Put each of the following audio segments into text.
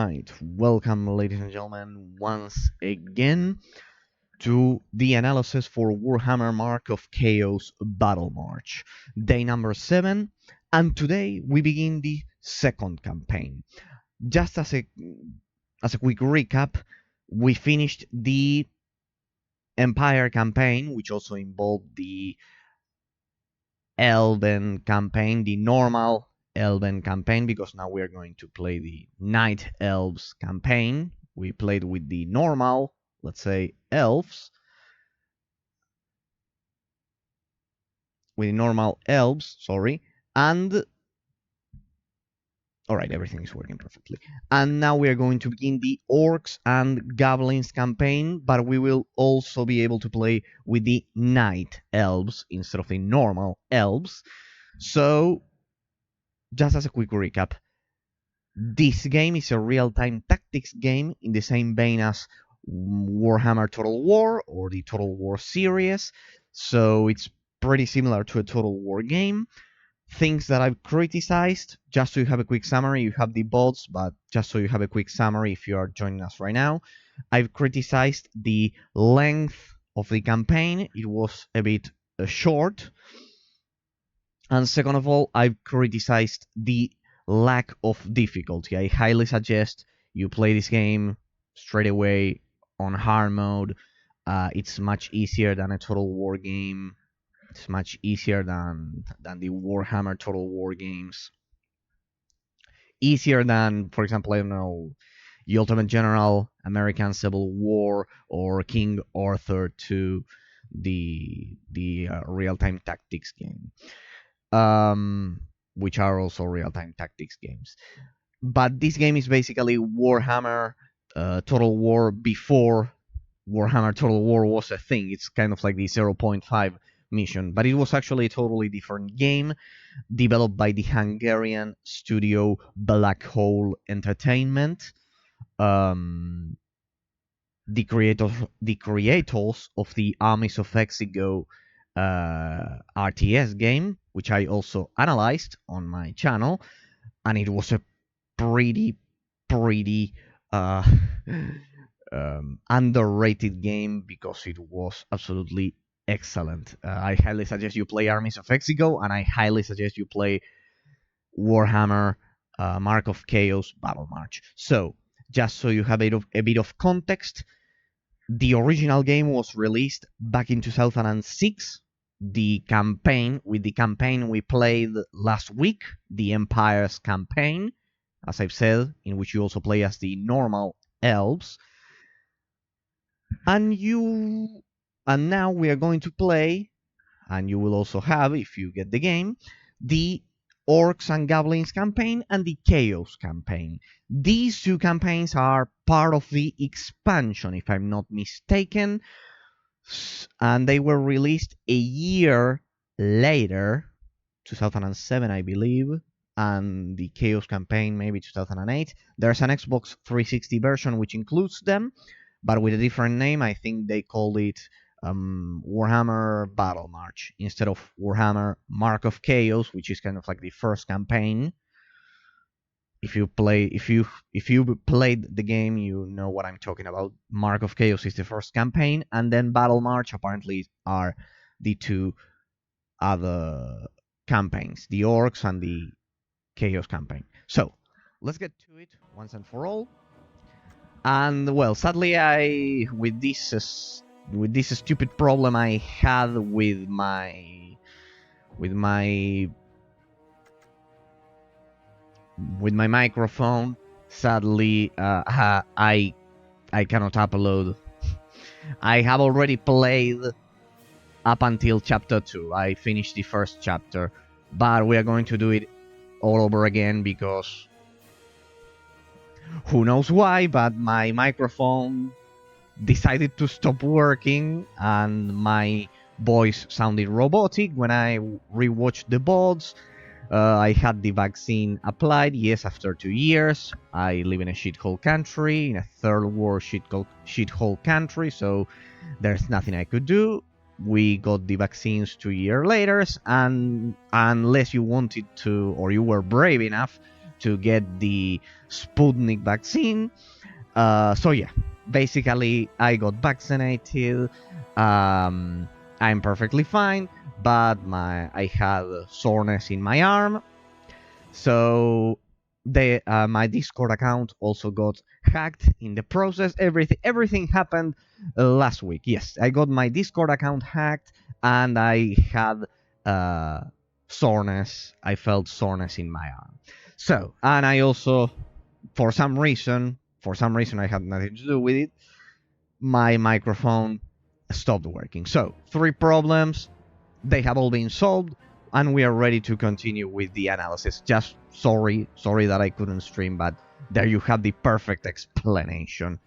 Alright, welcome ladies and gentlemen once again to the analysis for Warhammer Mark of Chaos Battlemarch, day number 7, and today we begin the second campaign. Just as a quick recap, we finished the Empire campaign, which also involved the Elven campaign, the normal Elven campaign, because now we're going to play the Night Elves campaign. We played with the normal, let's say, elves. With the normal elves, sorry. And alright, everything is working perfectly. And now we are going to begin the Orcs and Goblins campaign, but we will also be able to play with the Night Elves instead of the normal elves. So, just as a quick recap, this game is a real-time tactics game in the same vein as Warhammer Total War or the Total War series, so it's pretty similar to a Total War game. Things that I've criticized, just so you have a quick summary, you have the bots, but just so you have a quick summary if you are joining us right now, I've criticized the length of the campaign. It was a bit short. And second of all, I've criticized the lack of difficulty. I highly suggest you play this game straight away on hard mode. It's much easier than a Total War game. It's much easier than the Warhammer Total War games. Easier than, for example, I don't know, The Ultimate General, American Civil War, or King Arthur 2, the real-time tactics game. Which are also real-time tactics games. But this game is basically Warhammer Total War before Warhammer Total War was a thing. It's kind of like the 0.5 mission, but it was actually a totally different game, developed by the Hungarian studio Black Hole Entertainment. The creators of the Armies of Exego RTS game, which I also analyzed on my channel, and it was a pretty underrated game because it was absolutely excellent. I highly suggest you play Armies of Exego, and I highly suggest you play Warhammer Mark of Chaos Battlemarch. So, just so you have a bit of context, the original game was released back in 2006. The campaign we played last week, the Empire's campaign, as I've said, in which you also play as the normal elves. And now we are going to play, and you will also have, if you get the game, the Orcs and Goblins campaign and the Chaos campaign. These two campaigns are part of the expansion, if I'm not mistaken, and they were released a year later, 2007 I believe, and the Chaos campaign maybe 2008. There's an Xbox 360 version which includes them, but with a different name. I think they called it Warhammer Battlemarch instead of Warhammer Mark of Chaos, which is kind of like the first campaign. If you played the game, you know what I'm talking about. Mark of Chaos is the first campaign, and then Battlemarch apparently are the two other campaigns, the Orcs and the Chaos campaign. So let's get to it once and for all. And well, sadly, with this stupid problem I had with my microphone, sadly, I cannot upload. I have already played up until chapter 2. I finished the first chapter, but we are going to do it all over again because who knows why, but my microphone decided to stop working and my voice sounded robotic when I rewatched the VODs. I had the vaccine applied, yes, after 2 years. I live in a shithole country, in a third world shithole country, so there's nothing I could do. We got the vaccines 2 years later, and unless you wanted to, or you were brave enough to get the Sputnik vaccine. So yeah, basically I got vaccinated. I'm perfectly fine, but I had soreness in my arm. So my Discord account also got hacked in the process. Everything happened last week. Yes, I got my Discord account hacked, and I had soreness. I felt soreness in my arm. So, and I also, for some reason, I had nothing to do with it, my microphone stopped working. So, 3 problems. They have all been solved, and we are ready to continue with the analysis. Just sorry that I couldn't stream, but there you have the perfect explanation.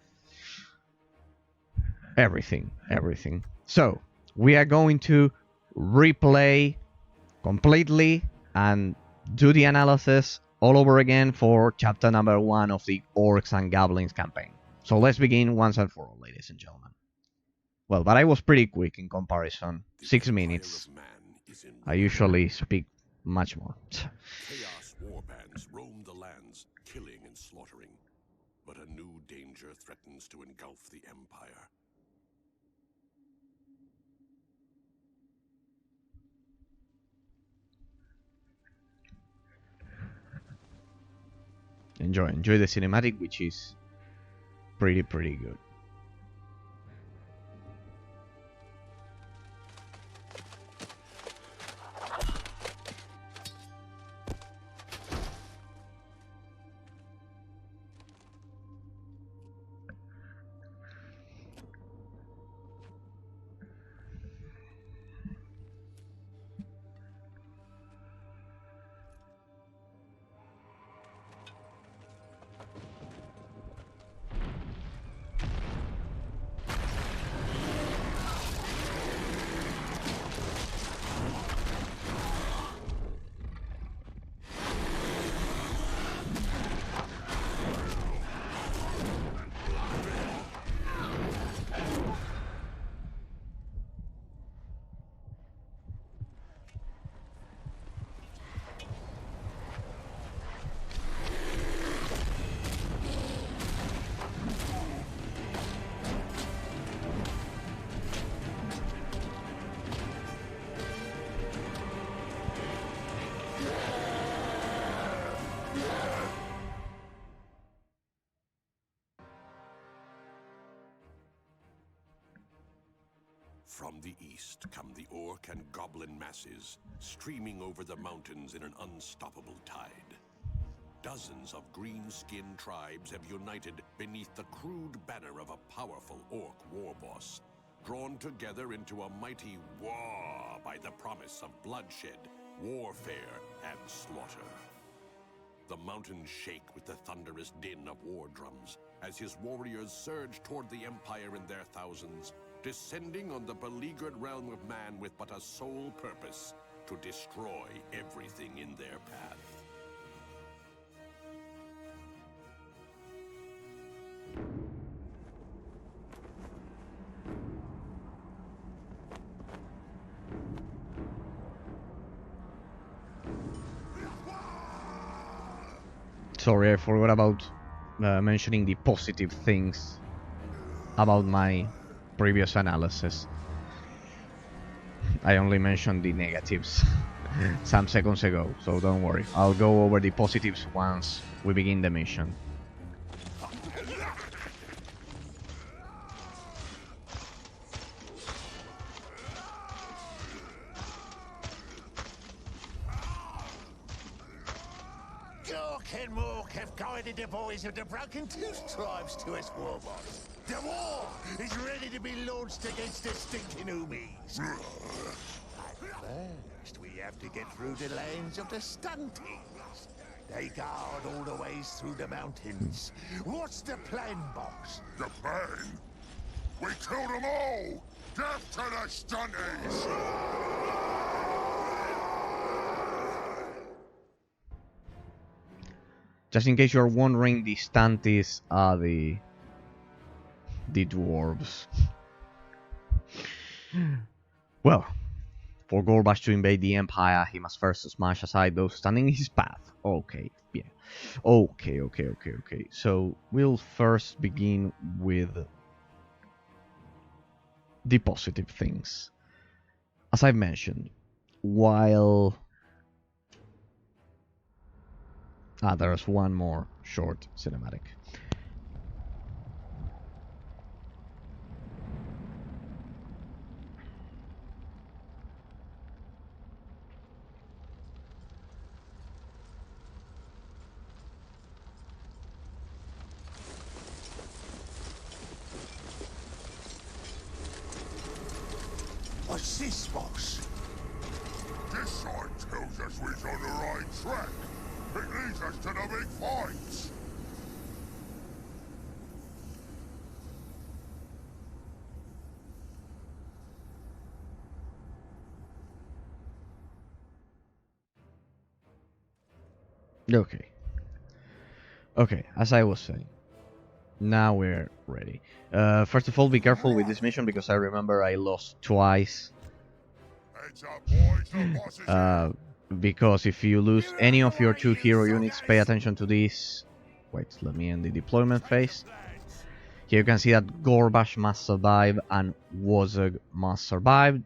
Everything. So, we are going to replay completely and do the analysis all over again for chapter number 1 of the Orcs and Goblins campaign. So let's begin once and for all, ladies and gentlemen. Well, but I was pretty quick in comparison. 6 minutes. I usually speak much more. Chaos warbands roam the lands, killing and slaughtering. But a new danger threatens to engulf the Empire. Enjoy the cinematic, which is pretty good. From the east come the orc and goblin masses, streaming over the mountains in an unstoppable tide. Dozens of green-skinned tribes have united beneath the crude banner of a powerful orc war boss, drawn together into a mighty war by the promise of bloodshed, warfare, and slaughter. The mountains shake with the thunderous din of war drums as his warriors surge toward the Empire in their thousands, descending on the beleaguered realm of man with but a sole purpose: to destroy everything in their path. Sorry, I forgot about mentioning the positive things about my previous analysis. I only mentioned the negatives some seconds ago, so don't worry. I'll go over the positives once we begin the mission. Ken Mork have guided the boys of the Broken Tooth tribes to us, Warboss. The war is ready to be launched against the stinking Umis. First, we have to get through the lands of the Stuntings. They guard all the ways through the mountains. What's the plan, boss? The plan? We killed them all! Death to the Stuntings! Just in case you're wondering, the Stunties are the dwarves. Well, for Gorbash to invade the Empire, he must first smash aside those standing in his path. Okay, Yeah. Okay. So we'll first begin with the positive things. As I've mentioned, while there's one more short cinematic. What's this, boss? This sign tells us we're on the right track. It leads us to the big fights. Okay. Okay, as I was saying, now we're ready. First of all, be careful with this mission because I remember I lost twice. Heads up, boys, the boss is here. Because if you lose any of your 2 hero units, pay attention to this. Wait, let me end the deployment phase. Here you can see that Gorbash must survive and Wozog must survive.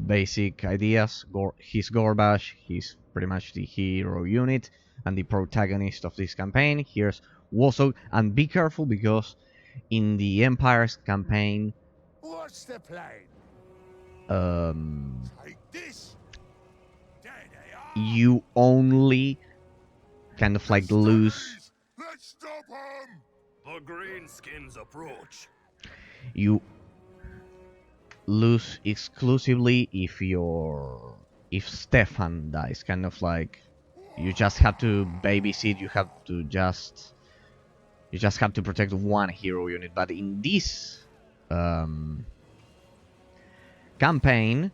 Basic ideas. He's Gorbash, he's pretty much the hero unit and the protagonist of this campaign. Here's Wozog, and be careful because in the Empire's campaign, What's the plan? Take this. There they are. you only kind of like lose. Let's stop him. The greenskins approach. You lose exclusively if Stefan dies. Kind of like you just have to babysit. You just have to protect one hero unit. But in this campaign,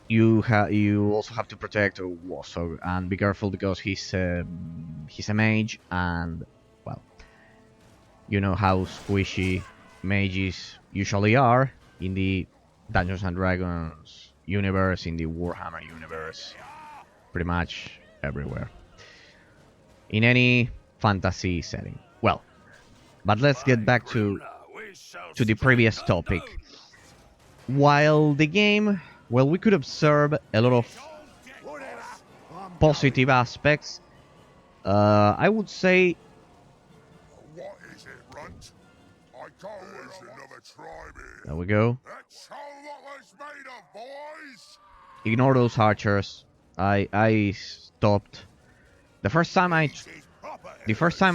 you also have to protect Wozog, and be careful because he's a mage, and well, you know how squishy mages usually are in the Dungeons and Dragons universe, in the Warhammer universe, pretty much everywhere, in any fantasy setting. Well, but let's get back to the previous topic. While the game, well, we could observe a lot of positive aspects. I would say What is it, Runt? I can't waste another tribe here. there we go. Let's show what it's made of, boys. Ignore those archers. I stopped. The first time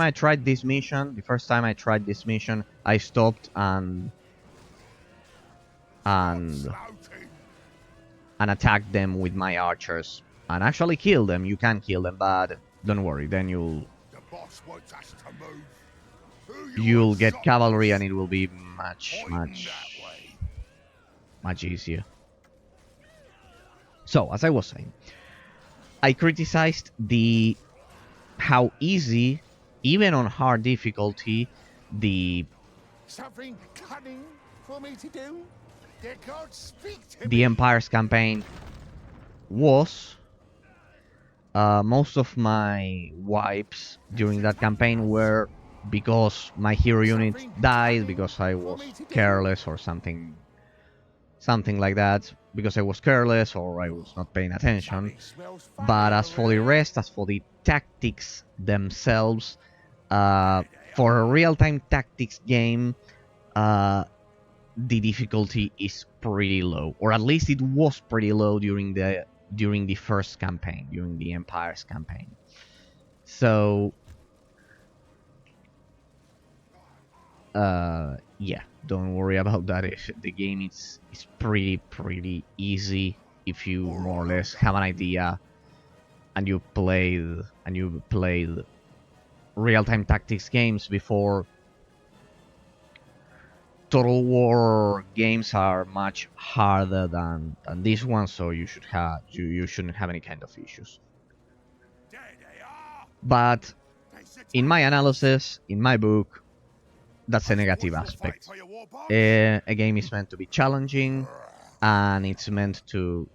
I tried this mission, I stopped and attacked them with my archers and actually killed them. You can kill them, but don't worry. Then The boss wants us to move. you'll get cavalry and it will be much easier. So, as I was saying, I criticized how easy, even on hard difficulty, the Something cunning for me to do? They can't speak to the me. Empire's campaign was. Most of my wipes during that campaign were because my hero unit died, because I was careless or something like that, because I was careless or I was not paying attention. But as for the rest, as for the tactics themselves, for a real-time tactics game, the difficulty is pretty low, or at least it was pretty low during the first campaign, during the Empire's campaign. So, yeah, don't worry about that. The game is pretty easy if you more or less have an idea and you played real-time tactics games before. Total War games are much harder than this one, so you shouldn't have any kind of issues. But in my analysis, in my book, that's a negative aspect. A game is meant to be challenging, and it's meant to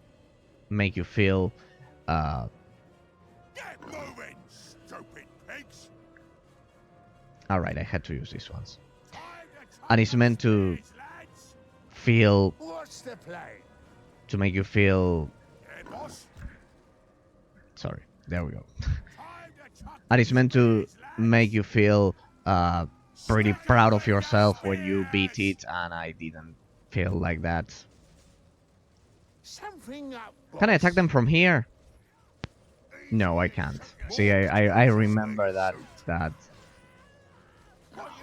make you feel Move in, stupid pigs! Alright, I had to use these ones. Time to And it's meant to spears, lads! feel, What's the plan? to make you feel, Hey, boss! sorry, there we go. Time to chuck And it's meant to spears, lads! make you feel pretty Stack proud up of with your yourself when you beat spears! it, and I didn't feel like that. Something up, Can I attack boss. them from here? No, I can't. See, I remember that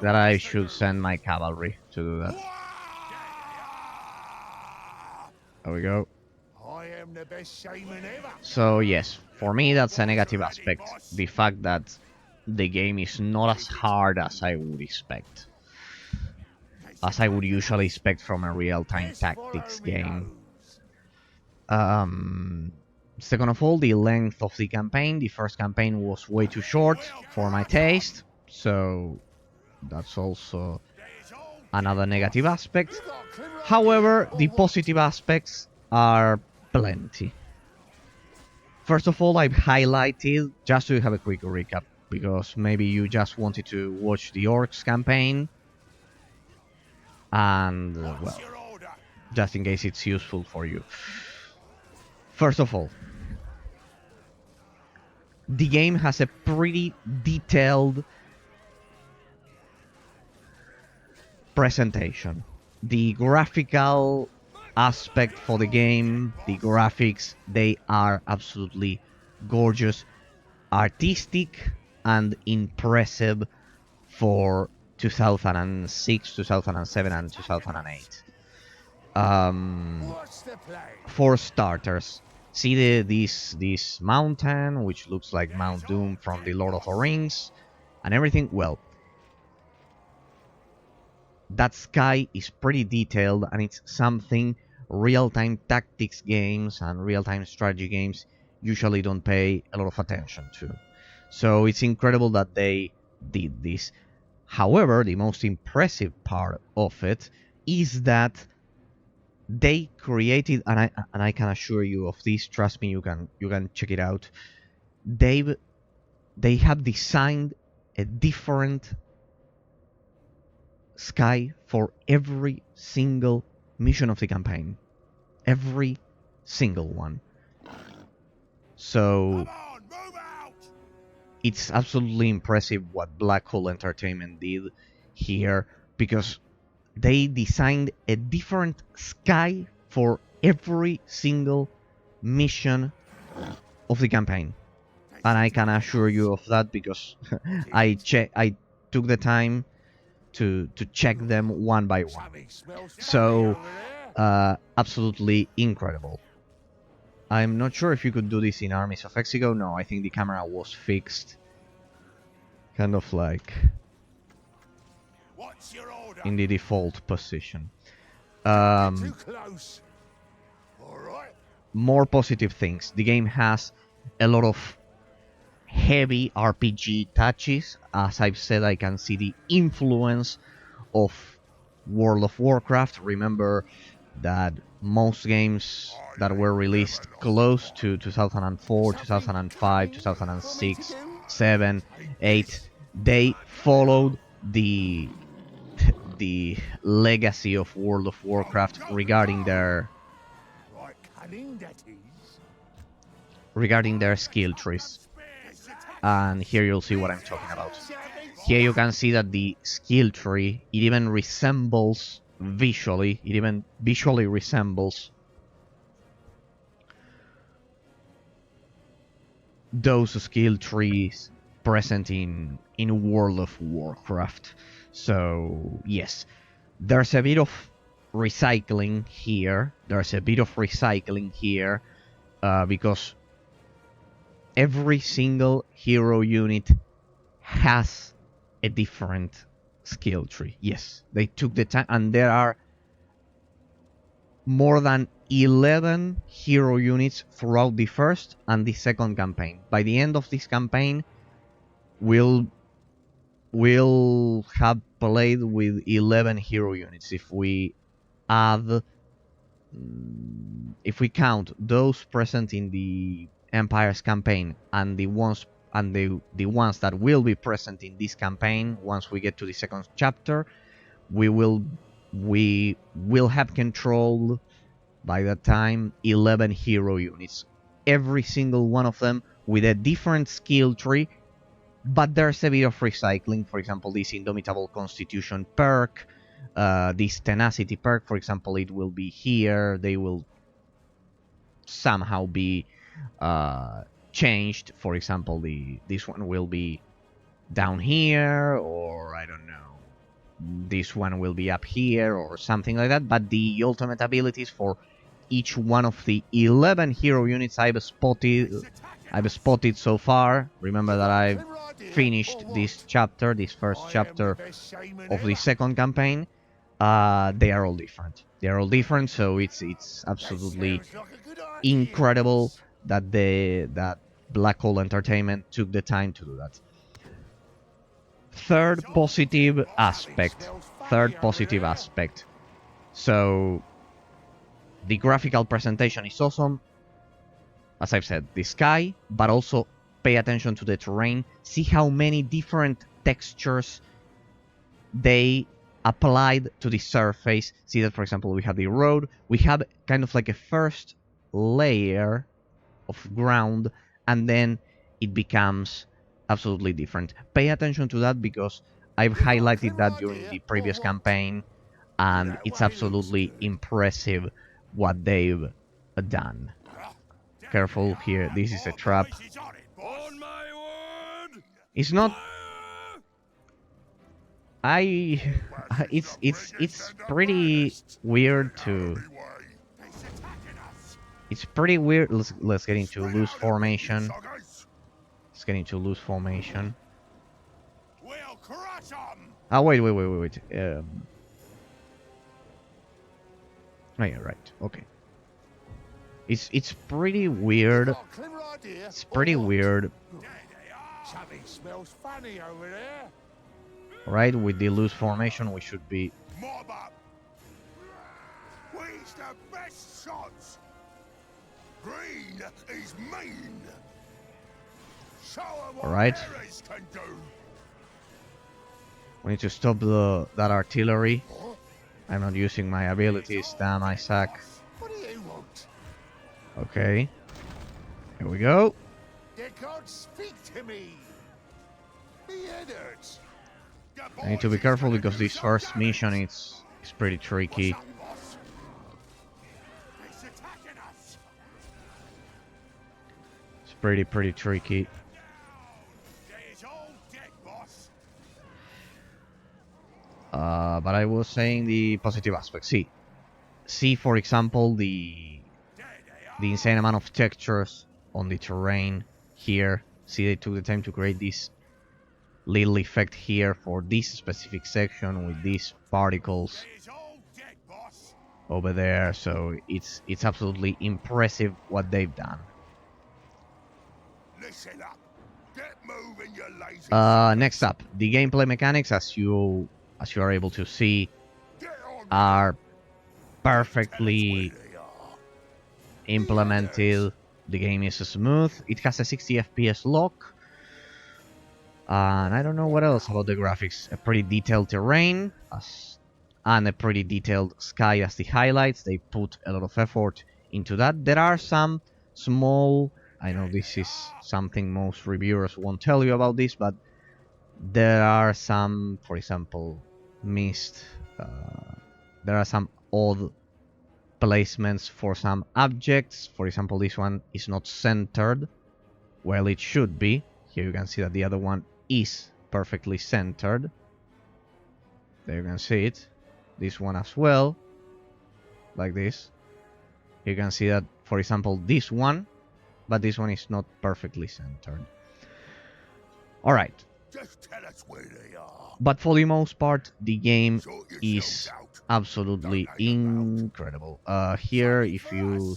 that I should send my cavalry to do that. There we go. I am the best shaman ever. So yes, for me that's a negative Ready, aspect. boss. The fact that the game is not as hard as I would expect. As I would usually expect from a real-time Just tactics follow me game. nose. Second of all, the length of the campaign. The first campaign was way too short for my taste, so that's also There's all another negative aspect. You got a clever However, idea, the or what? positive aspects are plenty. First of all, I've highlighted, just to have a quick recap, because maybe you just wanted to watch the Orcs campaign, and, What's well, your order? just in case it's useful for you. First of all, the game has a pretty detailed presentation. The graphical aspect for the game, the graphics, they are absolutely gorgeous, artistic, and impressive for 2006, 2007, and 2008. What's the plan? For starters, see this mountain, which looks like Mount Doom from the Lord of the Rings, and everything. Well, that sky is pretty detailed, and it's something real-time tactics games and real-time strategy games usually don't pay a lot of attention to. So it's incredible that they did this. However, the most impressive part of it is that they created, and I can assure you of this. Trust me, you can check it out. They have designed a different sky for every single mission of the campaign, every single one. So Come on, move out! it's absolutely impressive what Black Hole Entertainment did here, because they designed a different sky for every single mission of the campaign, and I can assure you of that because I took the time to check them one by one. Something smells So, funny over there. absolutely incredible. I'm not sure if you could do this in Armies of Exego. No, I think the camera was fixed, kind of like What's your order? in the default position. Too close. All right. More positive things. The game has a lot of heavy RPG touches. As I've said, I can see the influence of World of Warcraft. Remember that most games that were released close to 2004, 2005, 2006, 7, 8, they followed the legacy of World of Warcraft regarding their Right, cunning that is. skill trees. Spears, attack! And here you'll see what I'm talking about. Here you can see that the skill tree, it even resembles visually, it even visually resembles those skill trees present in World of Warcraft. So yes, there's a bit of recycling here. Because every single hero unit has a different skill tree. Yes, they took the time, and there are more than 11 hero units throughout the first and the second campaign. By the end of this campaign, we'll have played with 11 hero units if we add, if we count those present in the Empire's campaign and the ones and the ones that will be present in this campaign once we get to the second chapter, we will have control by that time 11 hero units, every single one of them with a different skill tree, but there's a bit of recycling. For example, this Indomitable Constitution perk, this Tenacity perk, for example, it will be here. They will somehow be changed. For example, this one will be down here, or I don't know, this one will be up here or something like that. But the ultimate abilities for each one of the 11 hero units I've spotted so far. Remember that I've finished this chapter, this first chapter of the second campaign. They are all different. They are all different, so it's absolutely incredible that that Black Hole Entertainment took the time to do that. Third positive aspect. So the graphical presentation is awesome. As I've said, the sky, but also pay attention to the terrain. See how many different textures they applied to the surface. See that, for example, we have the road. We have kind of like a first layer of ground, and then it becomes absolutely different. Pay attention to that because I've highlighted that during the previous campaign, and it's absolutely impressive what they've done. Careful here, this is a trap. It's not... It's pretty weird to... It's pretty weird. Let's get into loose formation. Let's get into loose formation. Oh, wait. Oh, yeah, right. Okay. It's pretty weird. It's pretty weird. Something smells funny over there. Right, with the loose formation, we should be... Mob up. We's the best shots. Green is mean. Show 'em what Alright. Harris can do. We need to stop that artillery. I'm not using my abilities. Damn, I suck. What do you want? Okay. Here we go. You can't speak to me. Me head hurts. I need to be careful because this first mission is pretty tricky. It's pretty tricky. But I was saying the positive aspects. See, for example, the insane amount of textures on the terrain here. See, they took the time to create this little effect here for this specific section with these particles over there. So it's absolutely impressive what they've done. Listen up. Get moving, you lazy. Next up, the gameplay mechanics, as you are able to see, are perfectly implemented. The game is smooth. It has a 60 FPS lock. And I don't know what else about the graphics. A pretty detailed terrain and a pretty detailed sky as the highlights. They put a lot of effort into that. There are some small... I know this is something most reviewers won't tell you about this, but there are some, for example, missed... there are some odd placements for some objects. For example, this one is not centered. Well, it should be. Here you can see that the other one is perfectly centered. There you can see it. This one as well. Like this. You can see that, for example, this one. But this one is not perfectly centered. Alright. Just tell us where they are. But for the most part, the game is absolutely incredible. Here, if you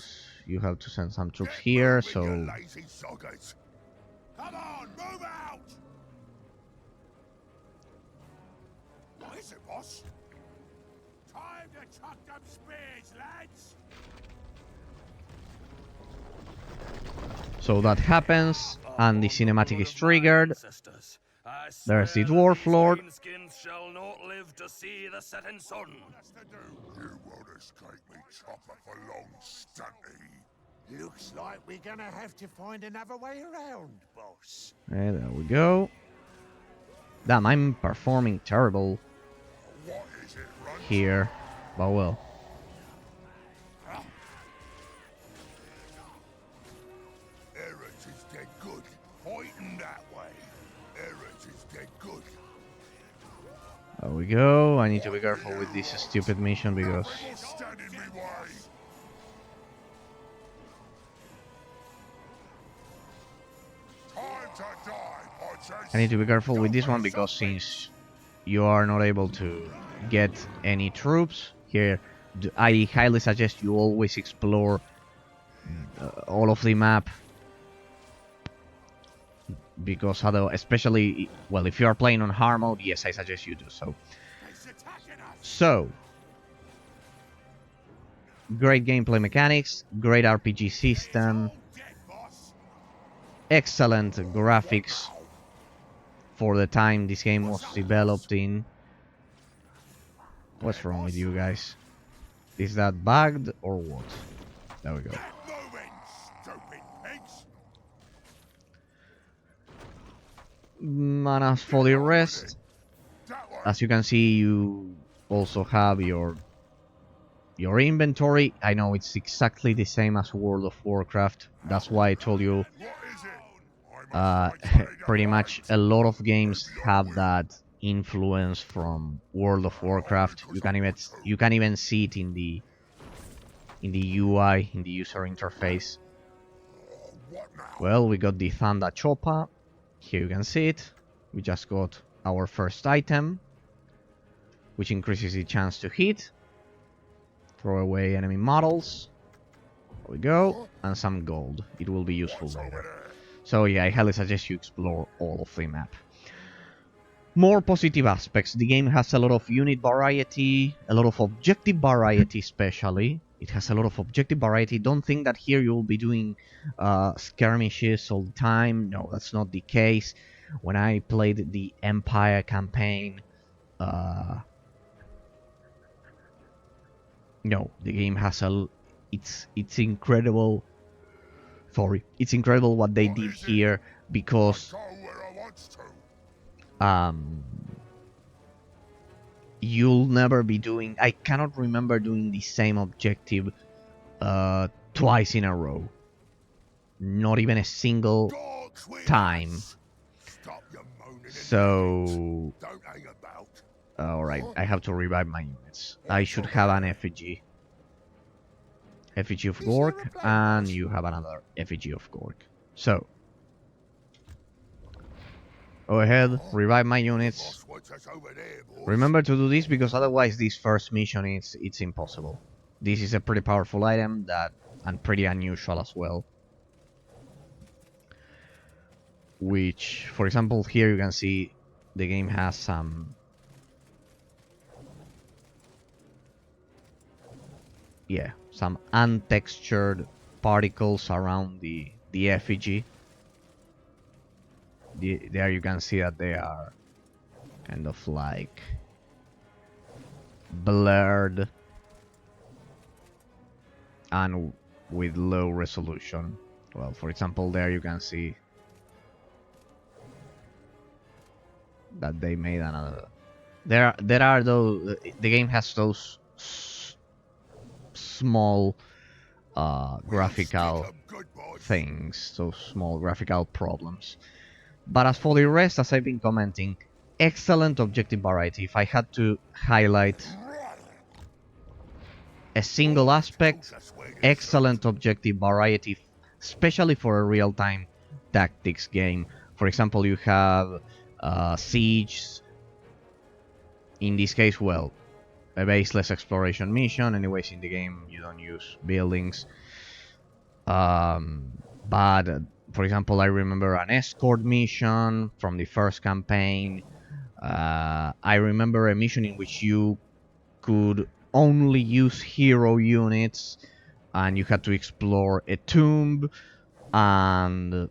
have to send some troops here, so... Come on, move out! What is it, boss? Time to chuck them spears, lads! So that happens. and the cinematic is triggered. There's the Dwarf Lord. Shall not live to see the setting sun. You won't escape me, chopper, for long, stunty. Looks like we're gonna have to find another way around, boss. Okay, there we go. Damn, I'm performing terrible What is it, run? here. But well. Errors is dead good. Pointing that way. Errors is dead good. There we go. I need to be careful with this stupid mission because Stand in me way. Time to die, I need to be careful with this one because since you are not able to get any troops here, I highly suggest you always explore all of the map, because otherwise, especially, well, if you are playing on hard mode, yes, I suggest you do so. So, great gameplay mechanics, great RPG system, excellent graphics for the time this game was developed in. What's wrong with you guys? Is that bugged or what? There we go. moving, stupid pigs. And as for the rest, That way. as you can see, you also have your inventory. I know it's exactly the same as World of Warcraft. That's why I told you What is it? I must fight pretty much a lot of games have that influence from World of Warcraft. You can even see it in the UI, in the user interface. What now? Well, we got the Thunder Chopper. Here you can see it. We just got our first item, which increases the chance to hit. Throw away enemy models. There we go. And some gold. It will be useful later. So yeah, I highly suggest you explore all of the map. More positive aspects. The game has a lot of unit variety, a lot of objective variety especially. It has a lot of objective variety. Don't think that here you'll be doing skirmishes all the time. No, that's not the case. When I played the Empire campaign, no, the game has it's incredible. Sorry, it's incredible what they did here because Go where I wants to. you'll never be doing. I cannot remember doing the same objective twice in a row. Not even a single Dogs with time. us. Stop your moaning and So, don't hang about. alright, I have to revive my units. I should have an effigy. Effigy of Gork, and you have another effigy of Gork. So, go ahead, revive my units. Boss wants us over there, boss. Remember to do this because otherwise this first mission it's impossible. This is a pretty powerful item and pretty unusual as well. Which, for example, here you can see the game has some untextured particles around the effigy. There you can see that they are kind of like blurred and with low resolution. Well, for example, there you can see that they made another. There are those. The game has those small graphical Good boss. things, those small graphical problems. But as for the rest, as I've been commenting, excellent objective variety. If I had to highlight a single aspect, excellent objective variety, especially for a real-time tactics game. For example, you have Siege. In this case, well, a baseless exploration mission. Anyways, in the game, you don't use buildings. But, for example, I remember an escort mission from the first campaign. I remember a mission in which you could only use hero units – and you had to explore a tomb, and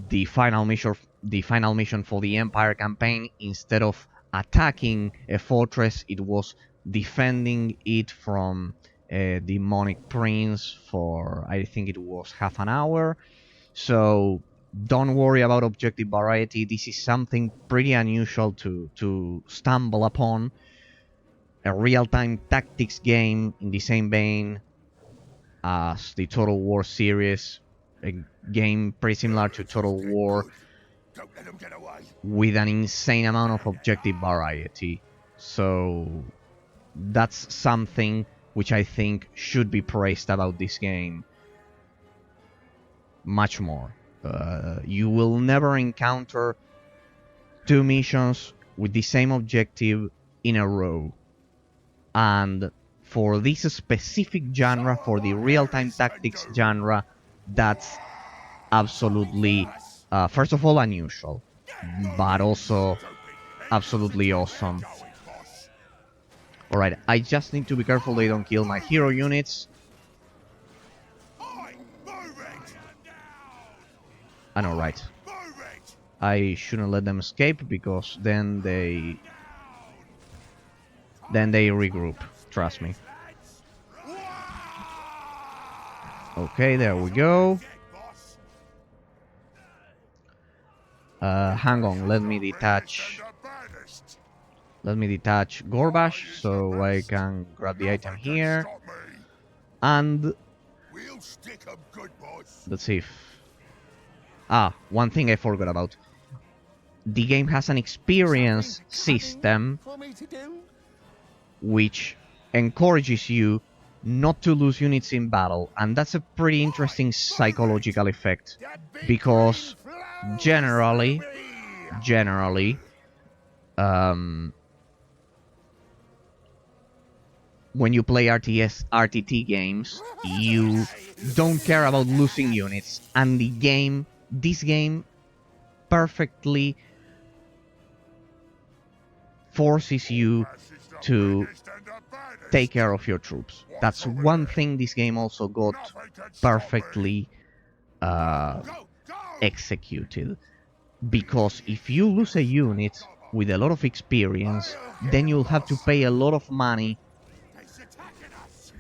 the final mission for the Empire campaign, instead of attacking a fortress, it was defending it from a demonic prince for, I think it was half an hour. So don't worry about objective variety. This is something pretty unusual to stumble upon. A real-time tactics game in the same vein as the Total War series, a game pretty similar to Total War, Don't let them get away. with an insane amount of objective variety. So that's something which I think should be praised about this game much more. You will never encounter two missions with the same objective in a row. And for this specific genre, for the real-time tactics genre, that's absolutely, first of all, unusual, but also absolutely awesome. Alright, I just need to be careful they don't kill my hero units. I know, right. I shouldn't let them escape, because then they regroup, trust me. Okay, there we go. Hang on, let me detach Gorbash so I can grab the item here. And let's see if... one thing I forgot about. The game has an experience system which encourages you not to lose units in battle, and that's a pretty interesting psychological effect, because generally, when you play RTT games, you don't care about losing units, and this game perfectly forces you to take care of your troops. That's one thing this game also got perfectly executed. Because if you lose a unit with a lot of experience, then you'll have to pay a lot of money.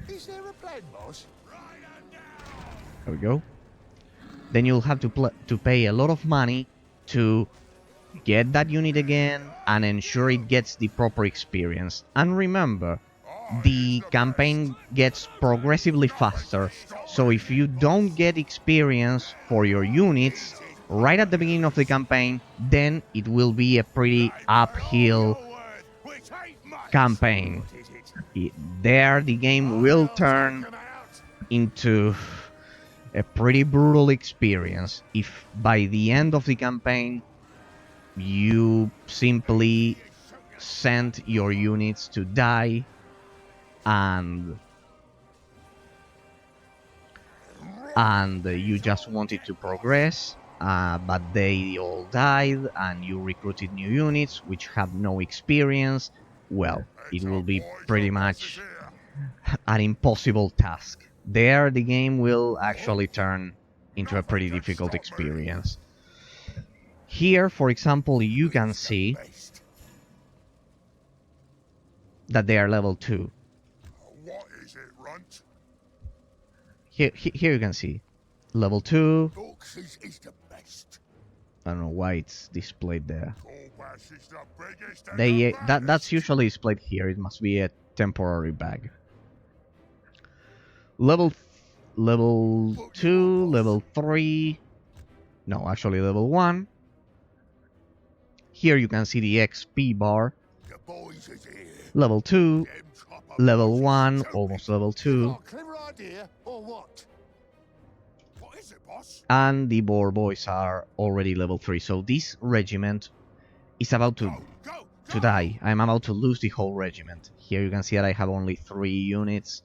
Is there a plan, boss? There we go. Then you'll have to pay a lot of money to get that unit again and ensure it gets the proper experience. And remember, the campaign gets progressively faster, so if you don't get experience for your units right at the beginning of the campaign, then it will be a pretty uphill campaign. There, the game will turn into a pretty brutal experience if by the end of the campaign you simply send your units to die and you just wanted to progress, but they all died and you recruited new units which have no experience. Well, it will be pretty much an impossible task. There, the game will actually turn into a pretty difficult experience. Here, for example, you can see that they are level 2. What is it, Runt? Here you can see level 2. Orcs is the best. I don't know why it's displayed there. Gorbash is the biggest and the That's baddest. usually displayed here. It must be a temporary bug. Level 2, level 3. No, actually level 1. Here you can see the XP bar. The boys is here. Level 2, Them chopper level boys is 1, stupid. almost level Oh, 2. clever idea, or what? What is it, boss? And the boar boys are already level 3. So this regiment is about to die. I'm about to lose the whole regiment. Here you can see that I have only 3 units.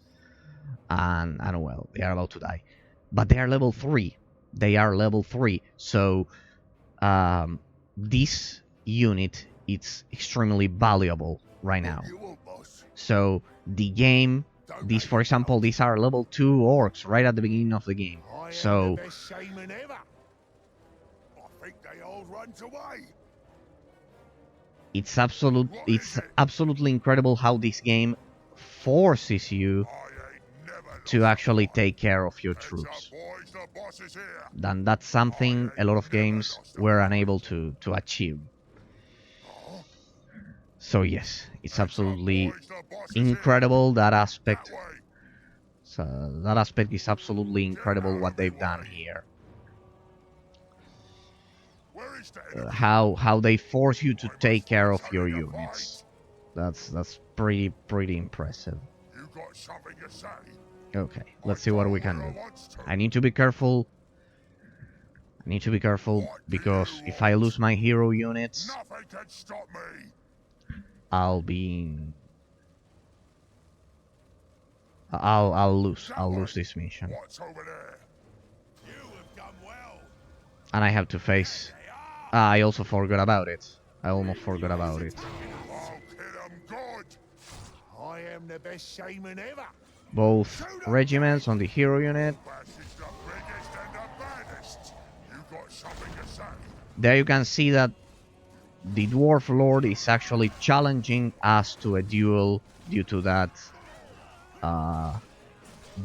And well, they are about to die. But they are level 3. They are level 3. So this unit is extremely valuable right now. You want, boss? So the game, these, for example, these are level 2 orcs right at the beginning of the game. I am So the best shaman ever. they all runs away. It's absolutely incredible how this game forces you I ain't never to lost actually a fight. take care of your Heads troops. up, boys, the boss is here. And that's something a lot of games were unable to achieve. Oh, So yes, it's heads up, absolutely boys, the boss is here. incredible that That aspect. way. So that aspect is absolutely incredible out what of me they've done way. here. Where is the enemy? How they force you to I take must care find of your something to units. fight. That's pretty impressive. You got something to say? Okay, let's see what we can I do. wants to. I need to be careful. I need to be careful What do because you if I want? lose my hero units, Nothing can stop me. I'll be I'll lose this mission. What's over there? You have done well. And I have to face I also forgot about it. I almost forgot about it. I'll kill 'em good. I am the best shaman ever. Both regiments on the hero unit. Bash is the biggest and the baddest. You got something to say? There you can see that the Dwarf Lord is actually challenging us to a duel due to that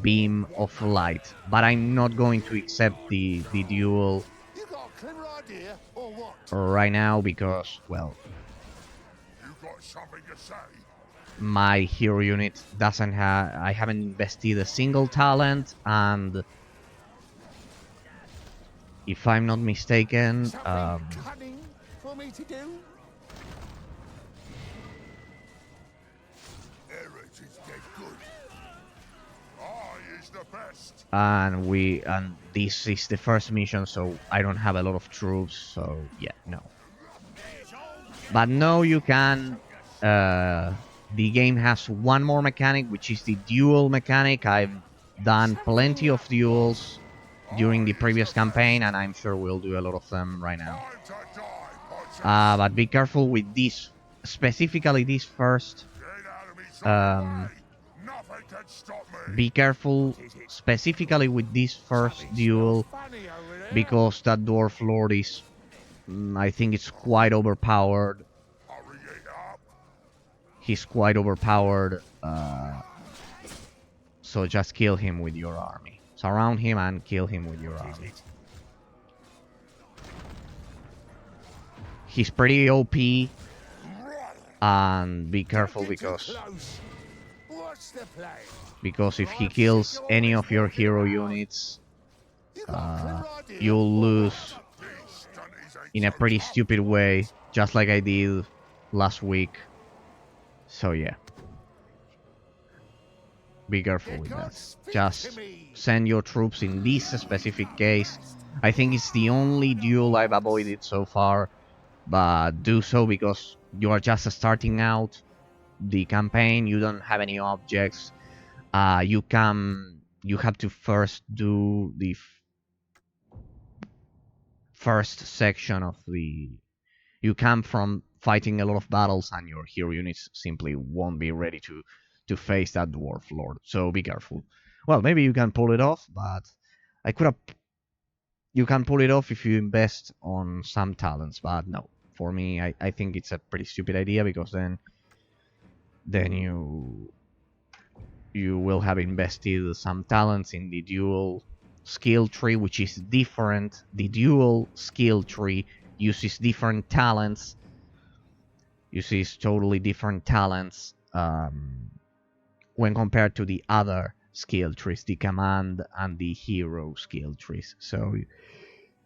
beam of light. But I'm not going to accept the duel You got a clever idea, or what? right now because, well, You got something to say? my hero unit doesn't have... I haven't invested a single talent, and if I'm not mistaken, Something cunning for me to do? Errors is dead good. I is the best. and this is the first mission, so I don't have a lot of troops, so yeah, no. But no, you can... the game has one more mechanic, which is the duel mechanic. I've done plenty of duels during the previous campaign, and I'm sure we'll do a lot of them right now. Time to die, Potter. But be careful with this, specifically this first. Get out of me, Um, Nothing can stop me. be careful specifically with this first duel, Funny over there. because that Dwarf Lord is... I think it's quite overpowered. Hurry it up. He's quite overpowered, so just kill him with your army. Surround him and kill him with your army. He's pretty OP, and be careful because Close. What's the plan? if he kills any of your hero units, You got a clever idea. you'll lose These stunties ain't in a so pretty tough. stupid way, just like I did last week. So yeah, be careful with that. Just send your troops in this specific case. I think it's the only duel I've avoided so far, but do so because you are just starting out the campaign. You don't have any objects. You have to first do the first section of the... You come from fighting a lot of battles, and your hero units simply won't be ready to face that Dwarf Lord. So be careful. Well, maybe you can pull it off, but I could have... You can pull it off if you invest on some talents, but no. For me, I think it's a pretty stupid idea, because then you will have invested some talents in the dual skill tree, which is different. The dual skill tree uses different talents, uses totally different talents when compared to the other skill trees, the command and the hero skill trees. So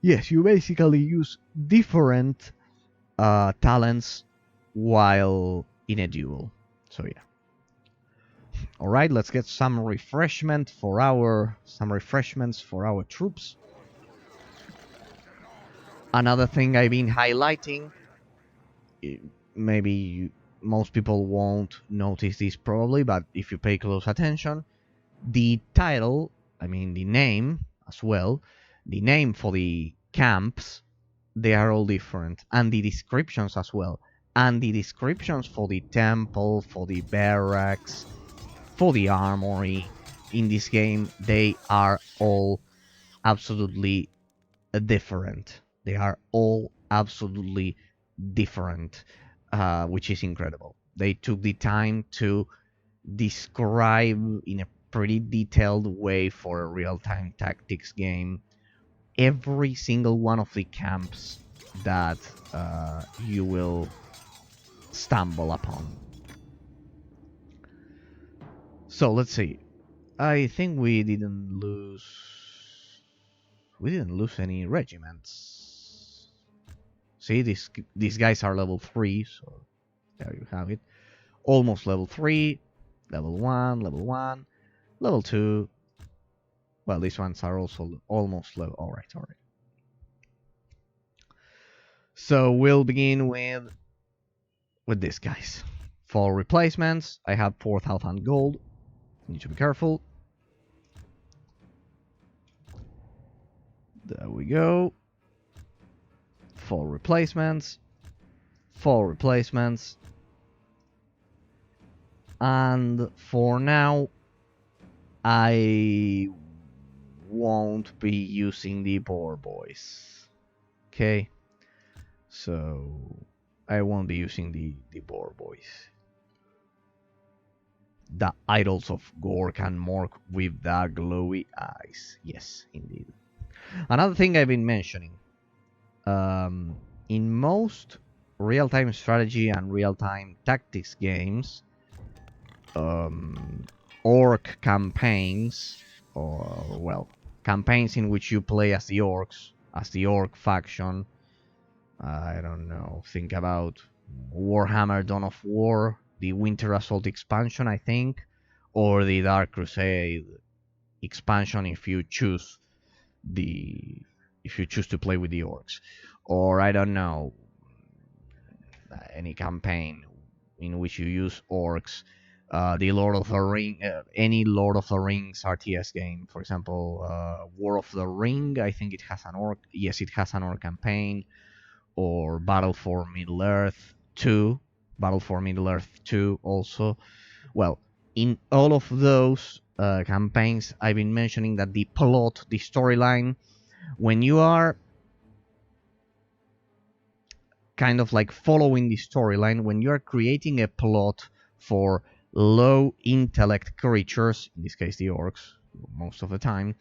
yes, you basically use different talents while in a duel. So yeah. All right, let's get some refreshments for our troops. Another thing I've been highlighting, maybe most people won't notice this probably, but if you pay close attention, the title, I mean the name as well, the name for the camps, they are all different, and the descriptions as well. And the descriptions for the temple, for the barracks, for the armory in this game, they are all absolutely different. They are all absolutely different, which is incredible. They took the time to describe in a pretty detailed way for a real-time tactics game every single one of the camps that you will stumble upon. So let's see. I think we didn't lose any regiments. See, these guys are level 3, so there you have it. Almost level 3, level 1, level 2. Well, these ones are also almost level. Alright. So we'll begin with these guys. For replacements, I have 4,000 gold. Need to be careful. There we go. 4 replacements. 4 replacements. And for now, I won't be using the boar boys. Okay? So I won't be using the boar boys. The idols of Gork and Mork with the glowy eyes. Yes, indeed. Another thing I've been mentioning. In most real-time strategy and real-time tactics games, orc campaigns, or, well, campaigns in which you play as the orcs, as the orc faction. I don't know, think about Warhammer Dawn of War, the Winter Assault expansion, I think, or the Dark Crusade expansion if you choose to play with the orcs, or I don't know, any campaign in which you use orcs. The Lord of the Ring, any Lord of the Rings RTS game, for example, War of the Ring, I think it has an orc. Yes, it has an orc campaign. Or Battle for Middle-earth 2, also. Well, in all of those campaigns, I've been mentioning that the plot, the storyline, when you are kind of like following the storyline, when you are creating a plot for low intellect creatures, in this case the orcs, most of the time,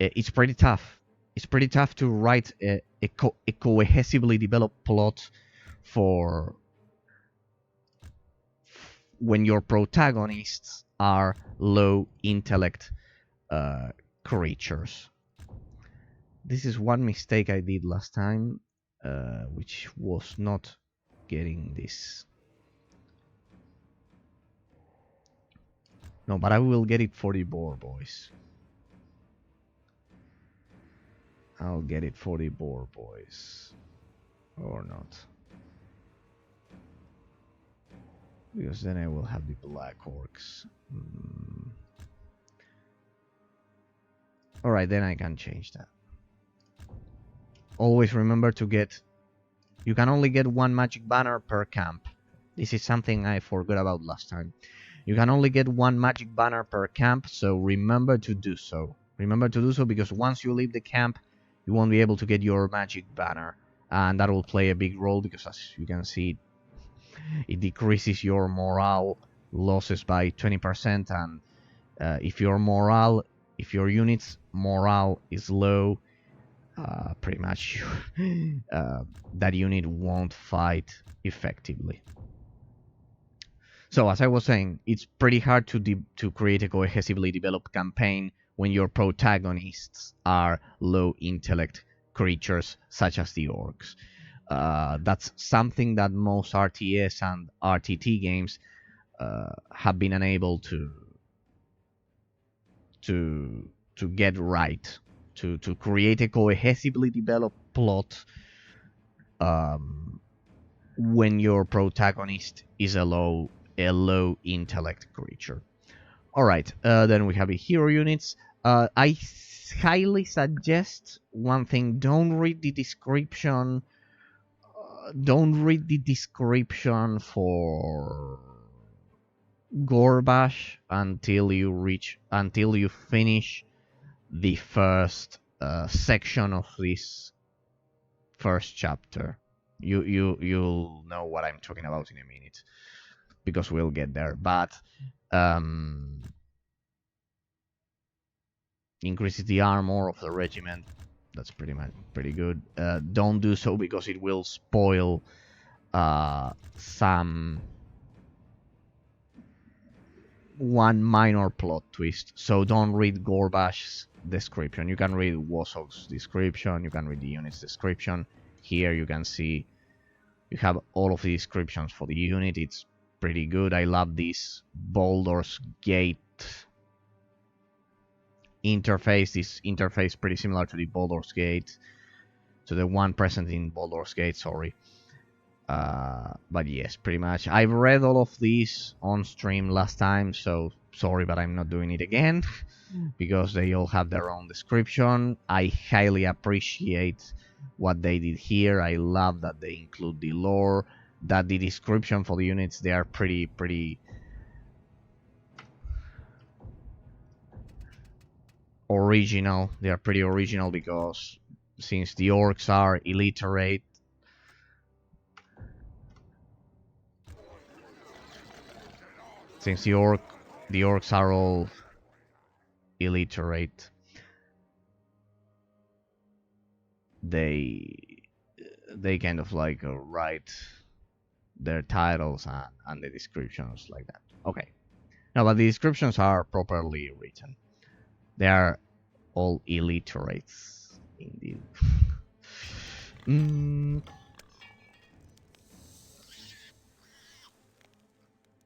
it's pretty tough. It's pretty tough to write a cohesively developed plot for when your protagonists are low intellect creatures. This is one mistake I did last time, which was not getting this. No, but I will get it for the boar boys. I'll get it for the boar boys. Or not. Because then I will have the black orcs. Alright, then I can change that. Always remember to get... You can only get 1 magic banner per camp. This is something I forgot about last time. You can only get 1 magic banner per camp, so remember to do so. Remember to do so because once you leave the camp, you won't be able to get your magic banner. And that will play a big role because, as you can see, it decreases your morale losses by 20%. And if your unit's morale is low, pretty much that unit won't fight effectively. So as I was saying, it's pretty hard to create a cohesively developed campaign when your protagonists are low intellect creatures such as the orcs. That's something that most RTS and RTT games have been unable to get right, to create a cohesively developed plot when your protagonist is a low intellect creature. Alright, then we have the hero units. I highly suggest one thing: don't read the description. Don't read the description for Gorbash until you finish the first section of this first chapter. You'll know what I'm talking about in a minute, because we'll get there. But increases the armor of the regiment. That's pretty good. Don't do so because it will spoil one minor plot twist. So don't read Gorbash's description. You can read Wasog's description. You can read the unit's description. Here you can see you have all of the descriptions for the unit. It's pretty good. I love this Baldur's Gate interface. This interface pretty similar to the Baldur's Gate, to the one present in Baldur's Gate, sorry. But yes, pretty much. I've read all of these on stream last time, so sorry, but I'm not doing it again because they all have their own description. I highly appreciate what they did here. I love that they include the lore, that the description for the units, they are pretty original. They are pretty original because since the orcs are illiterate, since the orcs are all illiterate, they kind of like write their titles and the descriptions like that. Okay. No, but the descriptions are properly written. They are all illiterates, indeed.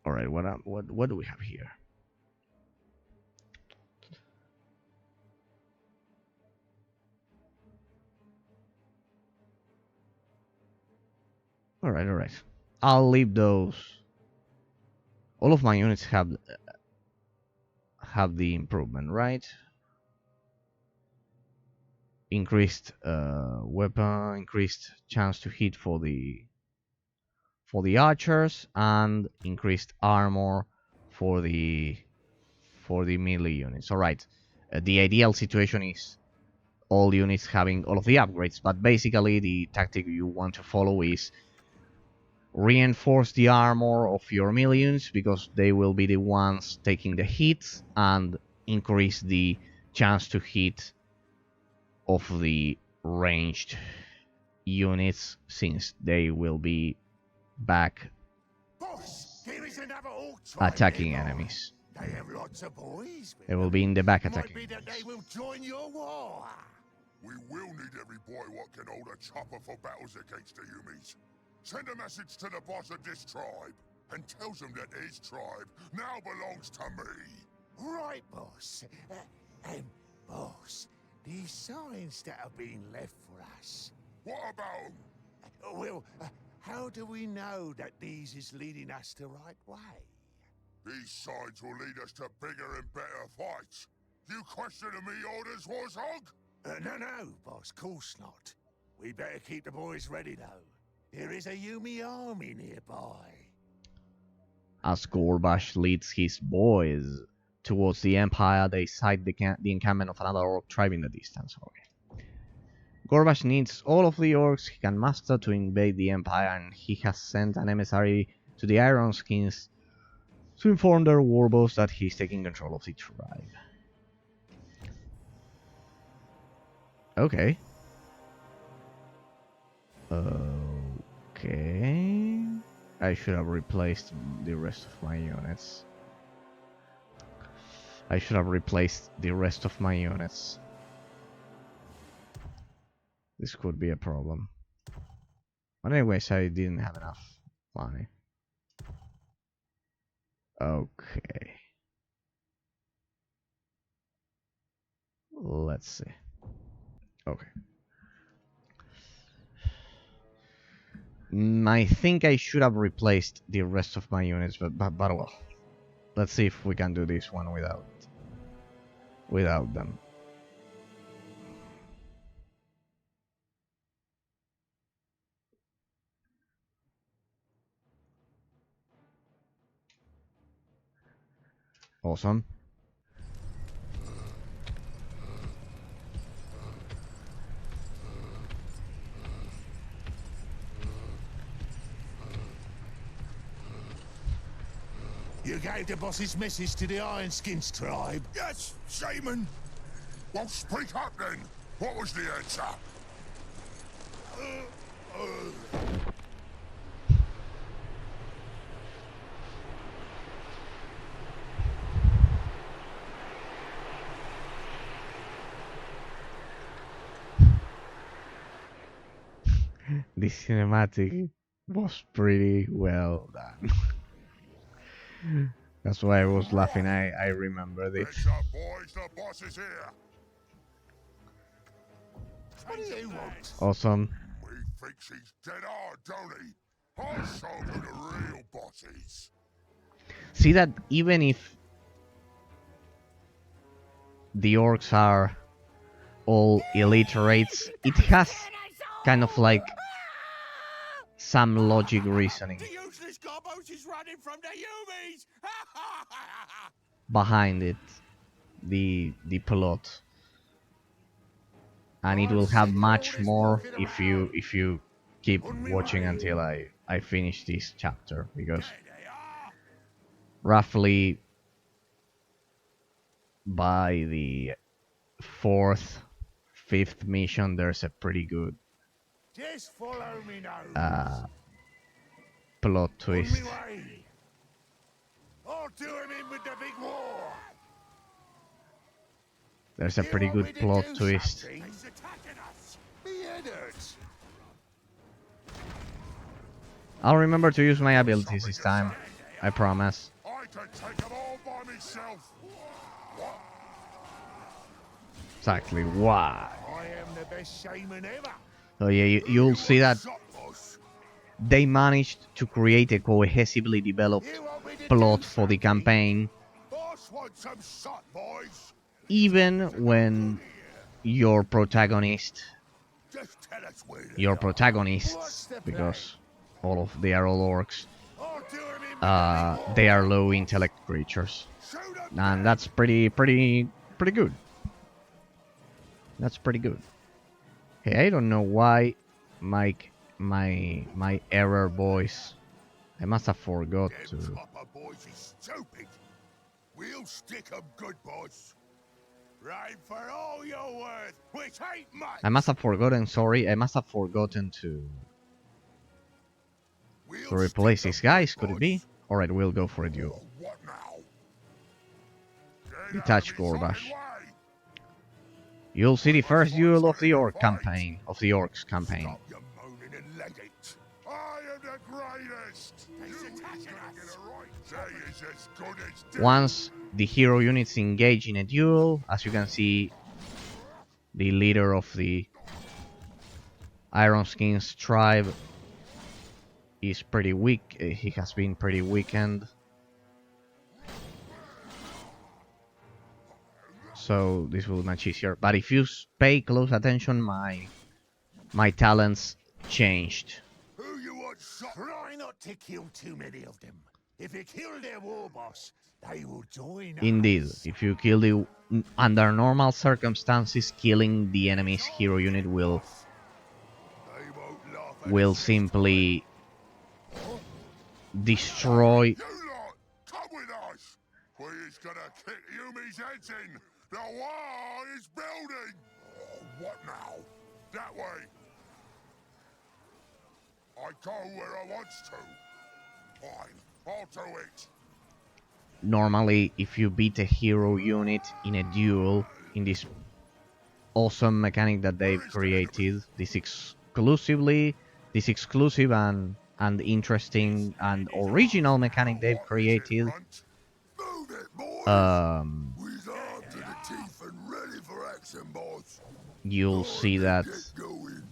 All right, what do we have here? All right. I'll leave those. All of my units have the improvement, right? Increased weapon, increased chance to hit for the archers, and increased armor for the melee units. All right. The ideal situation is all units having all of the upgrades, but basically the tactic you want to follow is reinforce the armor of your melee units because they will be the ones taking the hits, and increase the chance to hit of the ranged units since they will be back Boss, here is another orc tribe attacking nearby. enemies. They have lots of boys. They will be in the back Might attacking be that they enemies. will join your war. We will need every boy what can hold a chopper for battles against the Yumis. Send a message to the boss of this tribe and tells him that his tribe now belongs to me. Right, boss. Boss, the signs that have been left for us. What about 'em? Well, how do we know that these is leading us the right way? These signs will lead us to bigger and better fights. You questioning me orders, Warshog? No, boss, course not. We better keep the boys ready, though. There is a Yumi army nearby. As Gorbash leads his boys towards the Empire, they sight the encampment of another orc tribe in the distance. Okay. Gorbash needs all of the orcs he can muster to invade the Empire, and he has sent an emissary to the Iron Skins to inform their warboss that he's taking control of the tribe. Okay. Okay. I should have replaced the rest of my units. This could be a problem. But anyways, I didn't have enough money. Okay. Let's see. Okay. I think I should have replaced the rest of my units, but well. Let's see if we can do this one without them. Awesome. You gave the boss's message to the Ironskins tribe? Yes, shaman. Well, speak up then. What was the answer? This cinematic was pretty well done. That's why I was laughing. I remembered it. Heads up, boys. The boss is here. What do you want? Awesome. He thinks he's dead hard, don't he? I'll show him who the real boss is. See that even if the orcs are all illiterates, it has kind of like some logic reasoning The useless gobos is running from the Yumis! behind it, the plot, and it will have much more if you keep watching until I finish this chapter, because roughly by the fourth, fifth mission there's a pretty good Just follow me now. plot twist. On me way. I'll do him in with the big war. There's a pretty good plot twist. He's attacking us. Be headers. I'll remember to use my abilities this time, I promise. I can take them all by myself. Exactly why. I am the best shaman ever. So yeah, you'll see that Sup, boss? they managed to create a cohesively developed You want me to plot do for the something? campaign, Boss wants some shot, boys. even when your protagonist, Just tell us where they your are. protagonists, because they are all orcs, I'll do him in with the big war. they are low intellect creatures, Shoot 'em and that's pretty good. That's pretty good. Hey, I don't know why my error voice. I must have forgot Them to. copper boys is stupid. We'll stick 'em good, boss. Right for all you're worth, which ain't much. I must have forgotten. Sorry, I must have forgotten to We'll replace stick 'em these guys. good, Could it be? boss. All right, we'll go for a duel. What now? Get Detach out of his Gorbash. fucking way. You'll see the first duel of the orc campaign, of the orcs campaign. Stop your moaning and leg it. I am the greatest. He's attacking us. Say is as good as dead. Once the hero units engage in a duel, as you can see, the leader of the Ironskins tribe is pretty weak. He has been pretty weakened. So this will be much easier. But if you pay close attention, my talents changed. Who you want shot? Try not to kill too many of them. If you kill their war boss, they will join Indeed, us. if you kill the under normal circumstances, killing the enemy's hero unit They won't laugh at will us. simply destroy. You lot, come with us. We's gonna kick Yumi's heads in. The wall is building. Oh, what now? That way. I go where I wants to. Fine, I'll do it. Normally, if you beat a hero unit in a duel, in this awesome mechanic that they've created, this exclusive and interesting and original mechanic they've What is it, created, Runt? Move it, boys. We's armed to the teeth and ready for action, boss. you'll see that. Get going.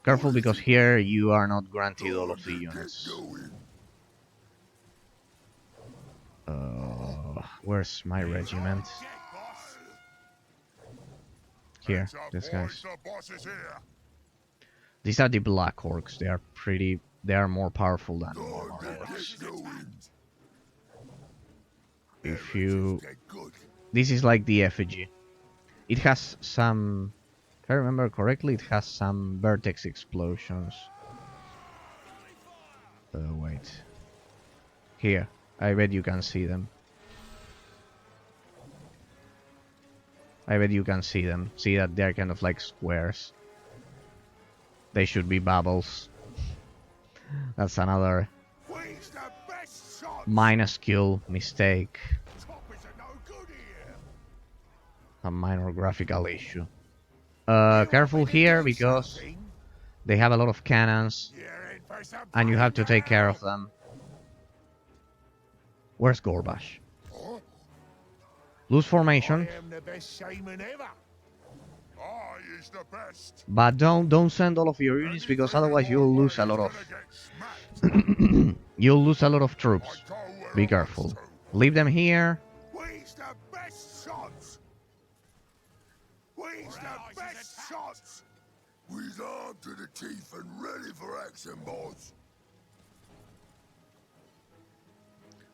Careful, because here you are not granted all of the units. Where's my regiment? Here, Heads up, these boys, guys. the boss is here. These are the black orcs. They are more powerful than normal Get orcs. going. If you, Get good. this is like the effigy. It has some, if I remember correctly, it has some vertex explosions. Wait. Here, I bet you can see them. I bet you can see them. See that they're kind of like squares. They should be bubbles. That's another Where's the best shot? minuscule mistake. Choppers are no good here. A minor graphical issue. Careful here because they have a lot of cannons You're in for some and you have to take care of now. them. Where's Gorbash? Huh? Lose formation, I am the best shaman ever. I is the best. but don't send all of your units because otherwise you'll lose a lot of you'll lose a lot of troops. Be careful. Leave them here. Where's the best shots? Where's the best shots? We's armed to the teeth and ready for action, boys.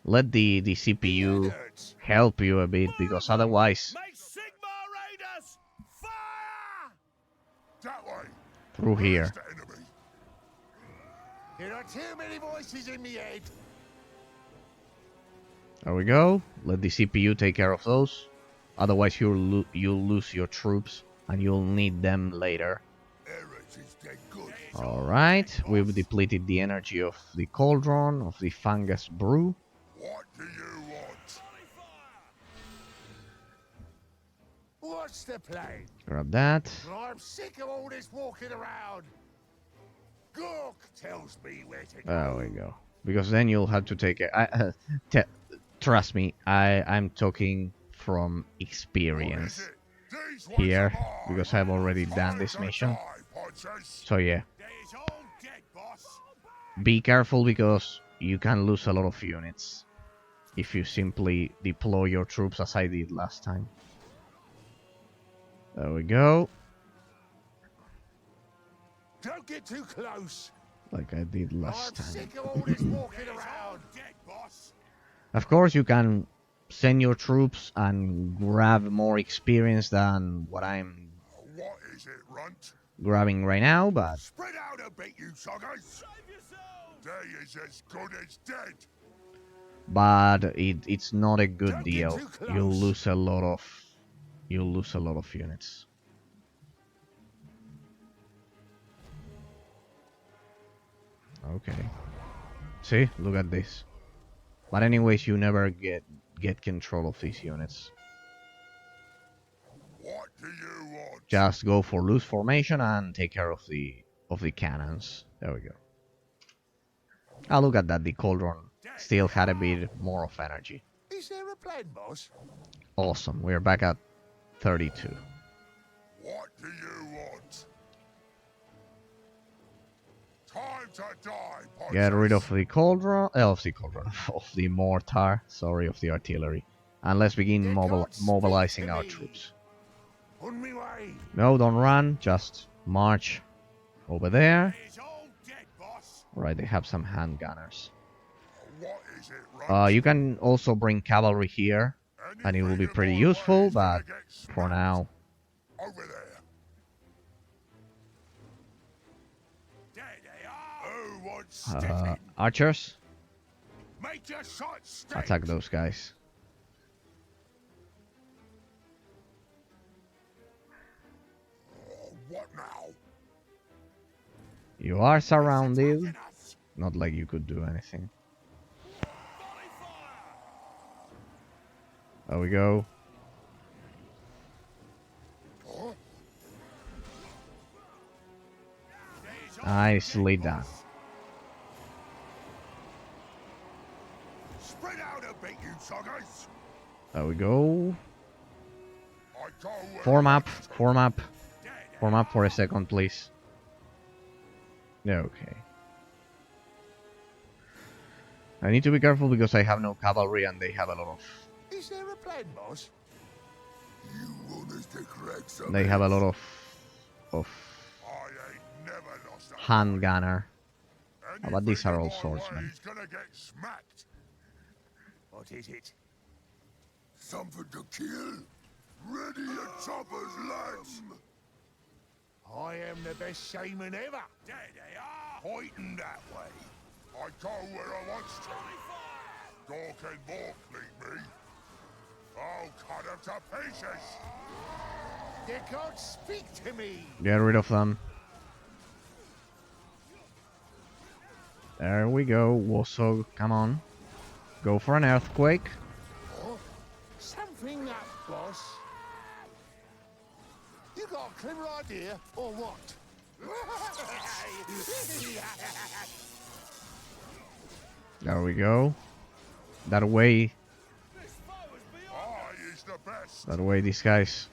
Let the CPU help you a bit because otherwise Make Sigma Raiders fire! That way. through here. Where's the enemy? There are too many voices in my head. There we go. Let the CPU take care of those. Otherwise you'll lose your troops and you'll need them later. Errors is dead good. Alright, we've depleted the energy of the cauldron, of the fungus brew. What do you want? What's the plan? Grab that. I'm sick of all this walking around. Gork tells me where to go. There we go. Because then you'll have to take it. Trust me, I'm talking from experience These ones here are mine. because I've already done Time this to mission. die, Ponchos. So yeah, There's all dead, boss. be careful because you can lose a lot of units if you simply deploy your troops as I did last time. There we go, Don't get too close. like I did I'm last time. sick of all this walking around. Dead, boss. Of course, you can send your troops and grab more experience than what I'm What is it, Runt? grabbing right now, but Spread out a bit, you soggers. They is as good as dead. it's not a good Don't get deal. too close. You'll lose a lot of units. Okay. See, look at this. But anyways, you never get control of these units. What do you want? Just go for loose formation and take care of the cannons. There we go. Ah, look at that. The cauldron still had a bit more of energy. Is there a plan, boss? Awesome. We're back at 32. What do you want? Time to die, Ponchos. Get rid of the cauldron, of the mortar, sorry, of the artillery. And let's begin mobilizing our troops. On me way. No, don't run, just march over there. There's all dead, boss. Right, they have some hand gunners. What is it, Runt? You can also bring cavalry here, and it will be pretty useful, but for now, Over there. There they are. Who wants stiffing? archers, Make your shots stick. attack those guys. Oh, what now? You are surrounded, Attacking us. not like you could do anything. There we go. Huh? There's all Nicely dead, done. boss. Spread out a bit, you soggers. There we go. I go where Form I up, want to. form up. There they Form up for a second, please. Okay. I need to be careful because I have no cavalry and they have a lot of... Is there a plan, boss? You want us to crack some They have a lot of I ain't never lost a hand gunner. Anything but these are all in my swordsmen. way is gonna get smacked. What is it? Something to kill. Ready your choppers, lads. I am the best shaman ever. There they are. Pointing that way. I go where I wants to. Gork and Mork lead me. I'll cut them to pieces. You can't speak to me. Get rid of them. There we go. Warsaw, come on. Go for an earthquake. Oh, something up, boss. You got a clever idea, or what? There we go. That way, I is the best. that way these guys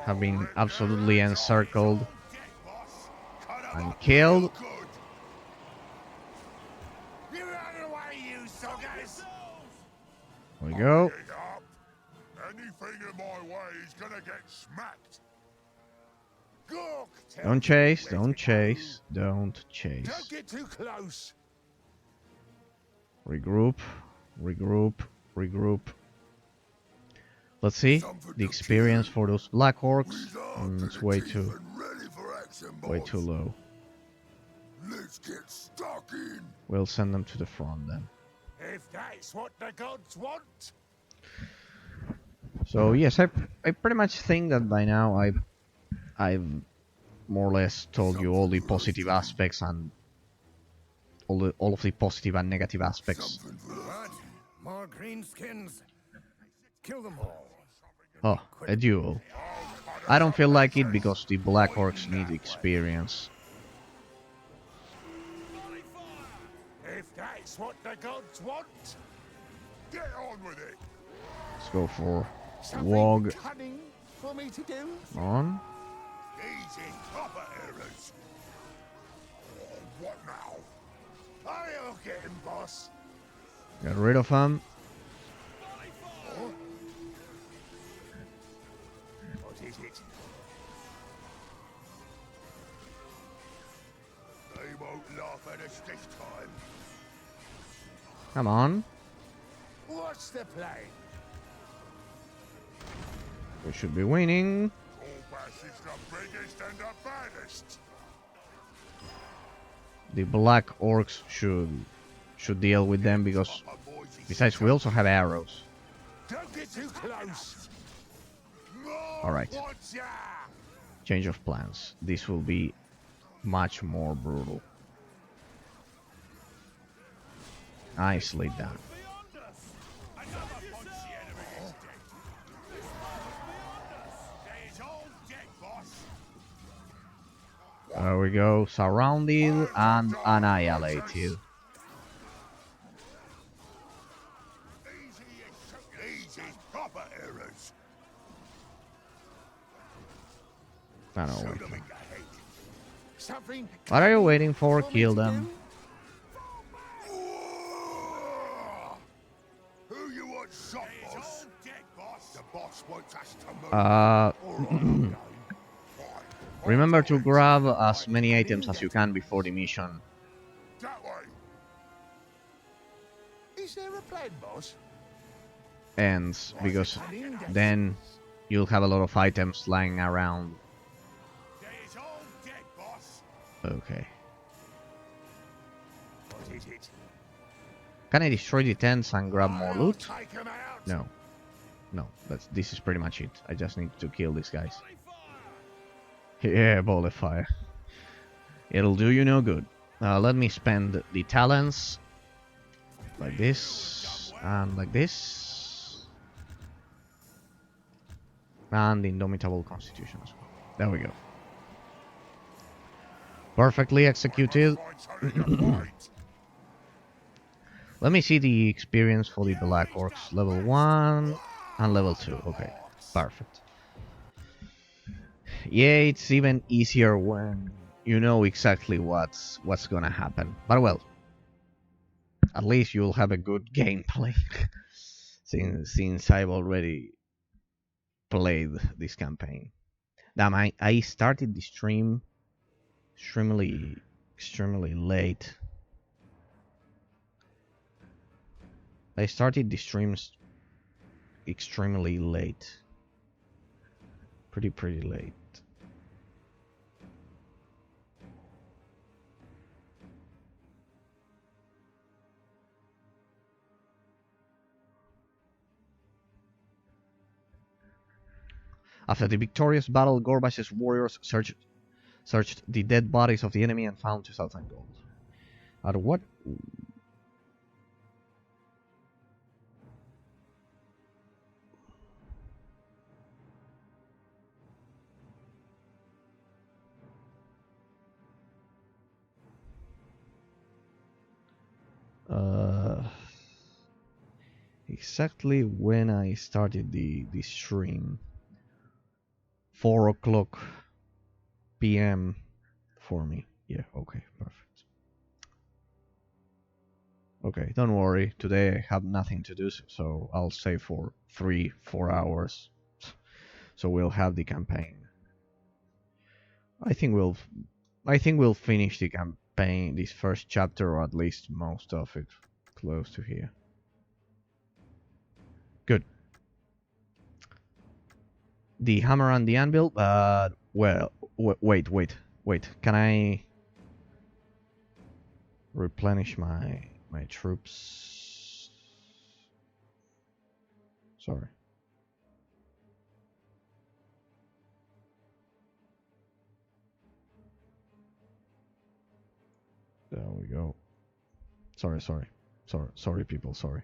have been absolutely encircled and killed. Good. You run away, you soggers! There we go. Get up. Anything in my way is gonna get smacked. Gork, tell Don't me chase, where don't to chase, go. don't Don't chase. get too close. Regroup, regroup, regroup. Let's see the experience for those Black Orcs. It's way too low. Let's get stuck in. We'll send them to the front then. If that's what the gods want. So yes, I pretty much think that by now I've more or less told you all the positive aspects and all of the positive and negative aspects. What? More greenskins? Kill them all. Oh, a duel. I don't feel like it because the Black Orcs need experience. If that's what the gods want. Get on with it. Let's go for Something Wog cunning for me to do. on. Easy, proper errors. Oh, what now? I'll get him, boss. Get rid of him. Oh. What is it? They won't laugh at us this time. Come on. What's the play? We should be winning. Orbash is the biggest and the baddest. The Black Orcs should deal with them because besides we also have arrows. Don't get too close. Alright. Watcha! Change of plans. This will be much more brutal. Nicely done. There we go. Surrounded and annihilated. Easy, proper errors. I don't know. Shoot 'em in the head. Something What are you waiting for? for me Kill to them. do? Who you want shot, boss? The boss wants us to move. Uh, Fine. remember to grab as many items as you can before the mission That way. Is there a plan, boss? ends, because then you'll have a lot of items lying around. There's all dead, boss. Okay. What is it? Can I destroy the tents and grab more I'll loot? take 'em out. No. No, this is pretty much it. I just need to kill these guys. Yeah, ball of fire. It'll do you no good. Let me spend the talents like this and like this, and the indomitable constitution as well. There we go. Perfectly executed. Let me see the experience for the Black Orcs. Level 1 and level 2. Okay, perfect. Yeah, it's even easier when you know exactly what's gonna happen. But well, at least you'll have a good gameplay since I've already played this campaign. Damn, I started the stream extremely late. I started the streams extremely late. Pretty late. After the victorious battle, Gorbash's warriors searched the dead bodies of the enemy and found 2,000 gold. Out of what? Exactly when I started the stream. 4 o'clock p.m. for me. Yeah, okay, perfect. Okay, don't worry. Today I have nothing to do, so I'll stay for 3-4 hours. So we'll have the campaign. I think we'll finish the campaign, this first chapter, or at least most of it, close to here. Good. The hammer and the anvil, but well, wait. Can I replenish my troops? Sorry. There we go. Sorry, people. Sorry.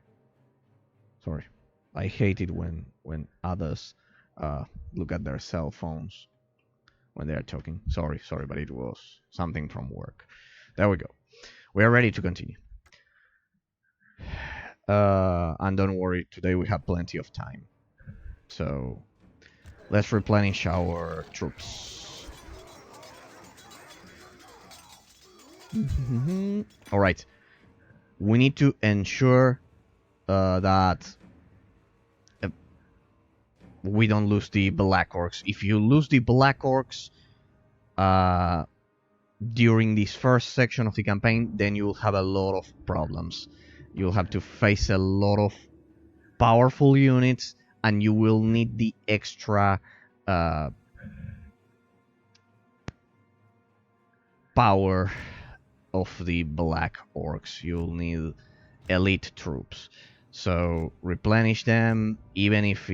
I hate it when others look at their cell phones when they are talking. Sorry, but it was something from work. There we go. We are ready to continue. And don't worry, today we have plenty of time. So let's replenish our troops. All right. We need to ensure that we don't lose the Black Orcs. If you lose the Black Orcs during this first section of the campaign, then you'll have a lot of problems. You'll have to face a lot of powerful units, and you will need the extra power of the Black Orcs. You'll need elite troops. So replenish them, even if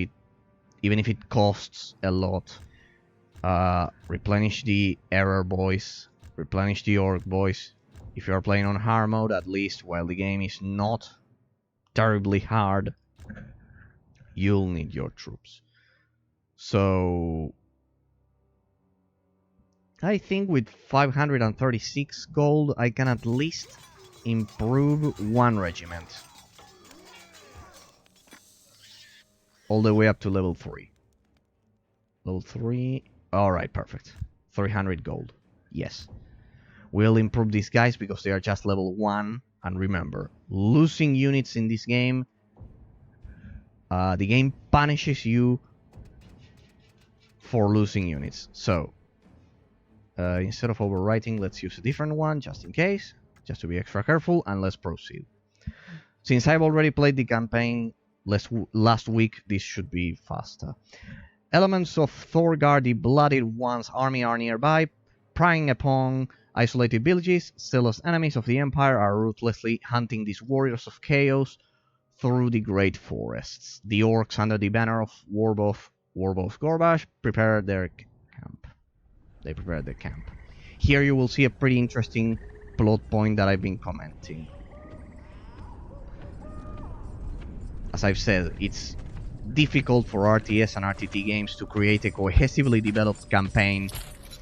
it costs a lot. Replenish the Error boys, replenish the Orc boys. If you are playing on hard mode, at least while the game is not terribly hard, you'll need your troops. So I think with 536 gold I can at least improve one regiment all the way up to level 3. Level 3. Alright, perfect. 300 gold. Yes. We'll improve these guys because they are just level 1. And remember, losing units in this game, the game punishes you for losing units. So, instead of overwriting, let's use a different one just in case, just to be extra careful, and let's proceed. Since I've already played the campaign last week, this should be faster. Elements of Thorgar the Blooded One's army are nearby, prying upon isolated villages. Zealous enemies of the Empire are ruthlessly hunting these warriors of chaos through the great forests. The Orcs, under the banner of Warboss Gorbash, prepare their camp. They prepared their camp. Here you will see a pretty interesting plot point that I've been commenting. As I've said, it's difficult for RTS and RTT games to create a cohesively developed campaign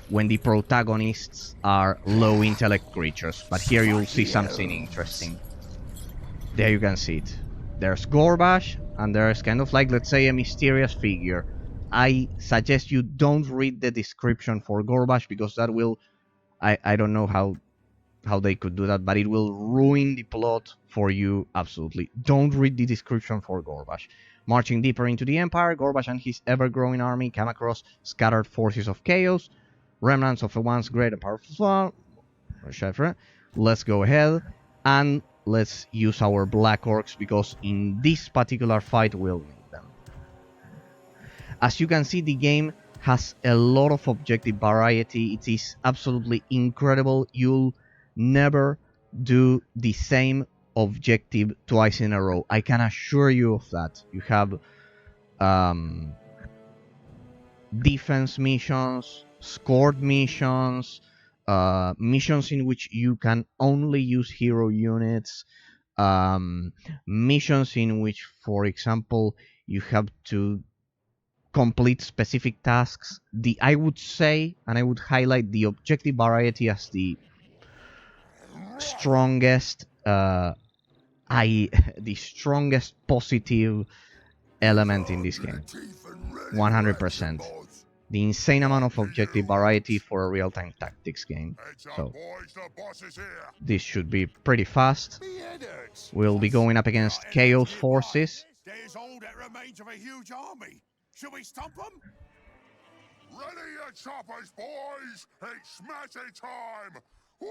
when the protagonists are low intellect creatures, but here you'll see something interesting. There you can see it. There's Gorbash, and there's kind of like, let's say, a mysterious figure. I suggest you don't read the description for Gorbash, because that will... I don't know how they could do that, but it will ruin the plot for you absolutely. Don't read the description for Gorbash. Marching deeper into the Empire, Gorbash and his ever-growing army come across scattered forces of chaos, remnants of a once great and powerful one. Let's go ahead and let's use our Black Orcs, because in this particular fight we'll need them. As you can see, the game has a lot of objective variety. It is absolutely incredible. You'll never do the same objective twice in a row. I can assure you of that. You have defense missions, scored missions, missions in which you can only use hero units, missions in which, for example, you have to complete specific tasks. I would say, and I would highlight the objective variety as the strongest the strongest positive element in this game. 100%. The insane amount of objective variety for a real-time tactics game. So this should be pretty fast. We'll be going up against Chaos forces. There's all that remains of a huge army. Should we stop them? Ready your choppers, boys! It's smashing time! Wah!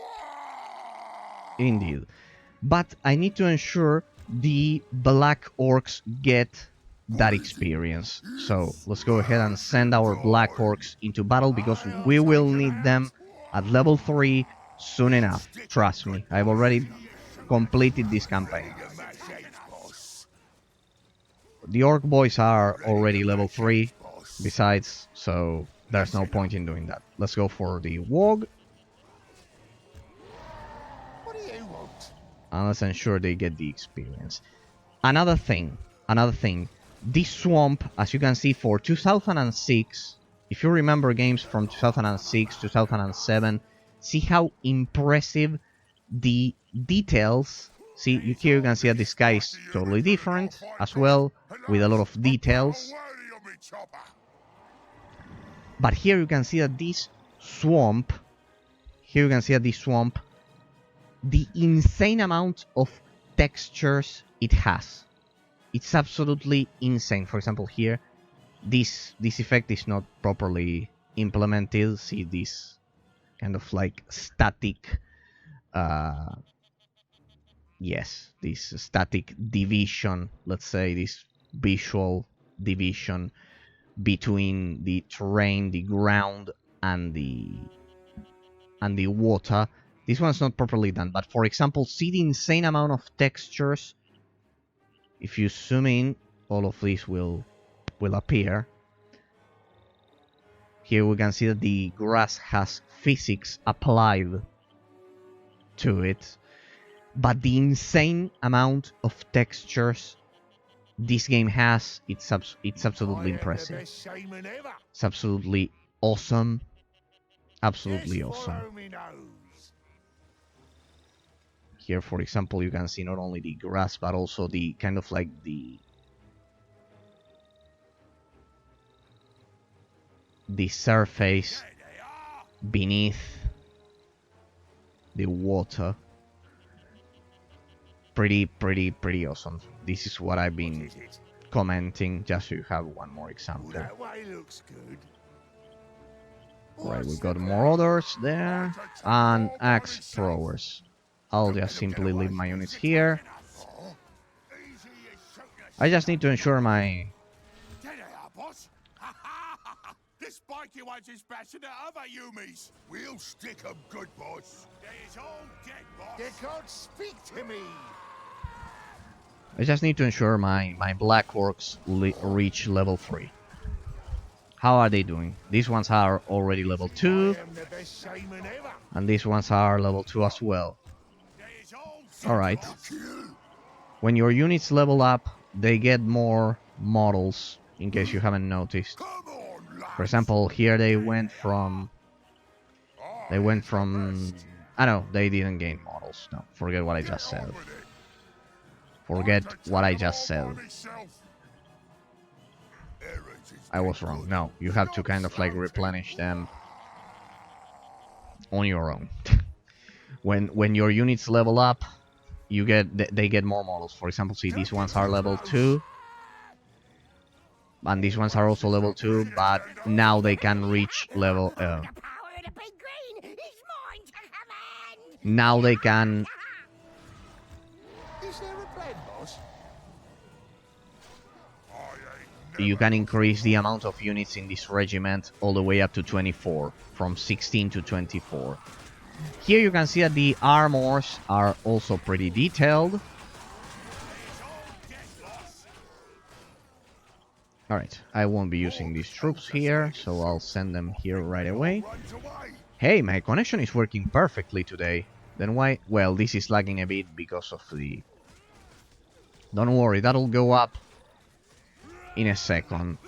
Indeed. But I need to ensure the Black Orcs get that experience. So let's go ahead and send our Black Orcs into battle, because we will need them at level 3 soon enough. Trust me, I've already completed this campaign. The Orc boys are already level 3 besides, so there's no point in doing that. Let's go for the Wog. And let's ensure they get the experience. Another thing, this swamp, as you can see, for 2006, if you remember games from 2006, 2007, see how impressive the details. See, here you can see that the sky is totally different as well, with a lot of details. But here you can see that this swamp, the insane amount of textures it has. It's absolutely insane. For example, here, this effect is not properly implemented. See this kind of like static, this static division, let's say, this visual division between the terrain, the ground, and the water. This one's not properly done, but for example, see the insane amount of textures. If you zoom in, all of this will appear. Here we can see that the grass has physics applied to it, but the insane amount of textures this game has, it's absolutely impressive. It's absolutely awesome. Absolutely awesome. Here, for example, you can see not only the grass, but also the kind of like the surface beneath the water. Pretty awesome. This is what I've been commenting, just so you have one more example. That way looks good. Right, we've got more others there, and axe throwers. I'll just simply leave my units here. I just need to ensure my... There they are, boss. This spiky one's as bad as the other Yumis. We'll stick 'em good, boss. They're all dead, boss. They can't speak to me. I just need to ensure my Black Orcs reach level 3. How are they doing? These ones are already level 2. I am the best shaman ever. And these ones are level 2 as well. Alright. When your units level up, they get more models, in case you haven't noticed. For example, here they went from... I know, they didn't gain models. No, forget what I just said. Forget what I just said. I was wrong. No, you have to kind of like replenish them on your own. When your units level up, they get more models. For example, see, these ones are level 2. And these ones are also level 2, but now they can reach level... now they can... Is there a plan, boss? You can increase the amount of units in this regiment all the way up to 24, from 16 to 24. Here you can see that the armors are also pretty detailed. Alright, I won't be using these troops here, so I'll send them here right away. Runs away. Hey, my connection is working perfectly today. Then why? Well, this is lagging a bit because of the... Don't worry, that'll go up in a second.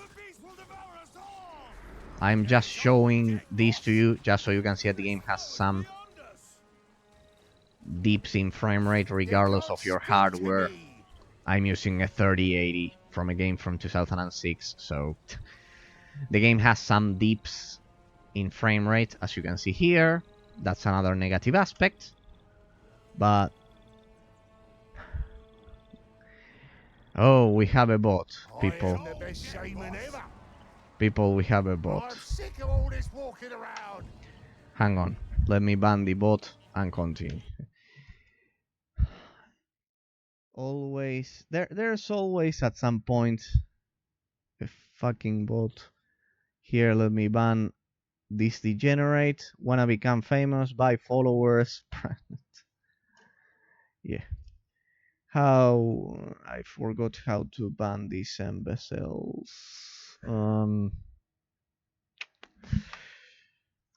I'm just showing this to you, just so you can see that the game has some dips in frame rate regardless of your hardware. I'm using a 3080 from a game from 2006, so the game has some dips in frame rate, as you can see here. That's another negative aspect, but oh, we have a bot, people. I am the best shaman ever. People, we have a I'm bot. sick of all this walking around. Hang on, let me ban the bot and continue. Always, there's always at some point a fucking bot. Here, let me ban this degenerate. Wanna become famous, buy followers. Yeah. How I forgot how to ban these imbeciles.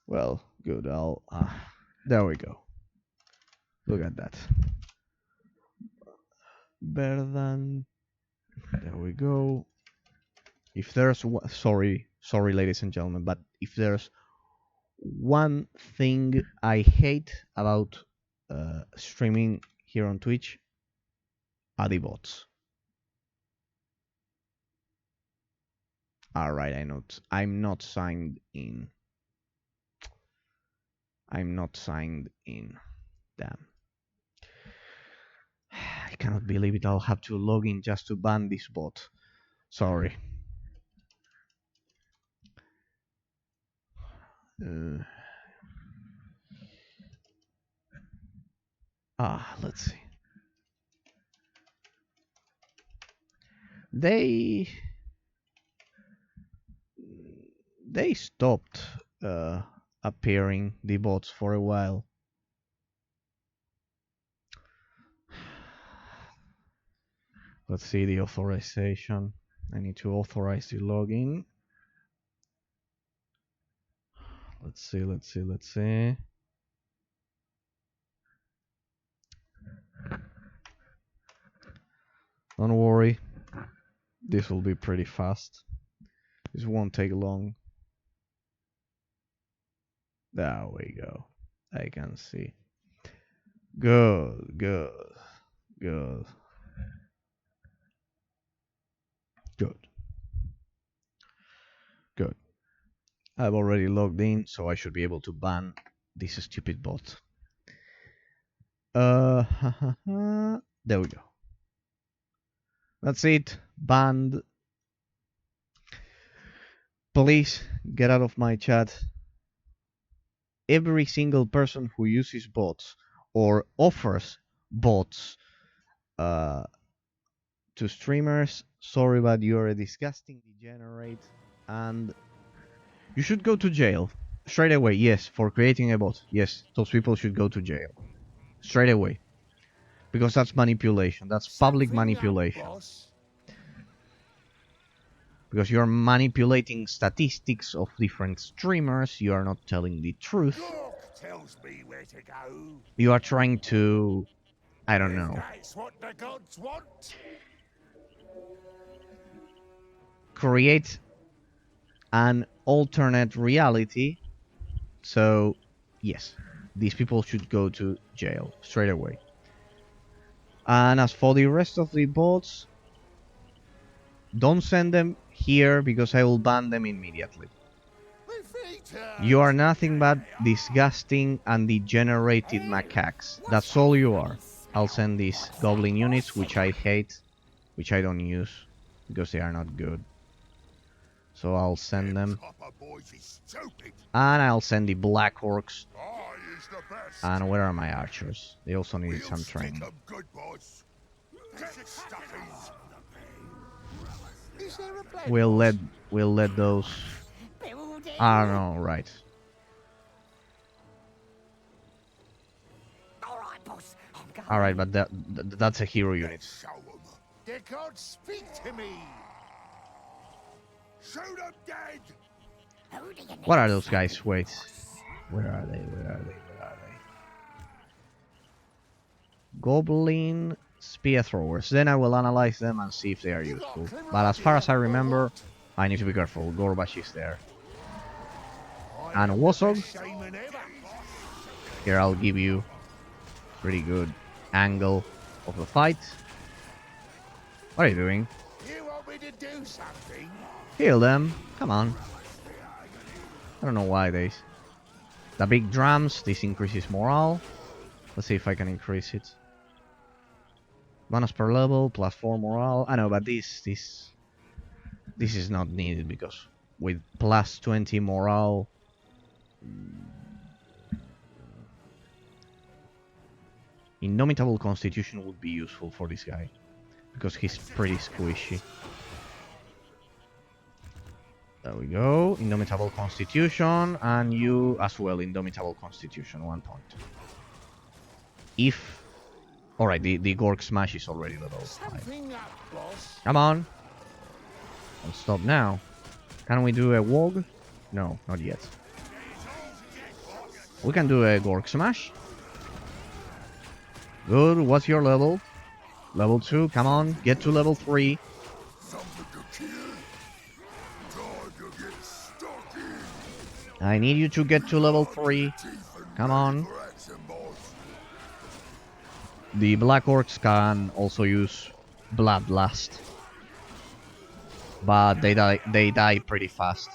Well, good. I'll. There we go. Look at that. Better than. There we go. If there's sorry, ladies and gentlemen, but if there's one thing I hate about streaming here on Twitch, are the bots. Alright, I'm not signed in. I'm not signed in. Damn. I cannot believe it. I'll have to log in just to ban this bot. Sorry. Let's see. They stopped appearing, the bots, for a while. Let's see the authorization. I need to authorize the login. Let's see. Don't worry. This will be pretty fast. This won't take long. There we go. I can see. Good. I've already logged in, so I should be able to ban this stupid bot. There we go. That's it. Banned. Please get out of my chat. Every single person who uses bots or offers bots to streamers, sorry, but you're a disgusting degenerate and you should go to jail straight away. Yes, for creating a bot. Yes, those people should go to jail straight away, because that's manipulation. That's public manipulation. Because you're manipulating statistics of different streamers. You are not telling the truth. Tells me where to go. You are trying to, I don't know, That's what the gods want. create an alternate reality. So, yes, these people should go to jail straight away. And as for the rest of the bots, don't send them here because I will ban them immediately. You are nothing but disgusting and degenerated macaques. That's all you are. I'll send these goblin units, which I hate, which I don't use because they are not good. So I'll send them. And I'll send the black orcs. And where are my archers? They also need some training. We'll let those. I don't know, right? All right, but that's a hero unit. The gods speak to me. Shoot them dead! What are those guys? Wait. Where are they? Where are they? Where are they? Goblin spear throwers. Then I will analyze them and see if they are useful. But as far as I remember, I need to be careful. Gorbash is there. And Wasog. Here I'll give you pretty good angle of the fight. What are you doing? You want me to do something? Heal them. Come on. I don't know why they... The big drums, this increases morale. Let's see if I can increase it. Bonus per level, plus 4 morale. I know, but this is not needed because with plus 20 morale... Indomitable Constitution would be useful for this guy. Because he's pretty squishy. There we go. Indomitable Constitution. And you as well, Indomitable Constitution. 1 point. If... Alright, the Gork Smash is already level 5. Come on. Don't stop now. Can we do a Wog? No, not yet. We can do a Gork Smash. Good. What's your level? Level 2. Come on. Get to level 3. I need you to get to level 3. Come on. The Black Orcs can also use Bloodlust. But they die pretty fast.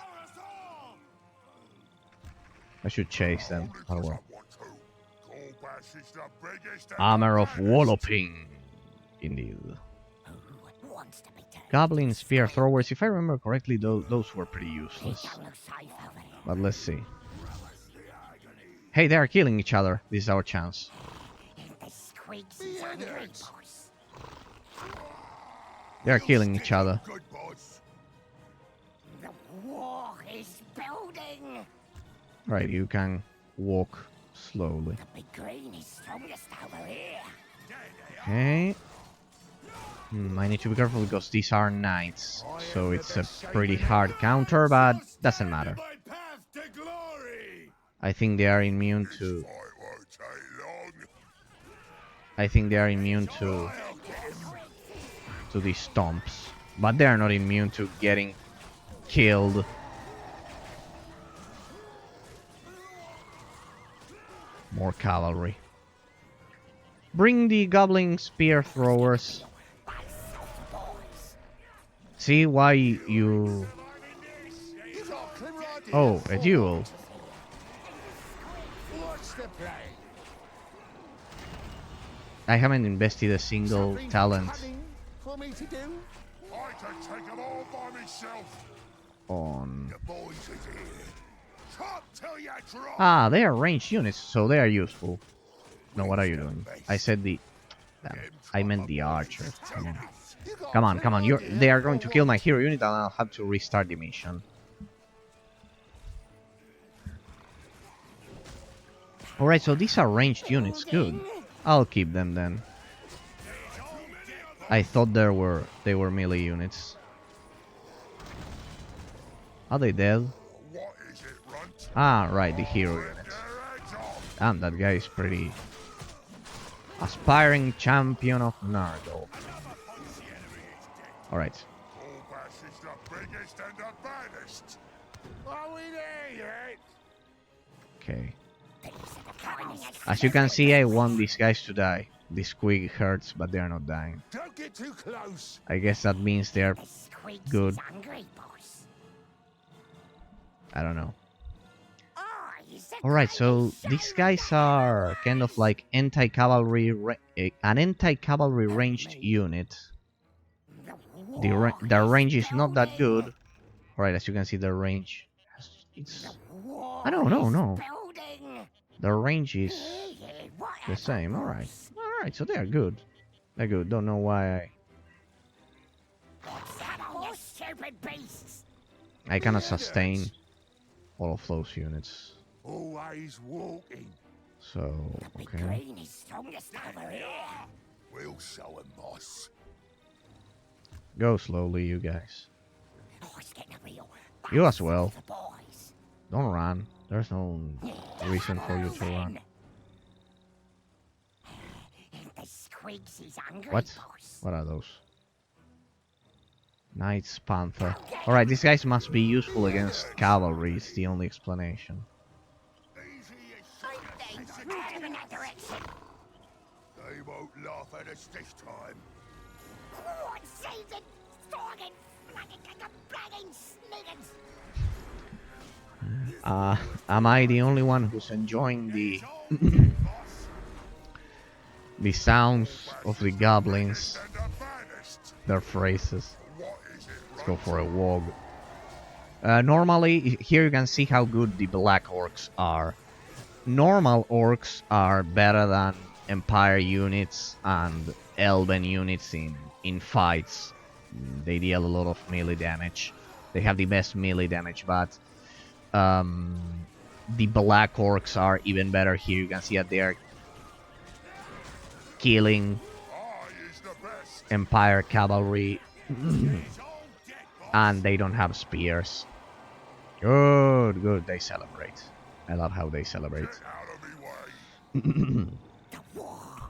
I should chase them. Oh well. Armor of Walloping. Indeed. Goblin Spear Throwers. If I remember correctly, those were pretty useless. But let's see. Hey, they are killing each other. This is our chance. They are killing each other. The war is building. Right, you can walk slowly. The big green is strongest over here. Okay. I need to be careful because these are knights, so it's a pretty hard counter, but doesn't matter. I think they are immune to... I think they are immune to these stomps, but they are not immune to getting killed. More cavalry. Bring the goblin spear throwers. See why you... Oh, a duel. I haven't invested a single talent on... Ah, they are ranged units, so they are useful. No, what are you doing? I said the... Damn, I meant the archer. Come on. Come on, come on. They are going to kill my hero unit and I'll have to restart the mission. Alright, so these are ranged units. Good. I'll keep them then. I thought they were melee units. Are they dead? Ah, right, the hero unit. Damn, that guy is pretty... Aspiring champion of Nurgle. Alright. Okay. As you can see, I want these guys to die. The squig hurts, but they are not dying. Don't get too close. I guess that means they are good. I don't know. Alright, so these guys are kind of like anti-cavalry, an anti-cavalry ranged unit. Their range is not that good. Alright, as you can see, their range... It's... I don't know, no. Their range is the same, alright. Alright, so they are good. They're good, don't know why I cannot sustain all of those units. Always walking. So, okay. We'll show him, boss. Go slowly, you guys. Oh, it's getting real You as well. The boys. Don't run. There's no reason for you to run. The Squigs is hungry, What? boss. What are those? Knights, Panther. Alright, these guys must be useful against cavalry. It's the only explanation. Move in that direction. They won't laugh at us this time. What season? Storgen, blagging sniggins. Am I the only one who's enjoying the the sounds of the goblins? And the baddest. Their phrases. What is it, Let's go for a walk. Normally, here you can see how good the black orcs are. Normal orcs are better than Empire units and Elven units in fights. They deal a lot of melee damage. They have the best melee damage, but the black orcs are even better. Here you can see that they are killing I is the best. Empire cavalry and they don't have spears. Good, good. They celebrate. I love how they celebrate. Get out of me way. The war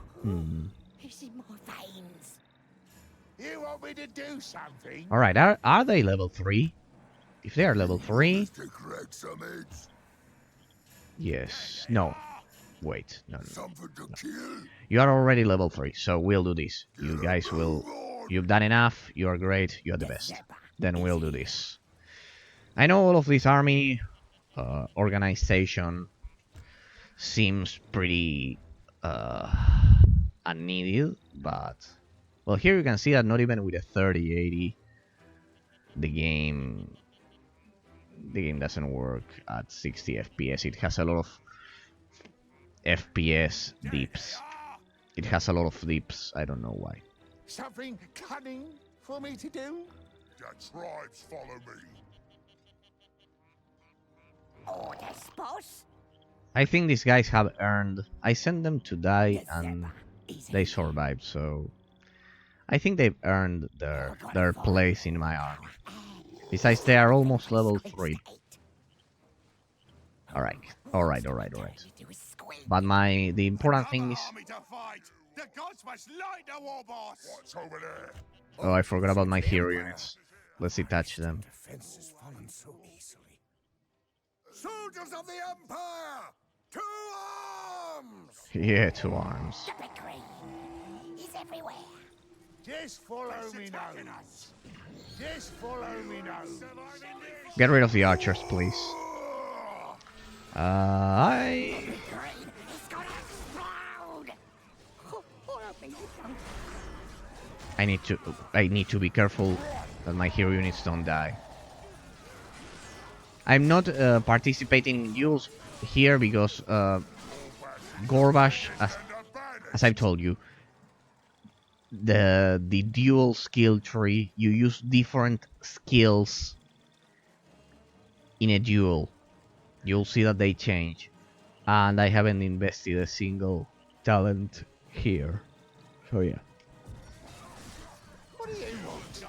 is in my veins. You want me to do something? Alright, are they level 3? If they are level 3... To crack some eggs. Yes. No. Wait. No, no. Something to kill. You are already level 3, so we'll do this. You guys will... You've done enough. You are great. You are the best. Then we'll do this. I know all of this army organization seems pretty unneeded, but... Well, here you can see that not even with a 3080, the game doesn't work at 60 FPS. It has a lot of FPS dips. It has a lot of dips. I don't know why. Something cunning for me to do? The tribes follow me. Orders, boss. I think these guys have earned... I sent them to die and they survived, so... I think they've earned their place in my army. Besides, they are almost level 3. Alright, alright. But the important thing is... Army to fight. The gods must light the war boss. What's over there? Oh, I forgot about my hero units. Let's detach them. Defense has fallen so easily. Soldiers of the Empire! To arms! Yeah, 2 arms. The victory is everywhere. Just follow me nose. Just follow me nose. Get rid of the archers, please. I Brain is gonna explode. I need to be careful that my hero units don't die. I'm not participating in duels here because Gorbash, as I've told you, the dual skill tree, you use different skills in a duel. You'll see that they change, and I haven't invested a single talent here, so yeah. What do you want?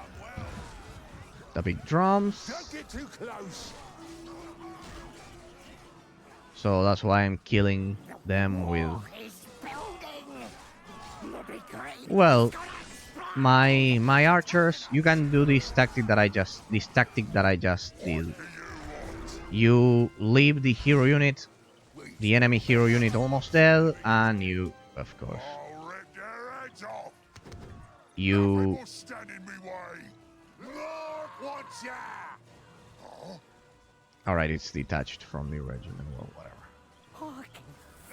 The big drums, Don't get too close. so that's why I'm killing them with... Is building. The victory Well, is gonna explode. my archers, you can do this tactic that I just did. You leave the hero unit, the enemy hero unit almost dead, and you, of course, I'll rip their heads off. you... People stand in me way. Lord, what's ya? Alright, it's detached from the regiment, well, whatever. I can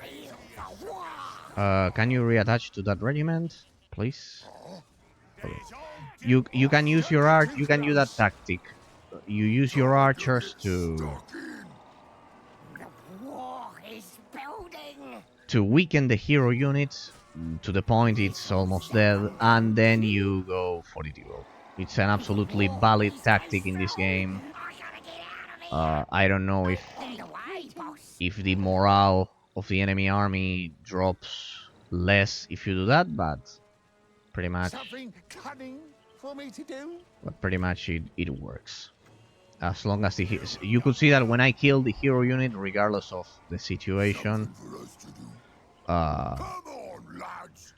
feel the war. Can you reattach to that regiment, please? Okay. You can use your you can use that tactic. You use your archers to The war is building. weaken the hero unit to the point it's almost dead, and then you go for the duel. It's an absolutely valid tactic in this game. I gotta get out of here. I don't know Lead the way, boss. if the morale of the enemy army drops less if you do that, but pretty much Something cunning for me to do? it works. As long as you could see that when I killed the hero unit, regardless of the situation, For us to do. uh, Come on, lads.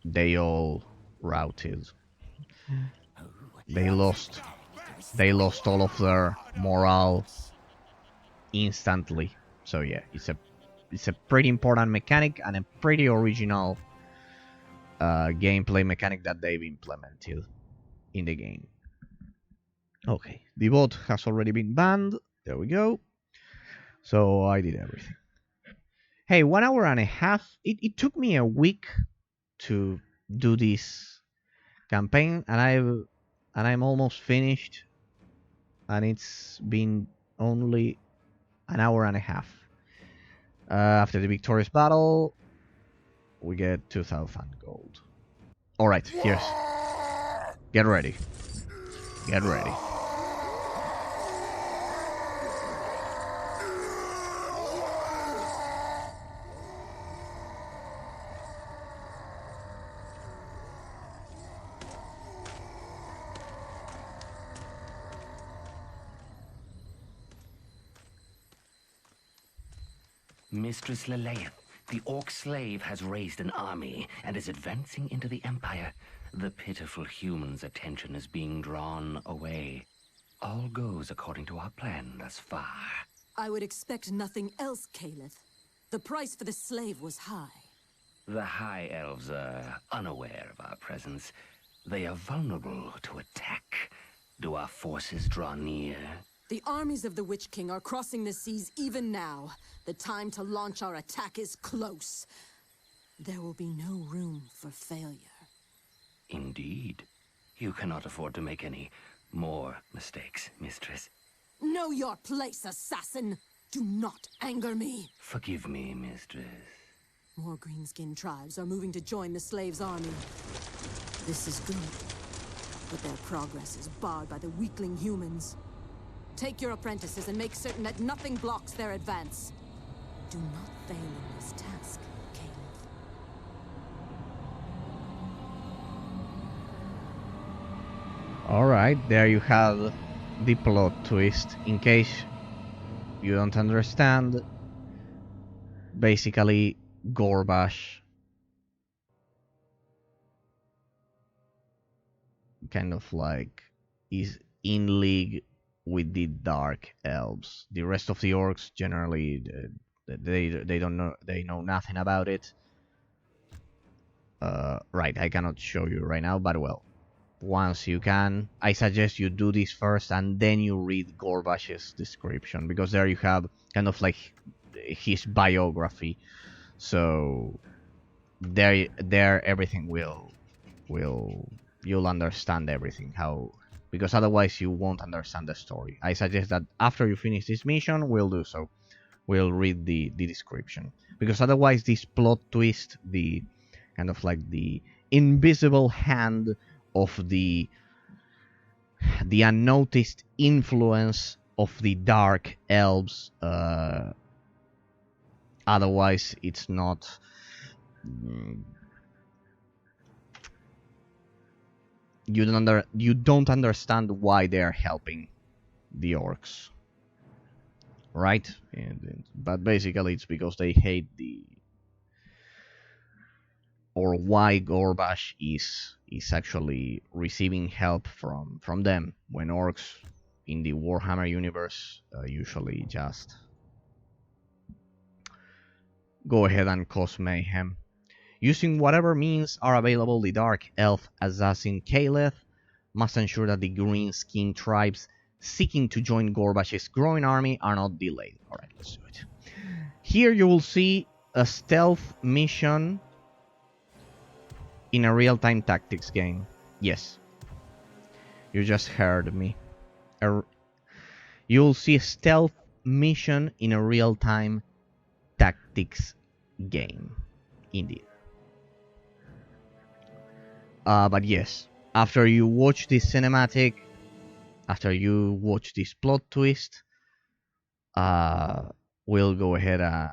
they all routed. They lost. They lost all of their morale instantly. So yeah, it's a pretty important mechanic and a pretty original gameplay mechanic that they've implemented in the game. Okay, the bot has already been banned. There we go. So I did everything. Hey, 1 hour and a half. It took me a week to do this campaign, and I'm almost finished. And it's been only an hour and a half. After the victorious battle, we get 2,000 gold. All right, here's. Get ready. Get ready. Mistress Leleith, the Orc slave has raised an army and is advancing into the Empire. The pitiful human's attention is being drawn away. All goes according to our plan thus far. I would expect nothing else, Caliph. The price for the slave was high. The High Elves are unaware of our presence. They are vulnerable to attack. Do our forces draw near? The armies of the Witch King are crossing the seas even now. The time to launch our attack is close. There will be no room for failure. Indeed. You cannot afford to make any more mistakes, Mistress. Know your place, assassin! Do not anger me! Forgive me, Mistress. More greenskin tribes are moving to join the slaves' army. This is good, but their progress is barred by the weakling humans. Take your apprentices and make certain that nothing blocks their advance. Do not fail in this task, Caliph. Alright, there you have the plot twist. In case you don't understand, basically Gorbash kind of like is in league with the Dark Elves. The rest of the Orcs generally they don't know, they know nothing about it. Right, I cannot show you right now, but well, once you can, I suggest you do this first and then you read Gorbash's description, because there you have kind of like his biography. So there everything will you'll understand everything, how, because otherwise you won't understand the story. I suggest that after you finish this mission, we'll do so. We'll read the description, because otherwise this plot twist, the kind of like the invisible hand of the unnoticed influence of the Dark Elves, otherwise it's not you don't understand why they're helping the Orcs, right? But basically it's because they hate or why Gorbash is actually receiving help from them, when Orcs in the Warhammer universe usually just go ahead and cause mayhem. Using whatever means are available, the Dark Elf assassin Caliph must ensure that the green skin tribes seeking to join Gorbash's growing army are not delayed. Alright, let's do it. Here you will see a stealth mission in a real-time tactics game. Yes, you just heard me. You'll see a stealth mission in a real-time tactics game. Indeed. But yes, after you watch this cinematic, after you watch this plot twist, we'll go ahead and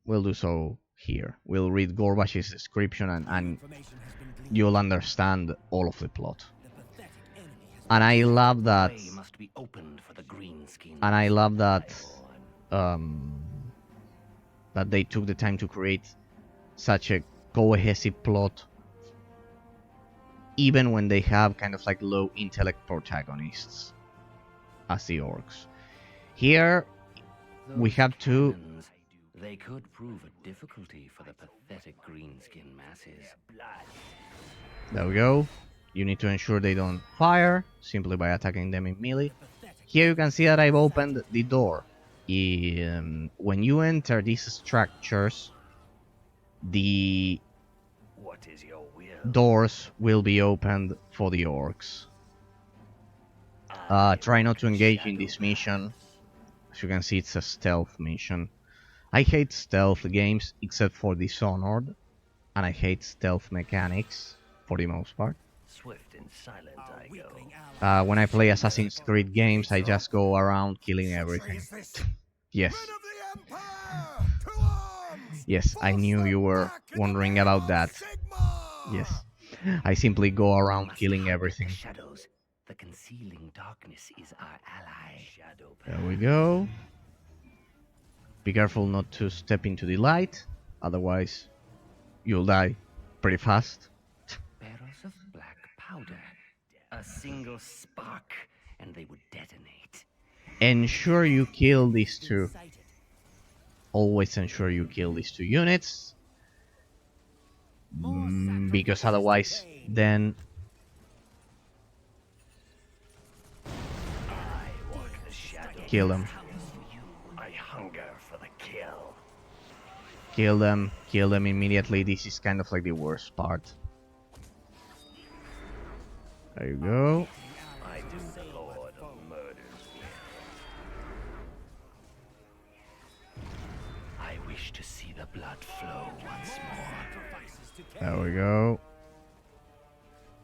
we'll do so here. We'll read Gorbash's description and you'll understand all of the plot. And I love that. Way must be opened for the greenskins. And I love that Highborn. that they took the time to create such a cohesive plot, even when they have kind of like low intellect protagonists, as the orcs. Here we Those have to. cannons, they could prove a difficulty for the pathetic greenskin masses. There we go. You need to ensure they don't fire simply by attacking them in melee. Here you can see that I've opened the door. When you enter these structures, the What is your will? doors will be opened for the orcs. Try not to engage in this mission. As you can see, it's a stealth mission. I hate stealth games except for Dishonored, and I hate stealth mechanics for the most part. Swift and silent I go. When I play Assassin's Creed games, I just go around killing everything. Yes, Men of the Empire! To arms! yes, I knew you were wondering about that. Yes, I simply go around Must killing hide everything. the shadows. The concealing darkness is our ally. Shadow There we go. Be careful not to step into the light, otherwise you'll die pretty fast. barrels of black powder. A single spark, and they would detonate. Ensure you kill these two. Always ensure you kill these two units. Because otherwise, then I walk the shadow. kill them. I hunger for the kill. Kill them immediately. This is kind of like the worst part. There you go. I do the Lord of Murder's will. I wish to see the blood flow once more. There we go.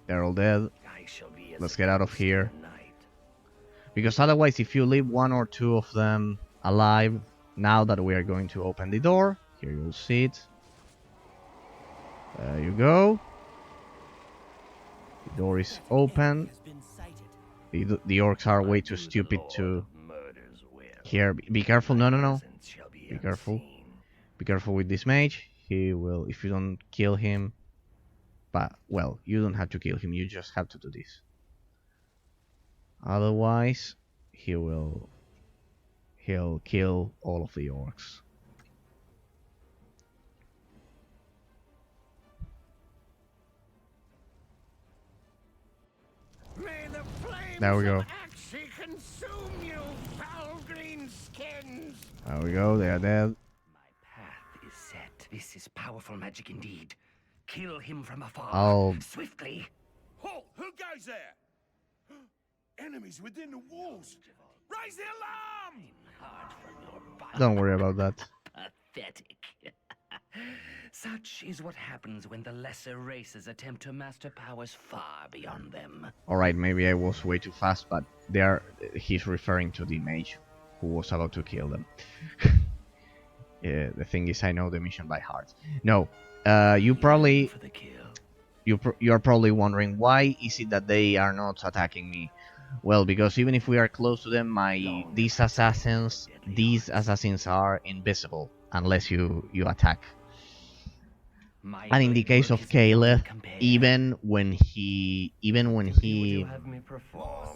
They're all dead. I shall be as Let's get out of here. night. Because otherwise, if you leave one or two of them alive, now that we are going to open the door, here you'll see it. There you go. The door is open. The orcs are way too stupid to. Murder's will. Here, be careful. No, no, no. Presence shall Be careful. unseen. Be careful with this mage. He will, if you don't kill him. But, well, you don't have to kill him. You just have to do this. Otherwise, he'll kill all of the orcs. May the flames There we go. of Axie consume you, foul green skins! There we go. They are dead. My path is set. This is powerful magic indeed. Kill him from afar. I'll- Swiftly. Halt! Who goes there? Enemies within the walls! Raise the alarm! Hard from your body. Don't worry about that. Pathetic. Such is what happens when the lesser races attempt to master powers far beyond them. Alright, maybe I was way too fast, but he's referring to the mage who was about to kill them. Yeah, the thing is, I know the mission by heart. No, you probably For the kill. you're probably wondering why is it that they are not attacking me? Well, because even if we are close to them, these assassins are invisible unless you attack. My And in the blade case work of is beyond Caleb, compare. even when he Would you have me perform?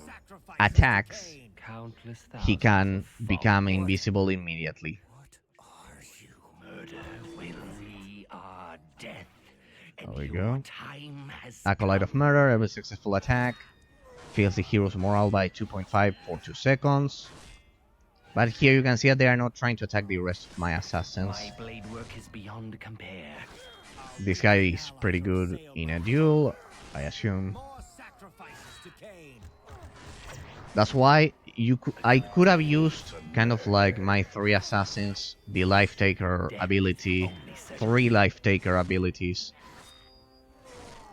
attacks, Countless he thousands can of become fallen invisible immediately. murder will we are death. And There we your go. time has Acolyte of come. Murder, every successful attack fills the hero's morale by 2.5 for 2 seconds. But here you can see that they are not trying to attack the rest of my assassins. My blade work is beyond compare. This guy is pretty good in a duel, I assume. More sacrifices to Cain. That's why I could have used kind of like my 3 assassins, the Life Taker ability, 3 Life Taker abilities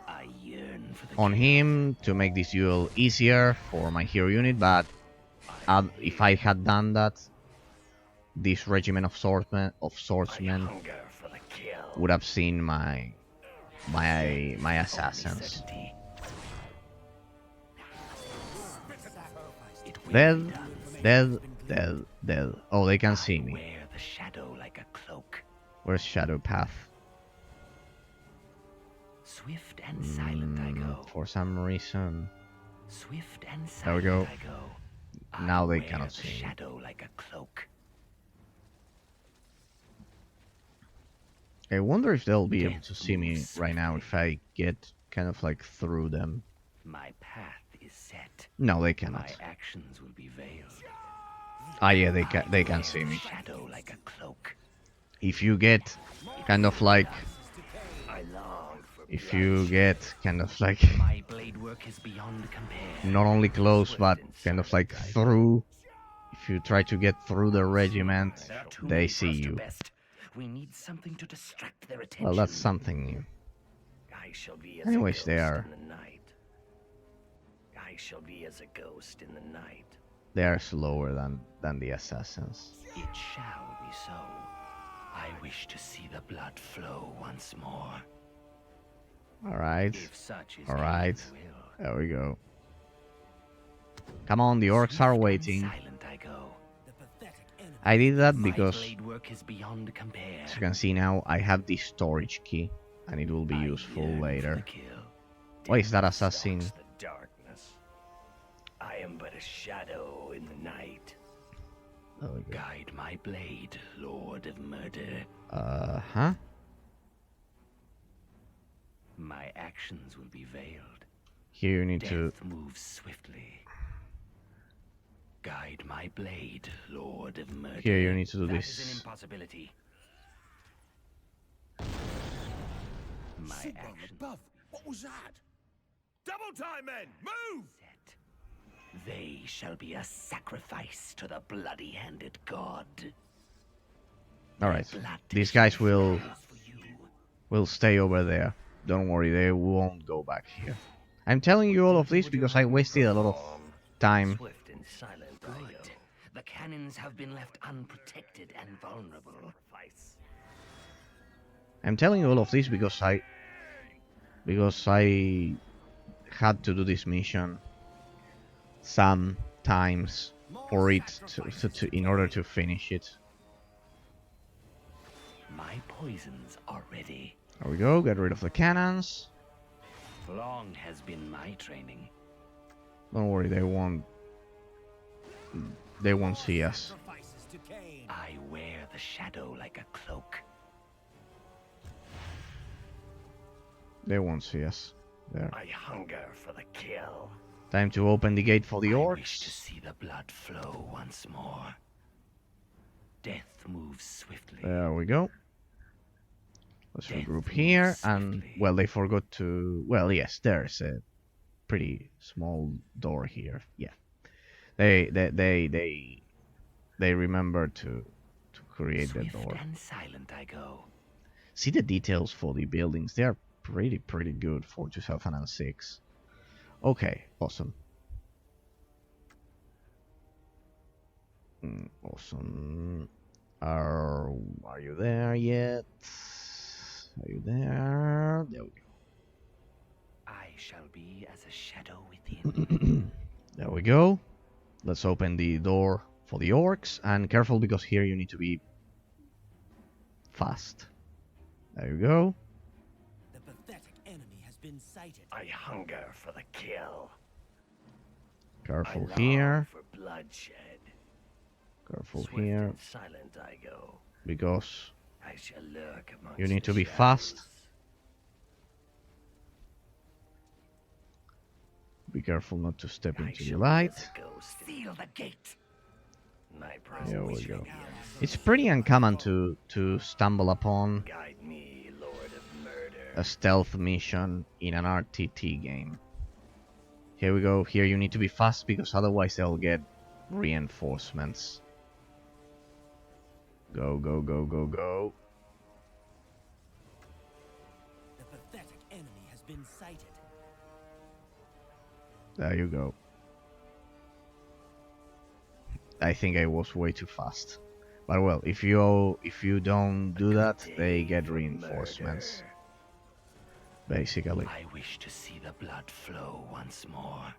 I yearn for the on him to make this duel easier for my hero unit, but if I had done that, this regiment of swordsmen hunger for the kill. would have seen my assassins. Certainty. Dead, dead, dead, dead. Oh, they can see me. Wear the shadow like a cloak. Where's Shadow Path? Swift and silent I go. For some reason. Swift and There we silent go. I go. Now they wear cannot the see me. shadow like a cloak. I wonder if they'll be able Death to see me moves right now swiftly. if I get kind of like through them. My path is set. No, they My cannot. actions will be veiled. Ah, yeah, they Wear can see the me. shadow like a cloak. If you get kind of like, I long for if you get kind of like my blade work is beyond compare. not only close Swift but and kind of silent like I through, if you try to get through the regiment, There are too they many see for us to you. best. We need something to distract their attention. Well, that's something new. I shall be as Anyways, a they ghost are in the night. I shall be as a ghost in the night. they are slower than the assassins. It shall be so. I wish to see the blood flow once more. All right, If such is all right. Cain's will. There we go. Come on, the orcs are Swift and waiting. silent I go. I did that My because, blade work is beyond compare. as you can see now, I have the storage key, and it will be I useful yearn for the later. kill. Why is that Death assassin? stalks the darkness. I am but a shadow in the night. There we go. Guide my blade, Lord of Murder. Huh? My actions will be veiled. Here you need to. Death moves swiftly. Guide my blade, Lord of Murder. Here you need to do That is an this. impossibility. My Sigma action above. What was that? Double time, men! Move! set. They shall be a sacrifice to the bloody-handed god. All right. Blood These guys will flows for you. stay over there. Don't worry, they won't go back here. I'm telling you all of this because I wasted a lot of time. Swift and silent I go. The cannons have been left unprotected and vulnerable. I'm telling you all of this because I had to do this mission sometimes for it to in order to finish it. My poisons are ready. There we go. Get rid of the cannons. Long has been my training. Don't worry, they won't see us. Sacrifices to Cain. I wear the shadow like a cloak. They won't see us. There. I hunger for the kill. Time to open the gate for the I wish to orcs. see the blood flow once more. Death moves swiftly. There we go. Let's Death regroup moves here, and swiftly. well, they forgot to. Well, yes, there's a pretty small door here. Yeah, they remembered to create the Swift door. and silent I go. See the details for the buildings. They are pretty good for 2006. Okay, awesome. Awesome. Are you there yet? Are you there? There we go. I shall be as a shadow within. There we go. Let's open the door for the orcs, and careful because here you need to be fast. There you go. The pathetic enemy has been sighted. I hunger for the kill. Careful I long here. for bloodshed. Careful Swift here and silent I go. because I shall lurk amongst you need the to be shadows. fast. Be careful not to step I into the shall light. be as a ghost. Seal the gate. My There presence we go. shall be as It's pretty uncommon to stumble upon guide me, Lord of Murder. a stealth mission in an RTT game. Here we go. Here you need to be fast because otherwise they'll get reinforcements. Go, go, go, go, go. The pathetic enemy has been sighted. There you go. I think I was way too fast. But well, if you don't do that, they get reinforcements. Basically. I wish to see the blood flow once more.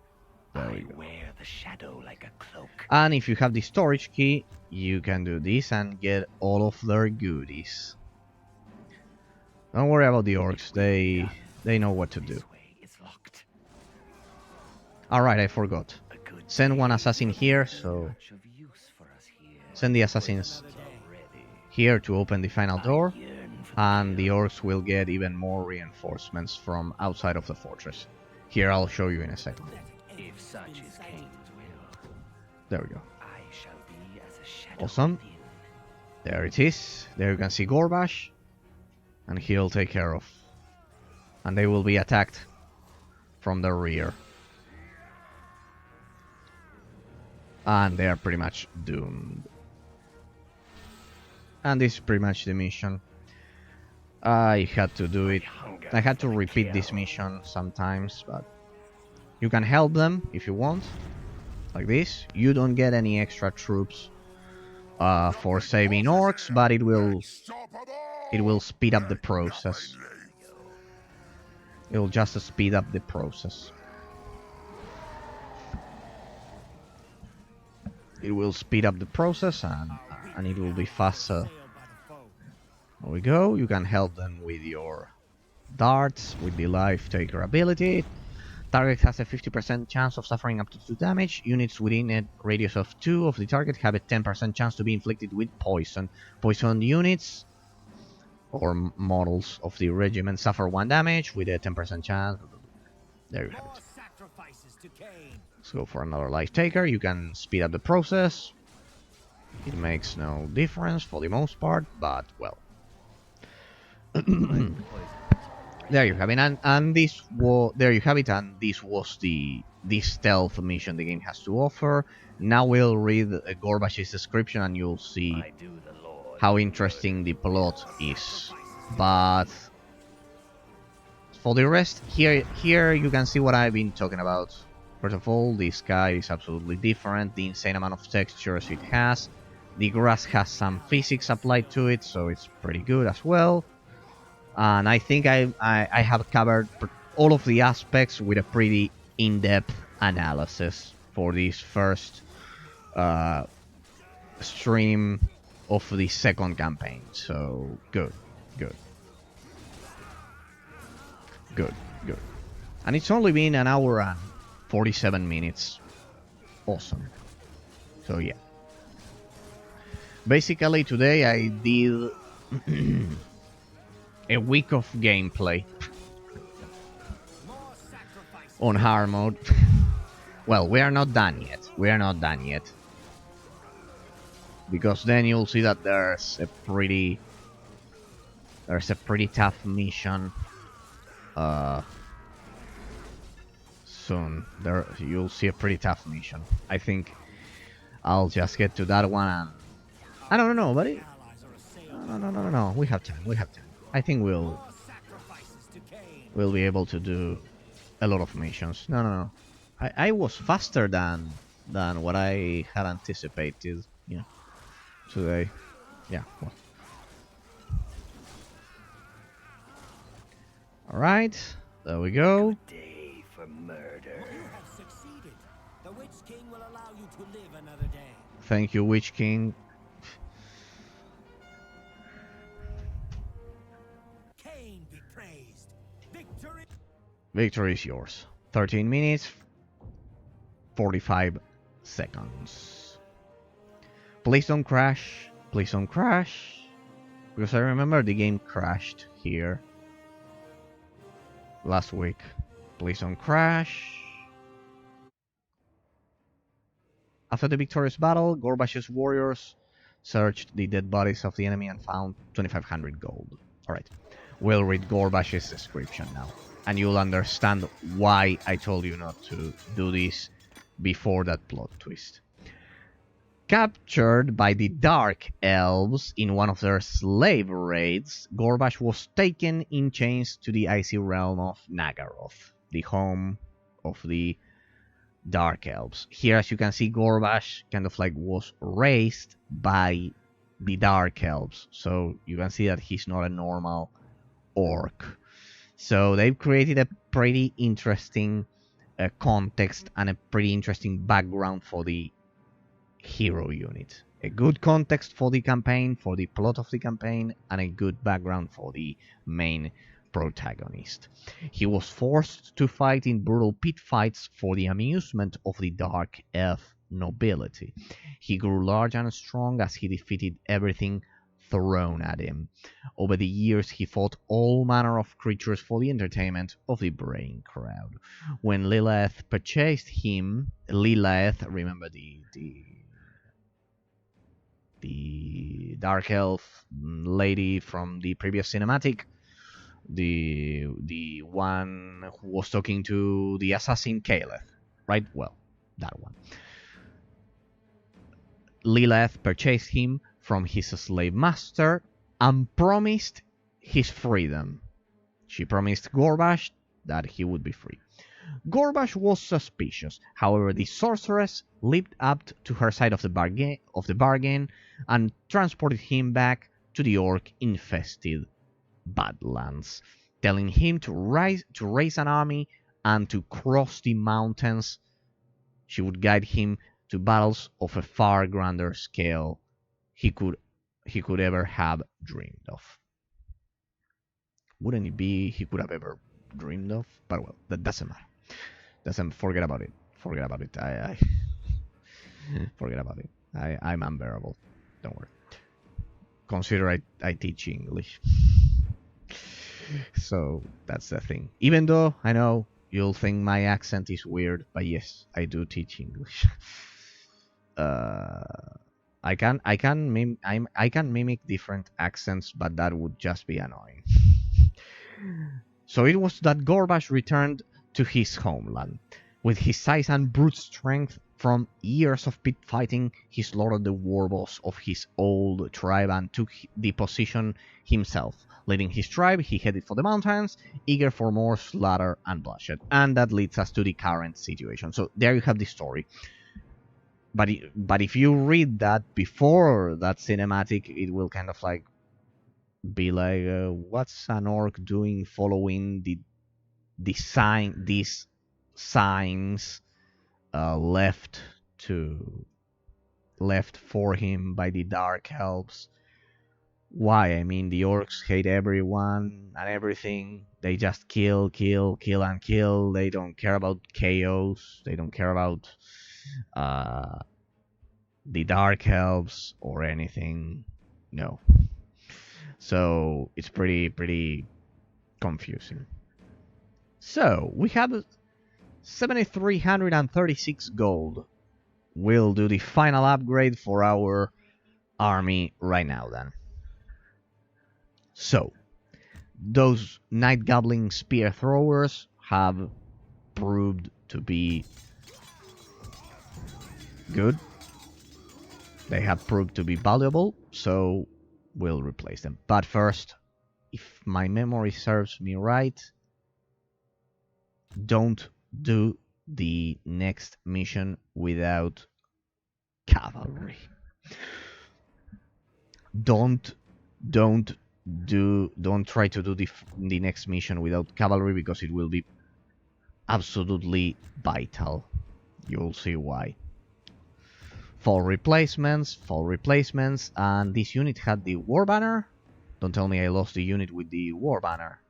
There we I go. wear the shadow like a cloak. And if you have the storage key, you can do this and get all of their goodies. Don't worry about the orcs, they know what to do. This way is locked. Alright, I forgot. A good Send one day assassin will here, be so much of use for us here. send the assassins Already, here to open the final door, I yearn for the and the kill. orcs will get even more reinforcements from outside of the fortress. Here, I'll show you in a second. If such is Cain's will, There we go. I shall be as a shadow Awesome. within. There it is. There you can see Gorbash, and he'll take care of. And they will be attacked from the rear. And they are pretty much doomed. And this is pretty much the mission. I had to do it. I had to repeat this mission sometimes, but you can help them if you want. Like this. You don't get any extra troops for saving orcs, but it will speed up the process. It will just speed up the process. It will speed up the process and it will be faster. There we go. You can help them with your darts, with the life taker ability. Target has a 50% chance of suffering up to 2 damage. Units within a radius of 2 of the target have a 10% chance to be inflicted with poison. Poisoned units or models of the regiment suffer 1 damage with a 10% chance. There you have it. Let's go for another life taker. You can speed up the process. It makes no difference for the most part, but well. There you have it, and this was there you have it, and this was the stealth mission the game has to offer. Now we'll read Gorbash's description, and you'll see I do the Lord how interesting the plot is. But for the rest, here you can see what I've been talking about. First of all, the sky is absolutely different. The insane amount of textures it has. The grass has some physics applied to it, so it's pretty good as well. And I think I have covered all of the aspects with a pretty in-depth analysis for this first stream of the second campaign. So good. And it's only been an hour and 47 minutes. Awesome. So yeah. Basically today I did a week of gameplay on hard mode. Well, we are not done yet. Because then you'll see that there's a pretty tough mission soon. There you'll see a pretty tough mission. I think I'll just get to that one, and I don't know, buddy. No. We have time. I think we'll be able to do a lot of missions. No. I was faster than what I had anticipated. Yeah. Today. Yeah. Well. All right. There we go. Good day for murder. You have succeeded. The Witch King will allow you to live another day. Thank you, Witch King. Cain be praised. Victory. Victory is yours. 13 minutes, 45 seconds. Please don't crash. Please don't crash. Because I remember the game crashed here last week. Please don't crash. After the victorious battle, Gorbash's warriors searched the dead bodies of the enemy and found 2,500 gold. Alright, we'll read Gorbash's description now, and you'll understand why I told you not to do this before that plot twist. Captured by the Dark Elves in one of their slave raids, Gorbash was taken in chains to the icy realm of Nagaroth, the home of the Dark Elves. Here, as you can see, Gorbash kind of like was raised by the Dark Elves, so you can see that he's not a normal orc. So they've created a pretty interesting a context and a pretty interesting background for the hero unit. A good context for the campaign, for the plot of the campaign, and a good background for the main protagonist. He was forced to fight in brutal pit fights for the amusement of the dark elf nobility. He grew large and strong as he defeated everything thrown at him. Over the years, he fought all manner of creatures for the entertainment of the braying crowd. When Lilith purchased him, Lilith, remember the dark elf lady from the previous cinematic, the one who was talking to the assassin Caleb, right? Well, that one. Lilith purchased him from his slave master and promised his freedom. She promised Gorbash that he would be free. Gorbash was suspicious. However, the sorceress lived up to her side of the bargain and transported him back to the orc-infested Badlands, telling him to raise an army and to cross the mountains. She would guide him to battles of a far grander scale he could ever have dreamed of. Wouldn't it be he could have ever dreamed of? But well, that doesn't matter. Forget about it. Forget about it. I forget about it. I'm unbearable. Don't worry. Consider I teach English. So that's the thing. Even though I know you'll think my accent is weird, but yes, I do teach English. I can mimic different accents, but that would just be annoying. So it was that Gorbash returned to his homeland. With his size and brute strength from years of pit fighting, he slaughtered the war boss of his old tribe and took the position himself. Leading his tribe, he headed for the mountains, eager for more slaughter and bloodshed. And that leads us to the current situation. So there you have the story. But if you read that before that cinematic, it will kind of like be like, what's an orc doing following these signs left for him by the dark elves? Why? I mean, the orcs hate everyone and everything. They just kill, and kill. They don't care about chaos. They don't care about the dark elves or anything. No. So it's pretty confusing. So we have 7,336 gold. We'll do the final upgrade for our army right now then. So, those Night Goblin spear throwers have proved to be good. They have proved to be valuable, so we'll replace them. But first, if my memory serves me right, don't do the next mission without cavalry. Don't try to do the next mission without cavalry, because it will be absolutely vital. You'll see why. Fall replacements, and this unit had the war banner. Don't tell me I lost the unit with the war banner.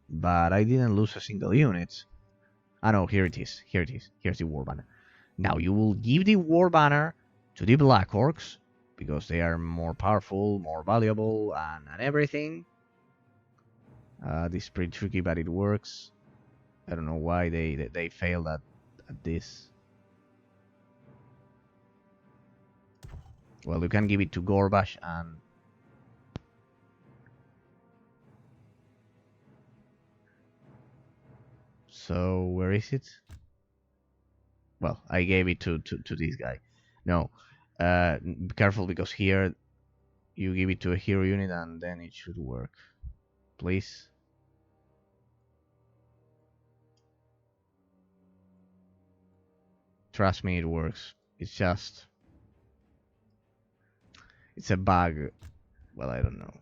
But I didn't lose a single unit. Ah no, here it is. Here's the war banner. Now you will give the war banner to the Black Orcs, because they are more powerful, more valuable, and everything. This is pretty tricky, but it works. I don't know why they failed at this. Well, you can give it to Gorbash and... So, where is it? Well, I gave it to this guy. No, be careful, because here you give it to a hero unit and then it should work. Please. Trust me, it works. It's just... it's a bug. Well, I don't know.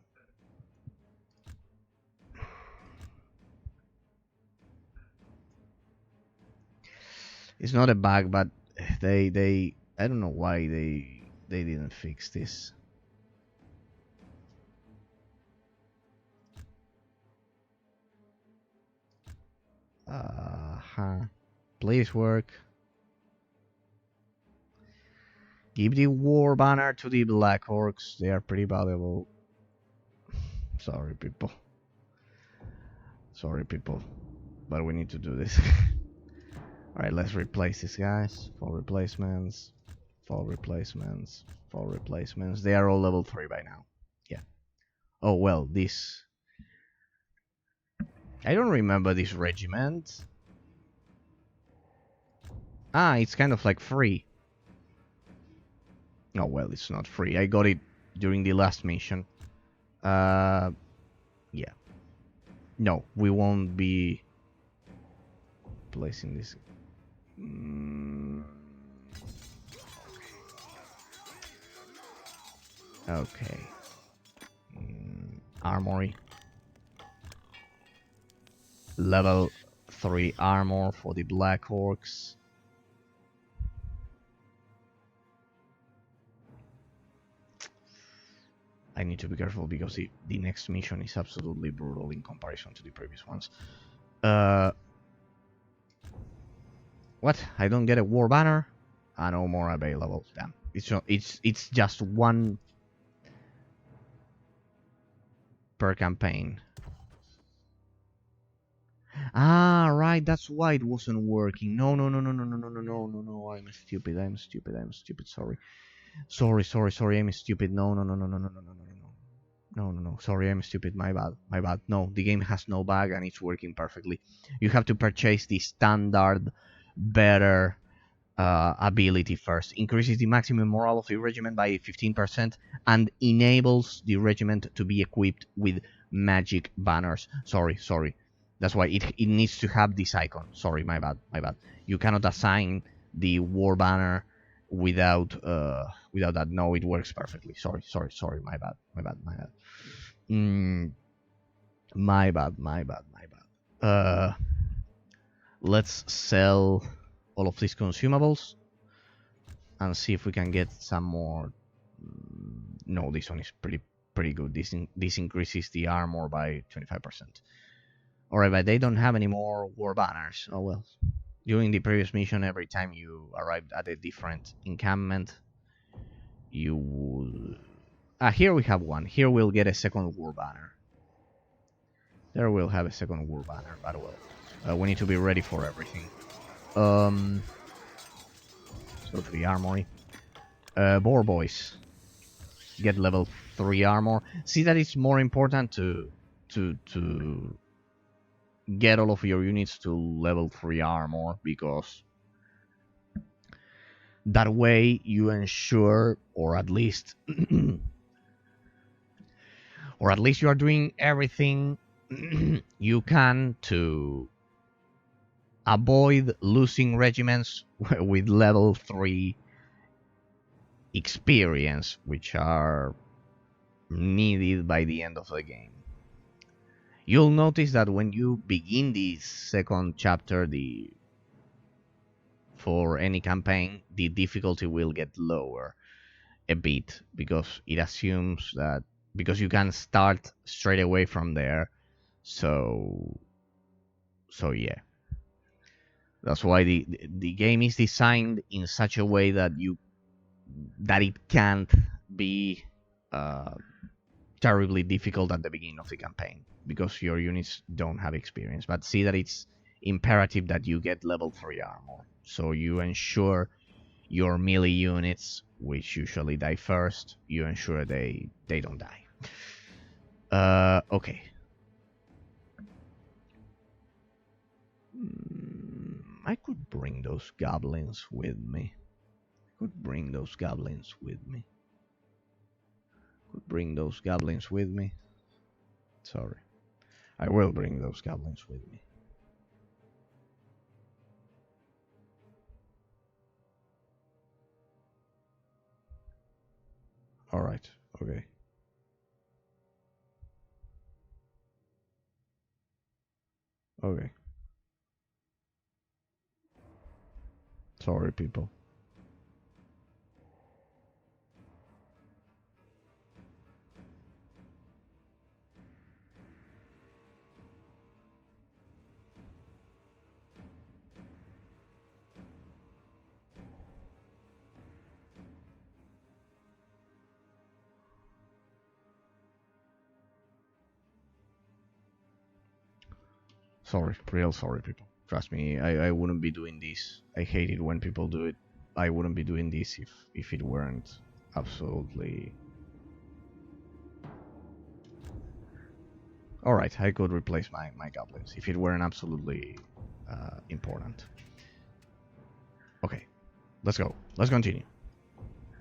It's not a bug, but they I don't know why they didn't fix this. Please work. Give the war banner to the Black Orcs. They are pretty valuable. Sorry, people. Sorry, people. But we need to do this. Alright, let's replace these guys. 4 replacements. 4 replacements. 4 replacements. They are all level 3 by now. Yeah. Oh, well, this... I don't remember this regiment. Ah, it's kind of like free. Oh, well, it's not free. I got it during the last mission. Yeah. No, we won't be placing this. Okay. Armory. Level 3 armor for the Black Orcs. I need to be careful because the next mission is absolutely brutal in comparison to the previous ones. What? I don't get a war banner? Ah, no more available. Damn. It's just one per campaign. Ah, right. That's why it wasn't working. No. I'm stupid. Sorry. Sorry. I'm stupid. No. No. Sorry, I'm stupid. My bad. No, the game has no bug and it's working perfectly. You have to purchase the standard, better ability first. Increases the maximum morale of the regiment by 15% and enables the regiment to be equipped with magic banners. Sorry. That's why it needs to have this icon. Sorry, my bad. You cannot assign the war banner without that. No, it works perfectly. Sorry. My bad. My bad. Let's sell all of these consumables and see if we can get some more. No, this one is pretty good. This increases the armor by 25%. Alright, but they don't have any more war banners. Oh well. During the previous mission, every time you arrived at a different encampment, you would... here we have one. Here we'll get a second war banner. There we'll have a second war banner, but well. We need to be ready for everything. Let's go to the armory. Boar boys. Get level 3 armor. See that it's more important to get all of your units to level 3 armor, because that way you ensure, or at least you are doing everything you can to avoid losing regiments with level 3 experience, which are needed by the end of the game. You'll notice that when you begin the second chapter, for any campaign, the difficulty will get lower a bit, because it assumes that because you can start straight away from there. So yeah. That's why the game is designed in such a way that it can't be terribly difficult at the beginning of the campaign, because your units don't have experience. But see that it's imperative that you get level 3 armor, so you ensure your melee units, which usually die first, you ensure they don't die. Okay. I could bring those goblins with me. Sorry. I will bring those goblins with me. Alright, okay. Okay. Sorry, people. Sorry, real sorry, people. Trust me, I wouldn't be doing this. I hate it when people do it. I wouldn't be doing this if it weren't absolutely... Alright, I could replace my goblins if it weren't absolutely important. Okay, let's go. Let's continue.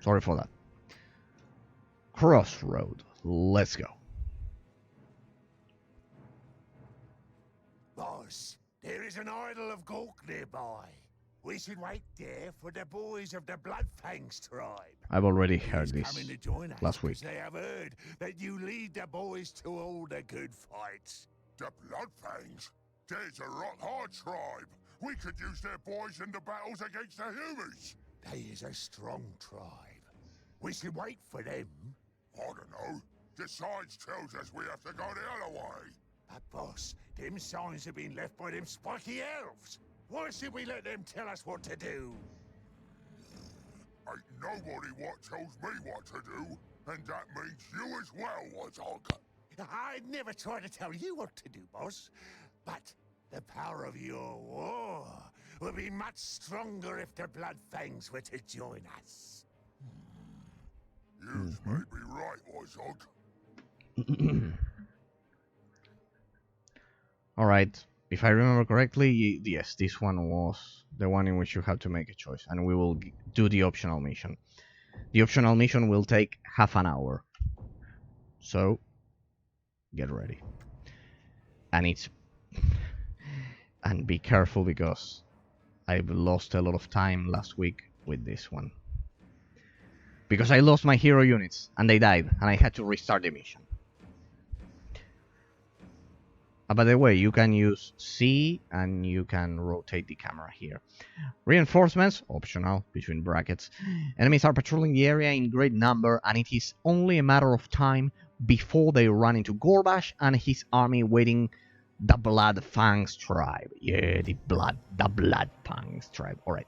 Sorry for that. Crossroad. Let's go. Boss, there is an idol of Gork nearby. We should wait there for the boys of the Bloodfangs tribe. I've already heard He's this coming to join us last week. because they have heard that you lead the boys to all the good fights. The Bloodfangs? There's a rock hard tribe. We could use their boys in the battles against the humans. They is a strong tribe. We should wait for them. I don't know. The signs tells us we have to go the other way. But boss, them signs have been left by them spiky elves. Why should we let them tell us what to do? Ain't nobody what tells me what to do, and that means you as well, Wazog. I'd never try to tell you what to do, boss. But the power of your war would be much stronger if the Bloodfangs were to join us. You may be right, Wazog. Alright, if I remember correctly, yes, this one was the one in which you have to make a choice, and we will do the optional mission. The optional mission will take half an hour, so get ready. And be careful because I've lost a lot of time last week with this one. Because I lost my hero units, and they died, and I had to restart the mission. By the way, you can use C and you can rotate the camera here. Reinforcements, optional, between brackets. Enemies are patrolling the area in great number, and it is only a matter of time before they run into Gorbash and his army waiting the Bloodfangs tribe. Yeah, the Bloodfangs tribe. Alright.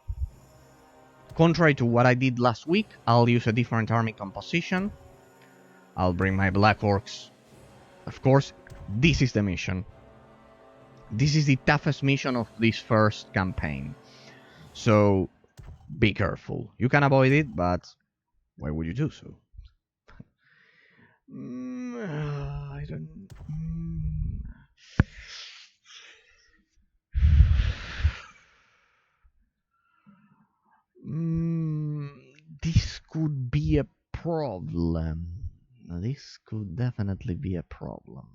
Contrary to what I did last week, I'll use a different army composition. I'll bring my Black Orcs. Of course, this is the mission. This is the toughest mission of this first campaign. So, be careful. You can avoid it, but why would you do so? I don't... This could be a problem. This could definitely be a problem.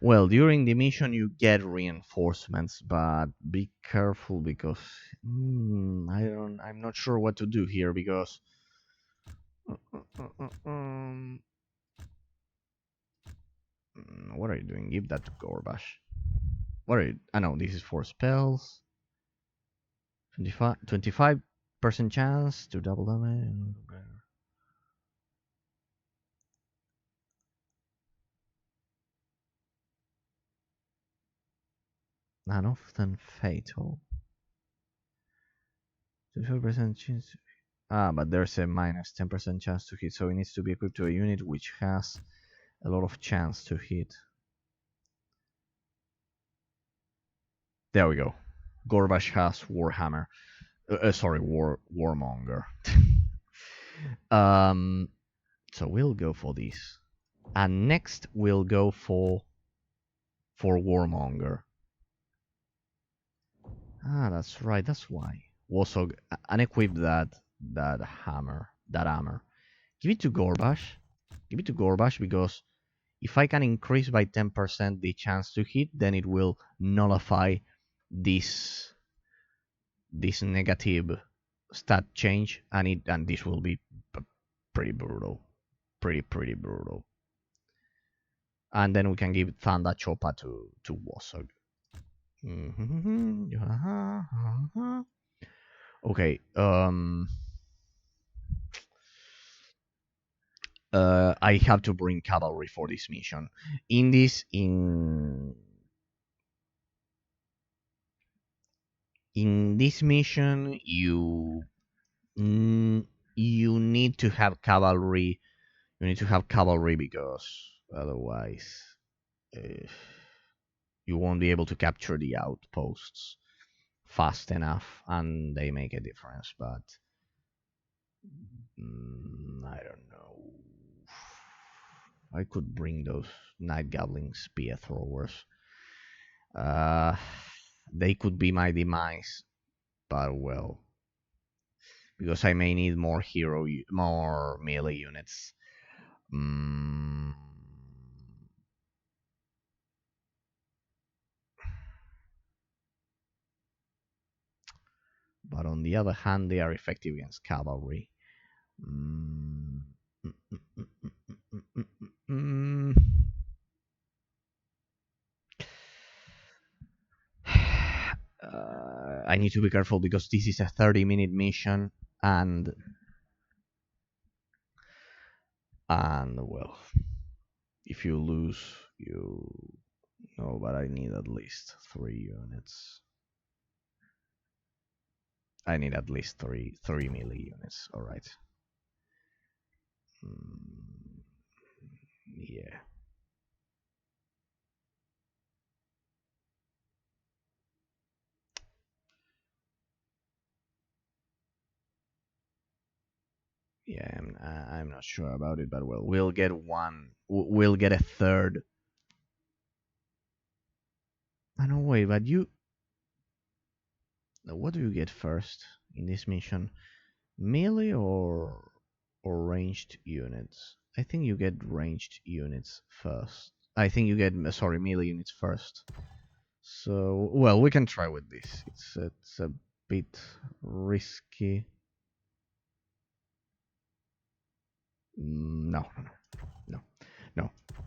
Well, during the mission you get reinforcements, but be careful because I'm not sure what to do here because what are you doing? Give that to Gorbash. What are you? I know this is for spells. 25% chance to double damage. Not often fatal. 25% chance. But there's a minus 10% chance to hit, so it needs to be equipped to a unit which has a lot of chance to hit. There we go. Gorbash has Warhammer. Sorry, Warmonger. So we'll go for this, and next we'll go for Warmonger. That's right. That's why. Also, unequip that hammer. Give it to Gorbash. Give it to Gorbash because if I can increase by 10% the chance to hit, then it will nullify this negative stat change, and this will be pretty brutal. pretty brutal. And then we can give Thunder Chopper to Wasog. Okay. I have to bring cavalry for this mission. In this mission, you need to have cavalry. You need to have cavalry because otherwise you won't be able to capture the outposts fast enough, and they make a difference. But I don't know. I could bring those Night Goblin spear throwers. They could be my demise, but well, because I may need more more melee units. But on the other hand, they are effective against cavalry. I need to be careful because this is a 30-minute mission, and well, if you lose, you know. But I need at least 3 units. I need at least three melee units. All right. Yeah. Yeah, I'm not sure about it, but well, we'll get one. We'll get a third. I know. Wait, but you. What do you get first in this mission? Melee or ranged units? I think you get ranged units first. I think you get melee units first. So well, we can try with this. It's a bit risky. No.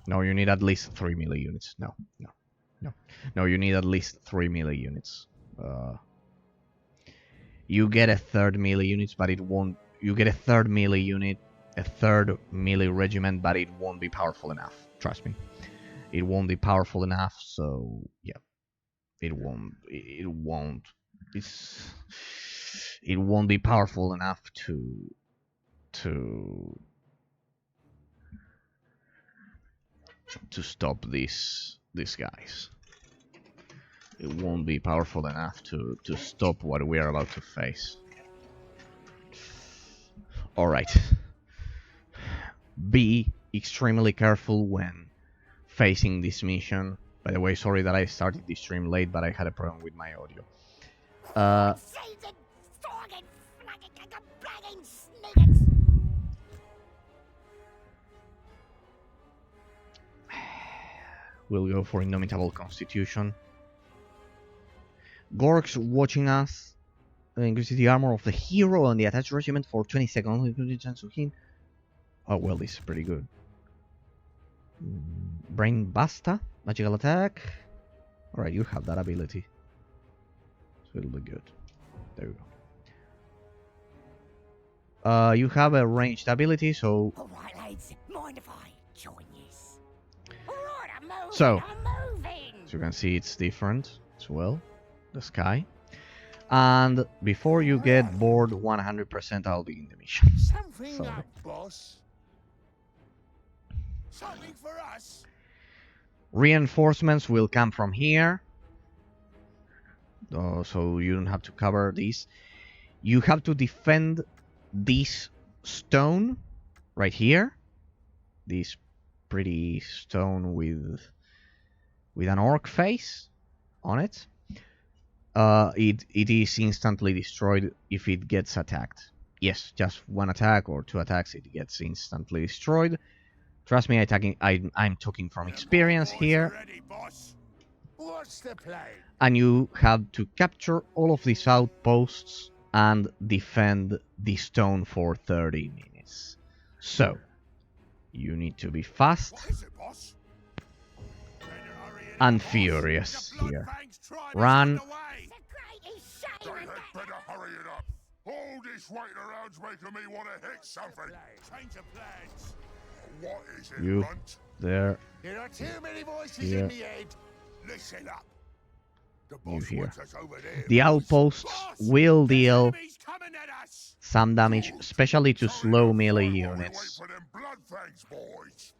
You need at least 3 melee units. No. You need at least 3 melee units. You get a third melee unit, but it won't. You get a third melee unit, a third melee regiment, but it won't be powerful enough. Trust me, it won't be powerful enough. So yeah, it won't. It won't be powerful enough to stop these guys. It won't be powerful enough to stop what we are about to face. Alright. Be extremely careful when facing this mission. By the way, sorry that I started this stream late, but I had a problem with my audio. We'll go for Indomitable Constitution. Gorks watching us. Increases the armor of the hero and the attached regiment for 20 seconds. Including chance to hit. Oh well, this is pretty good. Brain Basta. Magical attack. Alright, you have that ability. So it'll be good. There you go. You have a ranged ability, so... Alright, lads. Mind if I join you? Alright, I'm moving, So, I'm moving. as you can see, it's different as well. The sky. And before you get bored 100%, I'll begin the mission. Something up, boss. Something for us. Reinforcements will come from here. So you don't have to cover this. You have to defend this stone right here. This pretty stone with an orc face on it. It is instantly destroyed if it gets attacked. Yes, just one attack or 2 attacks, it gets instantly destroyed. Trust me, I'm talking from experience here. Ready, boss. What's the plan? And you have to capture all of these outposts and defend the stone for 30 minutes. So, You need to be fast What is it, boss? and furious here. Bloodfang's tribe Run. is underway. The greatest shame They in had that better hurry it up. All this waiting around's making me want to hit something. Change of plans. What is it, You Runt? there, There are too many voices Here. in my head. Listen up. The you boss here. wants us over there. The boys. outposts Boss, will there's deal enemies coming at us. some damage, especially to Hurry slow up, melee while we units. wait for them Bloodfangs, boys.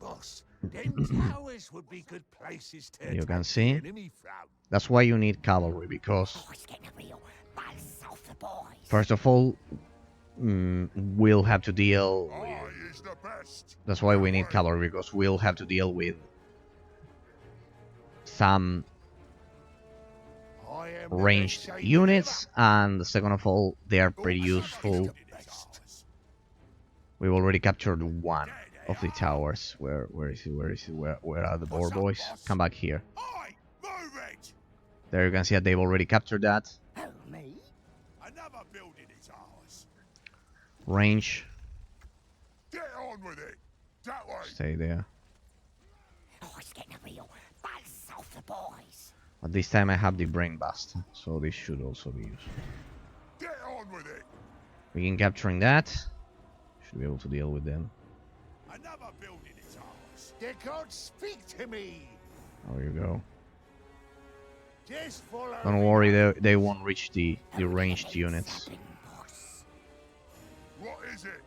Boss, them towers would be good places to You can attack see. the enemy from. That's why you need cavalry, because Oh, it's getting real. Buzz off the boys. first of all, we'll have to deal with... I is the best. That's why we That need way. cavalry, because we'll have to deal with some I am the ranged best shaman units, and second of all, they are pretty useful. We've already captured one of the towers. Where is he? Where is he? Where are the boar boys? Come back here. Oi, move it. There you can see that they've already captured that. Oh, me? Another building is ours. Range. Get on with it. That way. Stay there. Oh, it's getting real. Buzz off the boys. But this time I have the brain bust, so this should also be useful. Get on with it. Begin capturing that. Should be able to deal with them. Another building is ours. They can't speak to me. There you go. Just follow Don't me. worry, they won't reach the ranged units. Boss. What is it?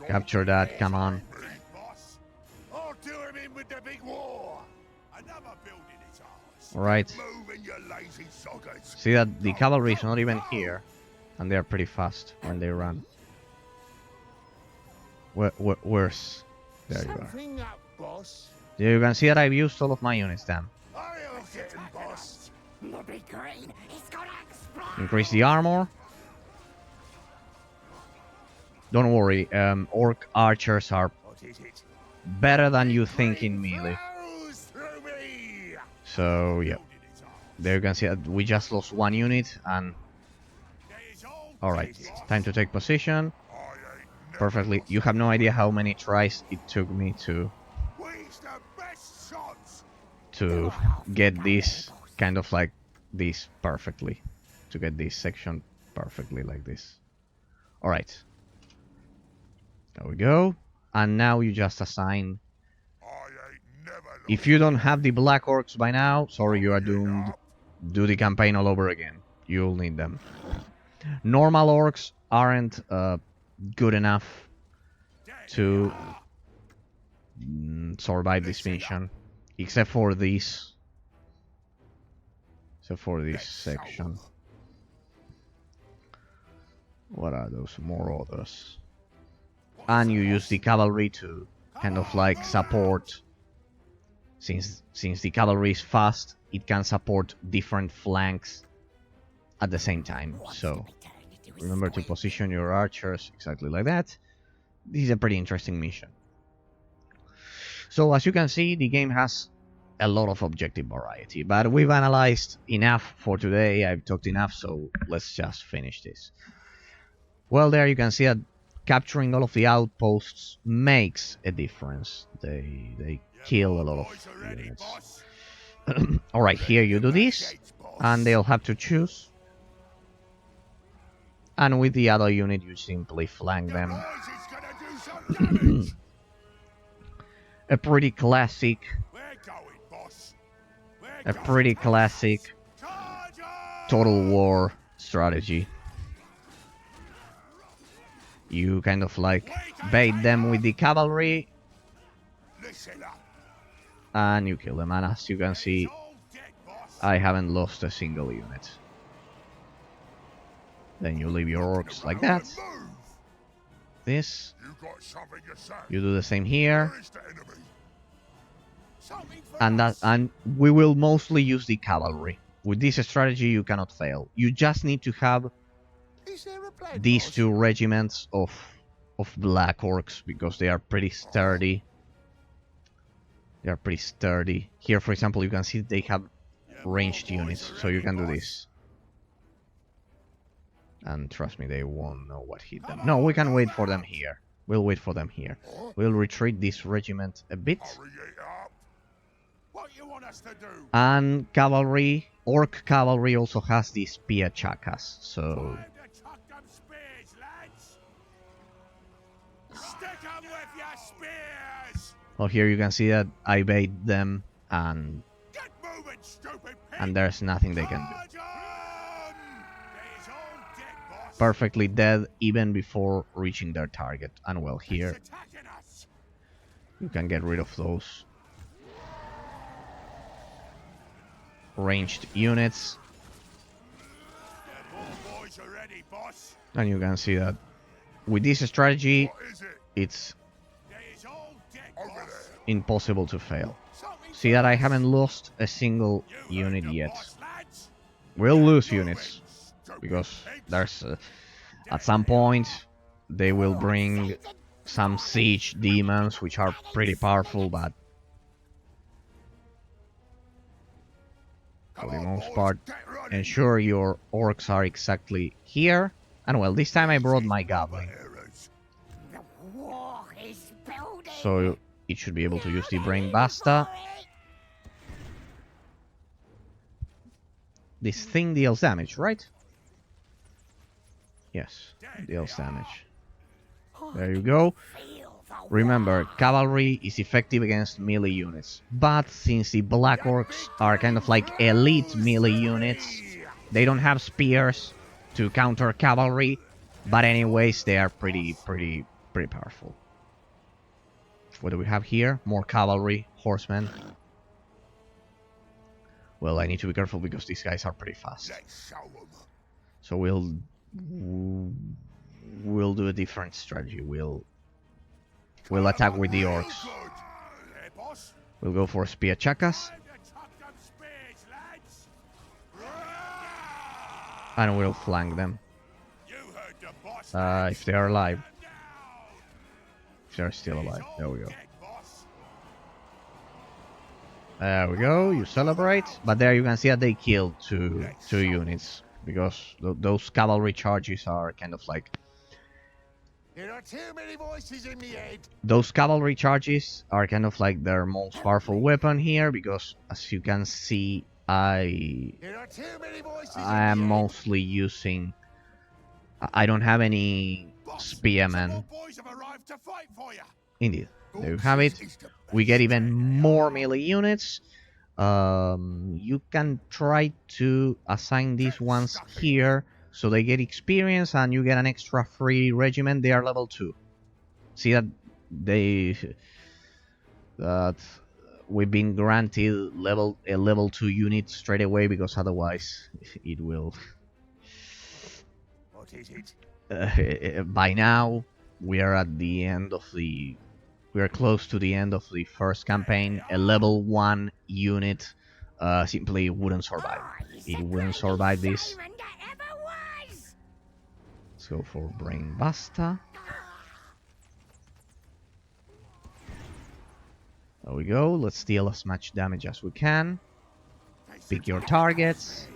Go Capture that, come on. me. Boss, I'll do him in with the big war. another building is ours. Alright. Move in your lazy sockets. See that the cavalry is not even here, and they're pretty fast when they run. Where's... There you are. Something up, boss. There you can see that I've used all of my units then. I'll get him, boss. The big green is gonna explode. Increase the armor. Don't worry, orc archers are What is it? better than you think in melee. Flows through me. So yeah, Building is ours. there you can see that we just lost one unit, and There is all alright, time to take position. I ain't never Perfectly. lost You have no idea how many tries it took me to We's the best shots. get this kind of like this perfectly, to get this section perfectly like this. Alright, there we go. And now you just assign, I ain't never lost. if you don't have the black orcs by now, sorry, you are doomed. Do the campaign all over again. You'll need them. Normal orcs aren't good enough to survive this mission, except for this. Except for this section. What are those marauders? And you use the cavalry to kind of like support. Since the cavalry is fast, it can support different flanks at the same time. So remember to position your archers exactly like that. This is a pretty interesting mission. So as you can see, the game has a lot of objective variety, but we've analyzed enough for today. I've talked enough, so let's just finish this. Well, there you can see that capturing all of the outposts makes a difference. They kill a lot Boys of are ready, units. boss. Alright, here you do this, and they'll have to choose. And with the other unit, you simply flank them. Boys is gonna do some damage. A pretty classic, We're going, boss. a pretty classic Charge on! Total War strategy. You kind of like bait them with the cavalry, Listen up. and you kill them. And as you can see, All dead, boss. I haven't lost a single unit. Then you leave your orcs like that. Move. This, You got something to say. you do the same here, Where is the enemy? Something for and us. we will mostly use the cavalry. With this strategy, you cannot fail. You just need to have Is there a plan, these boss? two regiments of black orcs, because they are pretty sturdy. They are pretty sturdy. Here, for example, you can see they have ranged units, so you can do this. And trust me, they won't know what hit them. No, we can wait for them here. We'll wait for them here. We'll retreat this regiment a bit. Hurry it up. What you want us to do? And cavalry, Orc cavalry also has these spear chakas, so... Time to chuck them spears, lads. Stick 'em with your spears. Well, here you can see that I bait them, and Get moving, stupid pig. there's nothing they can do. Charge 'em! There's all dead, boss. Perfectly dead even before reaching their target. And well, here It's attacking us. you can get rid of those ranged units, The ball boys are ready, boss. and you can see that with this strategy What is it? it's There's all dead, Over boss. there. impossible to fail. Something See that I haven't lost a single you heard unit the yet. boss, lads. We'll lose Moving, units stupid because pigs. there's at some point they will bring some siege demons which are pretty powerful, but for Come the on, most boys, part get running. ensure your orcs are exactly here. And well, this time I brought my goblin, Errors. The war is building. so it should be able to use the brain basta. This thing deals damage, right? Yes, deals damage. There you go. Remember, cavalry is effective against melee units, but since the Black Orcs are kind of like elite melee units, they don't have spears to counter cavalry, but anyways, they are pretty powerful. What do we have here? More cavalry, horsemen. Well, I need to be careful because these guys are pretty fast. Let's show 'em. So we'll do a different strategy. We'll attack with the orcs. Good. There, boss. We'll go for spear chakas, Time to chuck them spears, lads. and we'll flank them You heard the boss. if they are alive. Now. If they're still alive. There we go. Dead, boss. There we go. You celebrate, but there you can see that they killed two units because those cavalry charges are kind of like. There are too many voices in me head. Those cavalry charges are kind of like their most powerful weapon here because, as you can see, I There are too many voices am in me head. mostly using. I don't have any Boss, spearmen. some more boys have arrived to fight for you. Indeed, there you have it. We get even more melee units. You can try to assign these ones here so they get experience and you get an extra free regiment. They are level 2. See that we've been granted a level 2 unit straight away because otherwise it will. What is it? By now we are at the end of the. We are close to the end of the first campaign. A level 1 unit simply wouldn't survive. It wouldn't survive this. Let's go for Brain Basta. There we go. Let's deal as much damage as we can. Pick your targets.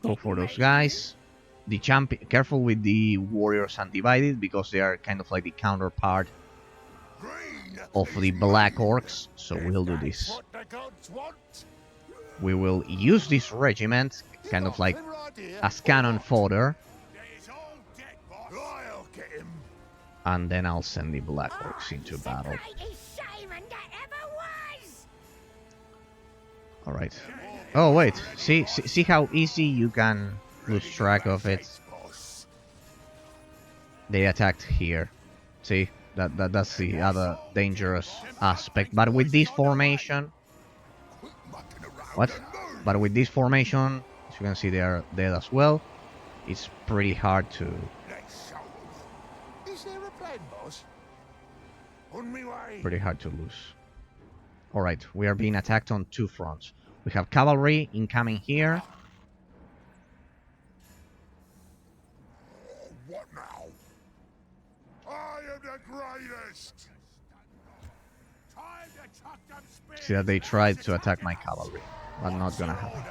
Go for those guys. The champion. Careful with the warriors undivided because they are kind of like the counterpart of the Black Orcs. So we'll do this. What the gods want? We will use this regiment kind of like as cannon fodder, There's all dead, boss. I'll get him. and then I'll send the Black Orcs into battle. All right. Oh wait, see how easy you can lose track of it. They attacked here. See, that's the other dangerous aspect. But with this formation, what? But with this formation, as you can see, they are dead as well. It's pretty hard to. Is there a plan, boss? On me way. Pretty hard to lose. All right, we are being attacked on 2 fronts. We have cavalry incoming here. What now? I am the greatest! Time to chuck them spears. See that they tried to attack my cavalry, but not gonna happen.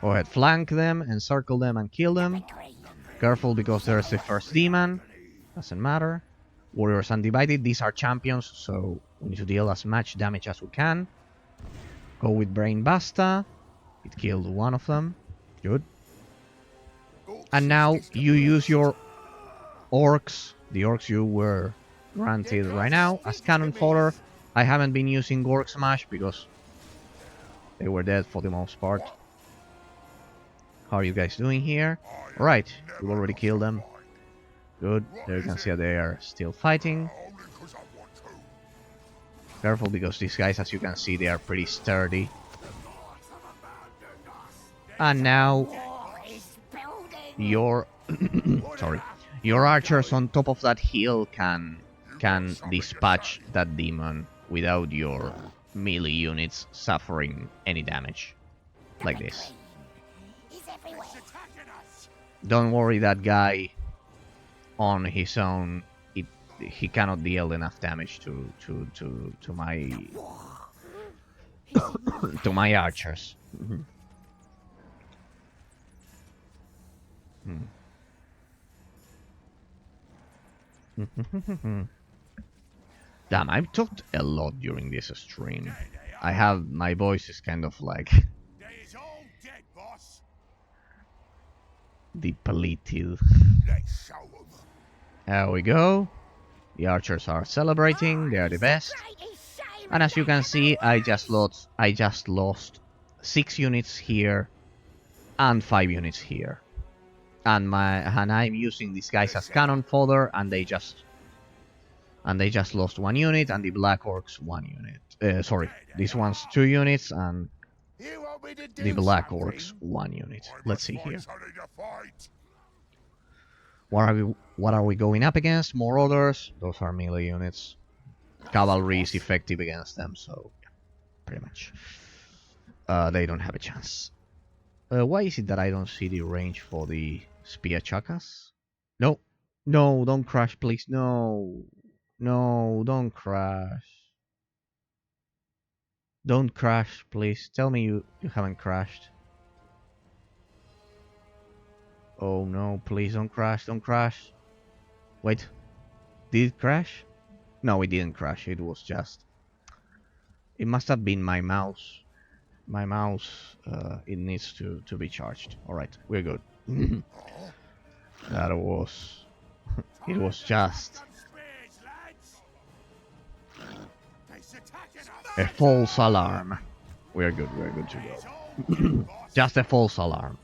Go ahead, flank them, encircle them, and kill them. Careful because there's the first demon. Doesn't matter. Warriors undivided. These are champions, so we need to deal as much damage as we can. Go with Brain Basta. It killed one of them. Good. And now you use your orcs. The orcs you were granted right now as cannon fodder. I haven't been using Gork Smash because they were dead for the most part. How are you guys doing here? Right, you already killed them. Good. There you can see that they are still fighting. Careful because these guys, as you can see, they are pretty sturdy. And now your sorry, your archers on top of that hill can dispatch that demon without your melee units suffering any damage. Like this. Don't worry, that guy on his own, he cannot deal enough damage to my to my archers. Damn, I've talked a lot during this stream. I have, my voice is kind of like depleted. There we go. The archers are celebrating, they are the best. And as you can see, I just lost 6 units here and 5 units here. And I'm using these guys as cannon fodder, and they just lost 1 unit, and the Black Orcs 1 unit. Sorry, this one's 2 units, and the Black Orcs 1 unit. Let's see here. What are we going up against? More others. Those are melee units. Cavalry is effective against them, so yeah, pretty much. They don't have a chance. Why is it that I don't see the range for the spear chakas? No, no, don't crash, please. No, no, don't crash. Don't crash, please. Tell me you haven't crashed. Oh no, please don't crash, don't crash. Wait, did it crash? No, it didn't crash, it was just... It must have been my mouse. My mouse, it needs to be charged. Alright, we're good. That was... It was just... a false alarm. We're good to go. Just a false alarm.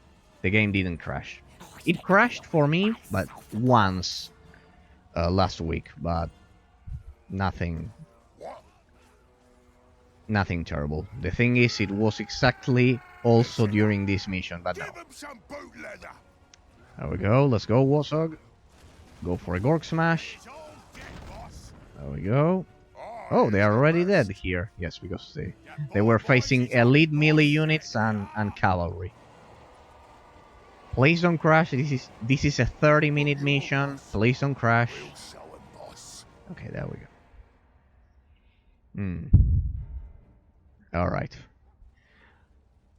The game didn't crash. It crashed for me, but once last week, but nothing terrible. The thing is, it was exactly also during this mission, but no. There we go, let's go, Warthog. Go for a Gork Smash. There we go. Oh, they are already dead here. Yes, because they were facing elite melee units and cavalry. Please don't crash. This is a 30-minute mission. Please don't crash. Okay, there we go. Alright.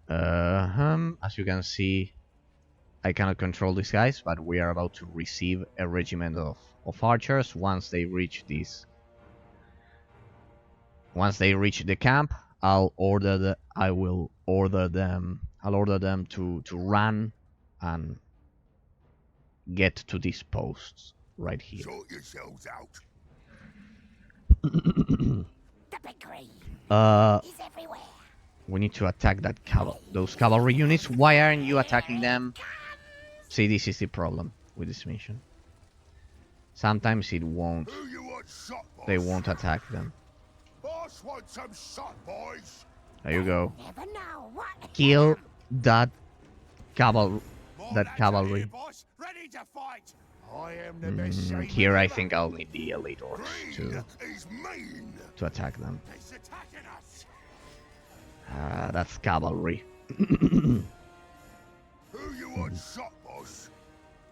As you can see, I cannot control these guys, but we are about to receive a regiment of archers once they reach this. Once they reach the camp, I'll order them to run and get to these posts right here. Sort yourselves out. The big green is everywhere. We need to attack those cavalry units. Why aren't you attacking them? See, this is the problem with this mission. Sometimes it won't. They won't attack them. Boss wants some shot, boys. There you go. Never know what. Kill that cavalry. Ready to fight. I am the best shaman. Here I think I'll need the elite orcs to attack them. That's cavalry. Who you want shot, boss?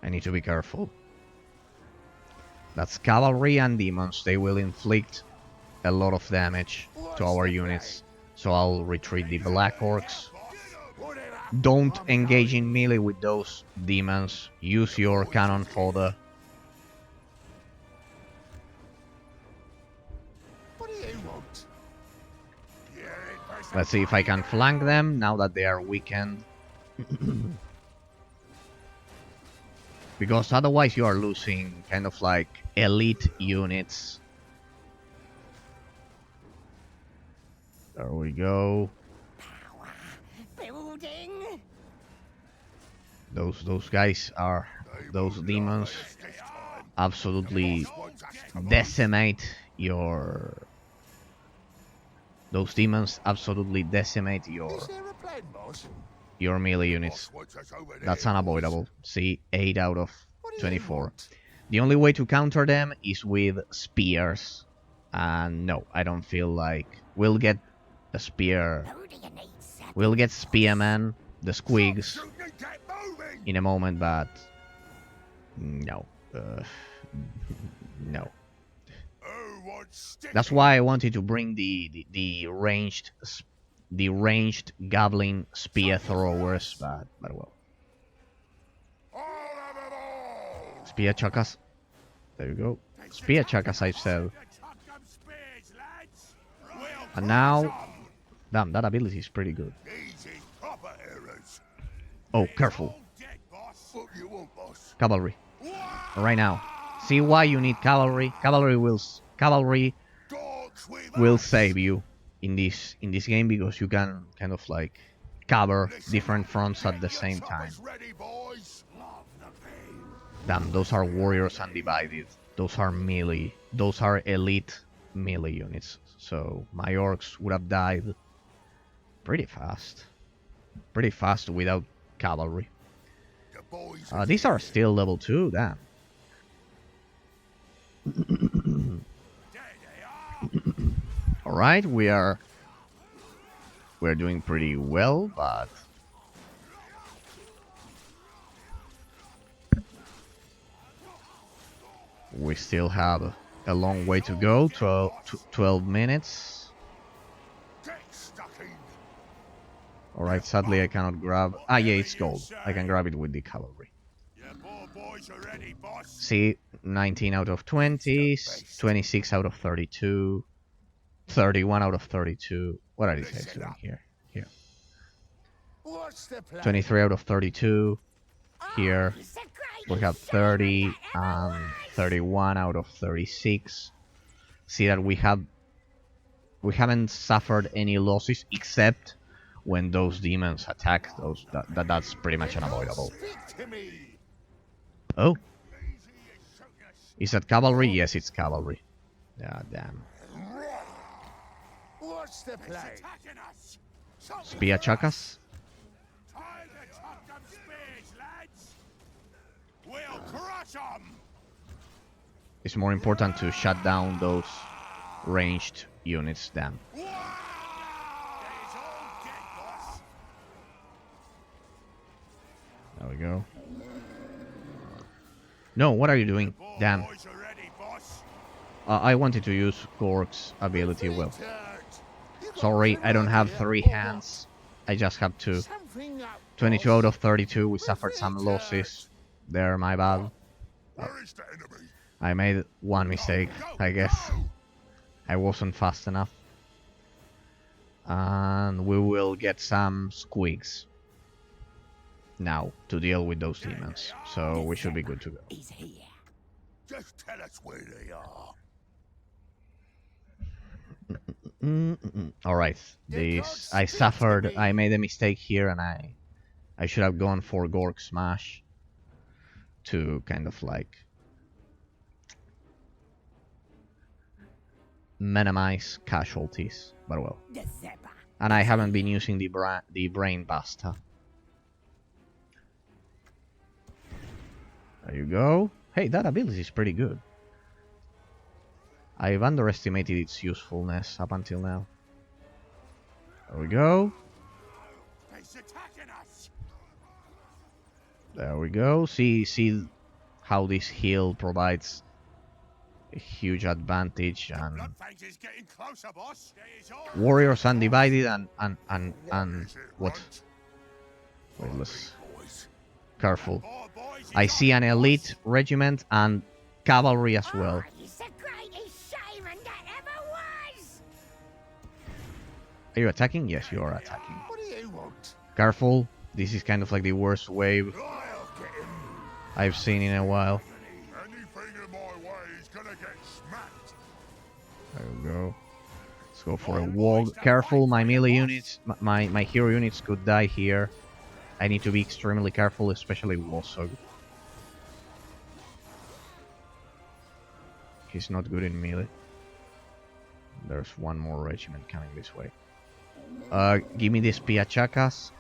I need to be careful. That's cavalry and demons. They will inflict a lot of damage to our units. So I'll retreat the Black Orcs. Whatever Don't engage in melee with those demons. Use your cannon fodder. What do you want? Let's see if I can flank them now that they are weakened. Because otherwise you are losing kind of like elite units. There we go. Building. Those guys are, those demons absolutely decimate your... Those demons absolutely decimate Is there a plan, boss? your melee units. That's unavoidable. See, 8 out of 24. The only way to counter them is with spears. And no, I don't feel like we'll get a spear. Who do you need, sir? We'll get spearmen, the squigs, in a moment, but no. No. That's why I wanted to bring the ranged goblin spear throwers, but well. Spear chuckers. There you go. Spear chuckers, I said. And now, damn, that ability is pretty good. Oh, careful. Cavalry. Right now. See why you need cavalry? Cavalry will save you in this game, because you can kind of like cover different fronts at the same time. Damn, those are warriors undivided. Those are melee. Those are elite melee units. So my orcs would have died pretty fast. Pretty fast without cavalry. These are still level 2, damn. Alright, we're doing pretty well, but we still have a long way to go. 12 minutes. Alright, sadly I cannot grab... Ah, yeah, it's gold. I can grab it with the cavalry. See, 19 out of 20, 26 out of 32, 31 out of 32. What are these guys doing here? Here. 23 out of 32. Here. We have 30 and 31 out of 36. See that we haven't suffered any losses except when those demons attack. That's pretty much unavoidable. Oh. Is that cavalry? Yes, it's cavalry. Yeah, damn. What's the plan? Spear chuckers? It's more important to shut down those ranged units, damn. There we go. No, what are you doing? Damn. I wanted to use Gork's ability well. Sorry, I don't have 3 hands. I just have 2. 22 out of 32, we suffered some losses. There, my bad. I made one mistake, I guess. I wasn't fast enough. And we will get some squigs now to deal with those demons. So we should be good to go. He's here. Just tell us where they are. Alright, this I made a mistake here, and I should have gone for Gork Smash to kind of like minimize casualties, but well. And I haven't been using the Brain Buster. There you go. Hey, that ability is pretty good. I've underestimated its usefulness up until now. There we go. There we go. See how this heal provides a huge advantage, and Warriors Undivided and what? Wait, let's... Careful. I see an elite regiment and cavalry as well. It's the greatest shaman that ever was! Are you attacking? Yes, you are attacking. What do you want? Careful. This is kind of like the worst wave I'll get him. I've seen in a while. Anything in my way is gonna get smacked. There we go. Let's go for a wall. Careful, my melee units, my hero units could die here. I need to be extremely careful, especially Wasog. He's not good in melee. There's one more regiment coming this way. Give me the Spiachakas.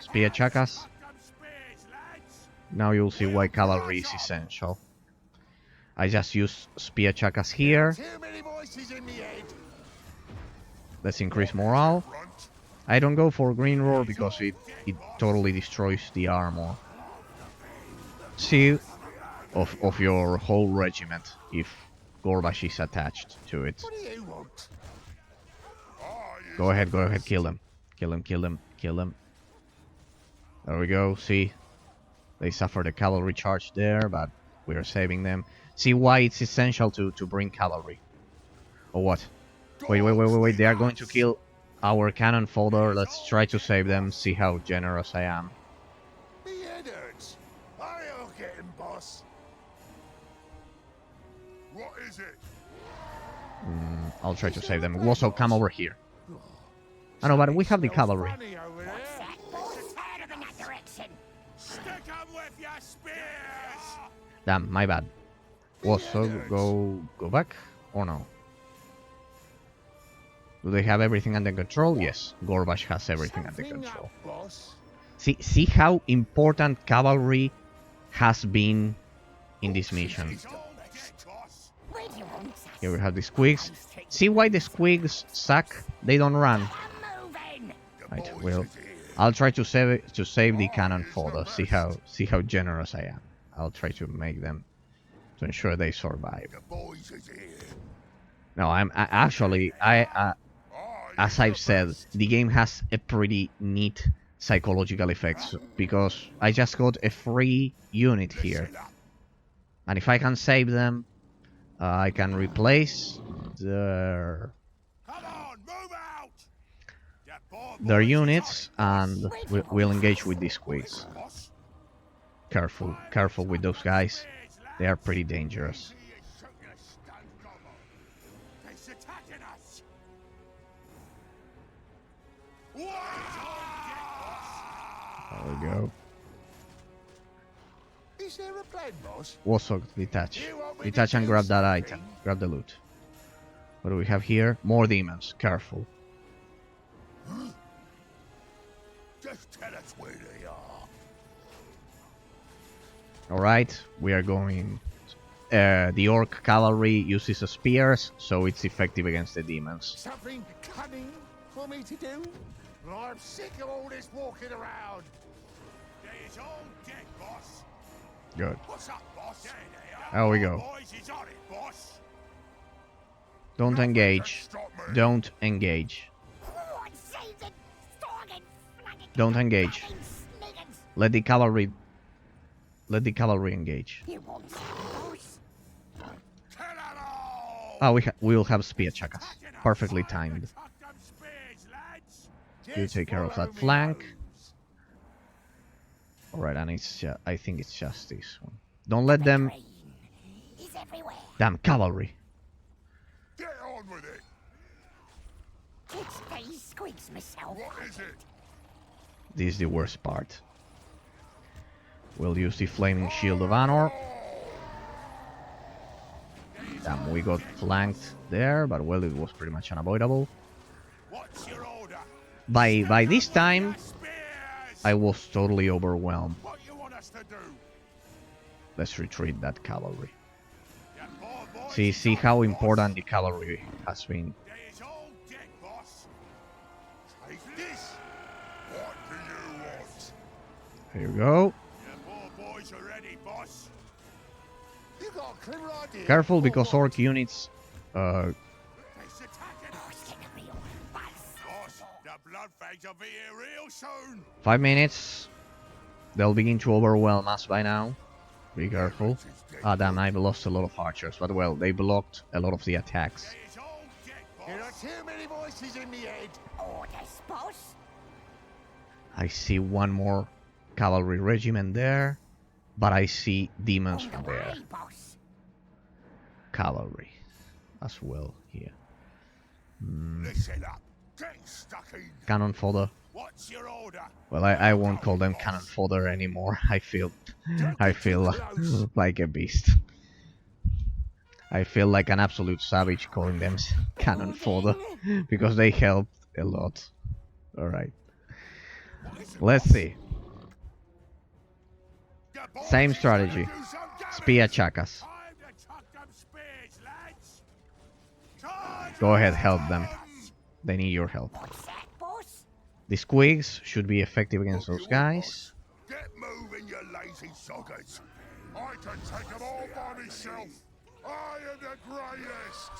Spiachakas. Now you'll see why cavalry is essential. I just use Spiachakas here. Too many voices in the head. Let's increase morale. I don't go for Green Roar because it totally destroys the armor. See, of your whole regiment if Gorbash is attached to it. What do you want? Go ahead, kill him. Kill him. There we go, see? They suffered a cavalry charge there, but we are saving them. See why it's essential to bring cavalry. Or what? Wait, they are going to kill our cannon fodder. Let's try to save them, see how generous I am. Me head hurts. I'll get him, boss. What is it? I'll try to save them. Also, come over here. I know, but we have the cavalry. Funny over there. That boss turn him in that direction! Stick 'em with your spears! Damn, my bad. Also, go back or no? Do they have everything under control? Yes, Gorbash has everything under Something control. up, boss. See how important cavalry has been in this mission. It's all dead, boss. Where do you want us? Here we have the squigs. See why the squigs suck? They don't run. I'm moving! Right, well, I'll try to save the cannon fodder. See how generous I am. I'll try to make them to ensure they survive. The boys is here. No, as I've said, the game has a pretty neat psychological effects because I just got a free unit here, and if I can save them, I can replace their Come on, move out! You poor their boys is units, on it, and we'll engage with these squigs. boss. Careful with those guys. They are pretty dangerous. He's attacking us! There we go. Is there a plan, boss? Wasog, detach. You want me to Detach and do grab that something? item. Grab the loot. What do we have here? More demons. Careful. Just tell us where they are. Alright, we are going... the orc cavalry uses spears, so it's effective against the demons. Something cunning for me to do? I'm sick of all this walking around. They is all dead, boss. Good. What's up, boss? There they are. There we go. Boys is on it, boss. Don't engage. Don't engage. Don't engage. Let the cavalry engage. You want some, boss? Kill 'em all! Ah, we'll have spear chakas. Perfectly timed. Tuck them spears, lads. You take care of that flank. Alright, and it's I think it's just this one. Don't let them... Green is everywhere. Damn, cavalry. Get on with it. It's these squigs myself. What is it? This is the worst part. We'll use the Flaming Shield of Honor. Damn, we got flanked there, but well, it was pretty much unavoidable. What's your order? By this time, Spears! I was totally overwhelmed. What you want us to do? Let's retreat that cavalry. You poor boys See is on how it, important boss. the cavalry has been. They is all dead, boss. Take this. What do you want? Here we go. Your poor boys are ready, boss. You got a clear idea. Careful because orc units He's attacking Oh, us. it's getting real. Buzz. Boss, the Mudfags will be here real soon. 5 minutes. They'll begin to overwhelm us by now. Be careful. Ah, damn, I've lost a lot of archers, but well, they blocked a lot of the attacks. It's all dead, There are boss. too many voices in me head. Orders, boss. I see one more cavalry regiment there, but I see demons On the from way, there. boss. Cavalry as well here. Listen up. Get stuck in. Cannon fodder. What's your order? Well, I won't call them cannon fodder anymore. I feel like a beast. I feel like an absolute savage calling them cannon fodder because they helped a lot. All right. Let's see. The boys Same is strategy. gonna do some damage. Spear chakas. Time to chuck them spears, lads. Charge Go ahead, help them. They need your help. What's that, boss? The squigs should be effective against those guys. Get moving, you lazy sockets. I can take them all by myself. I am the greatest.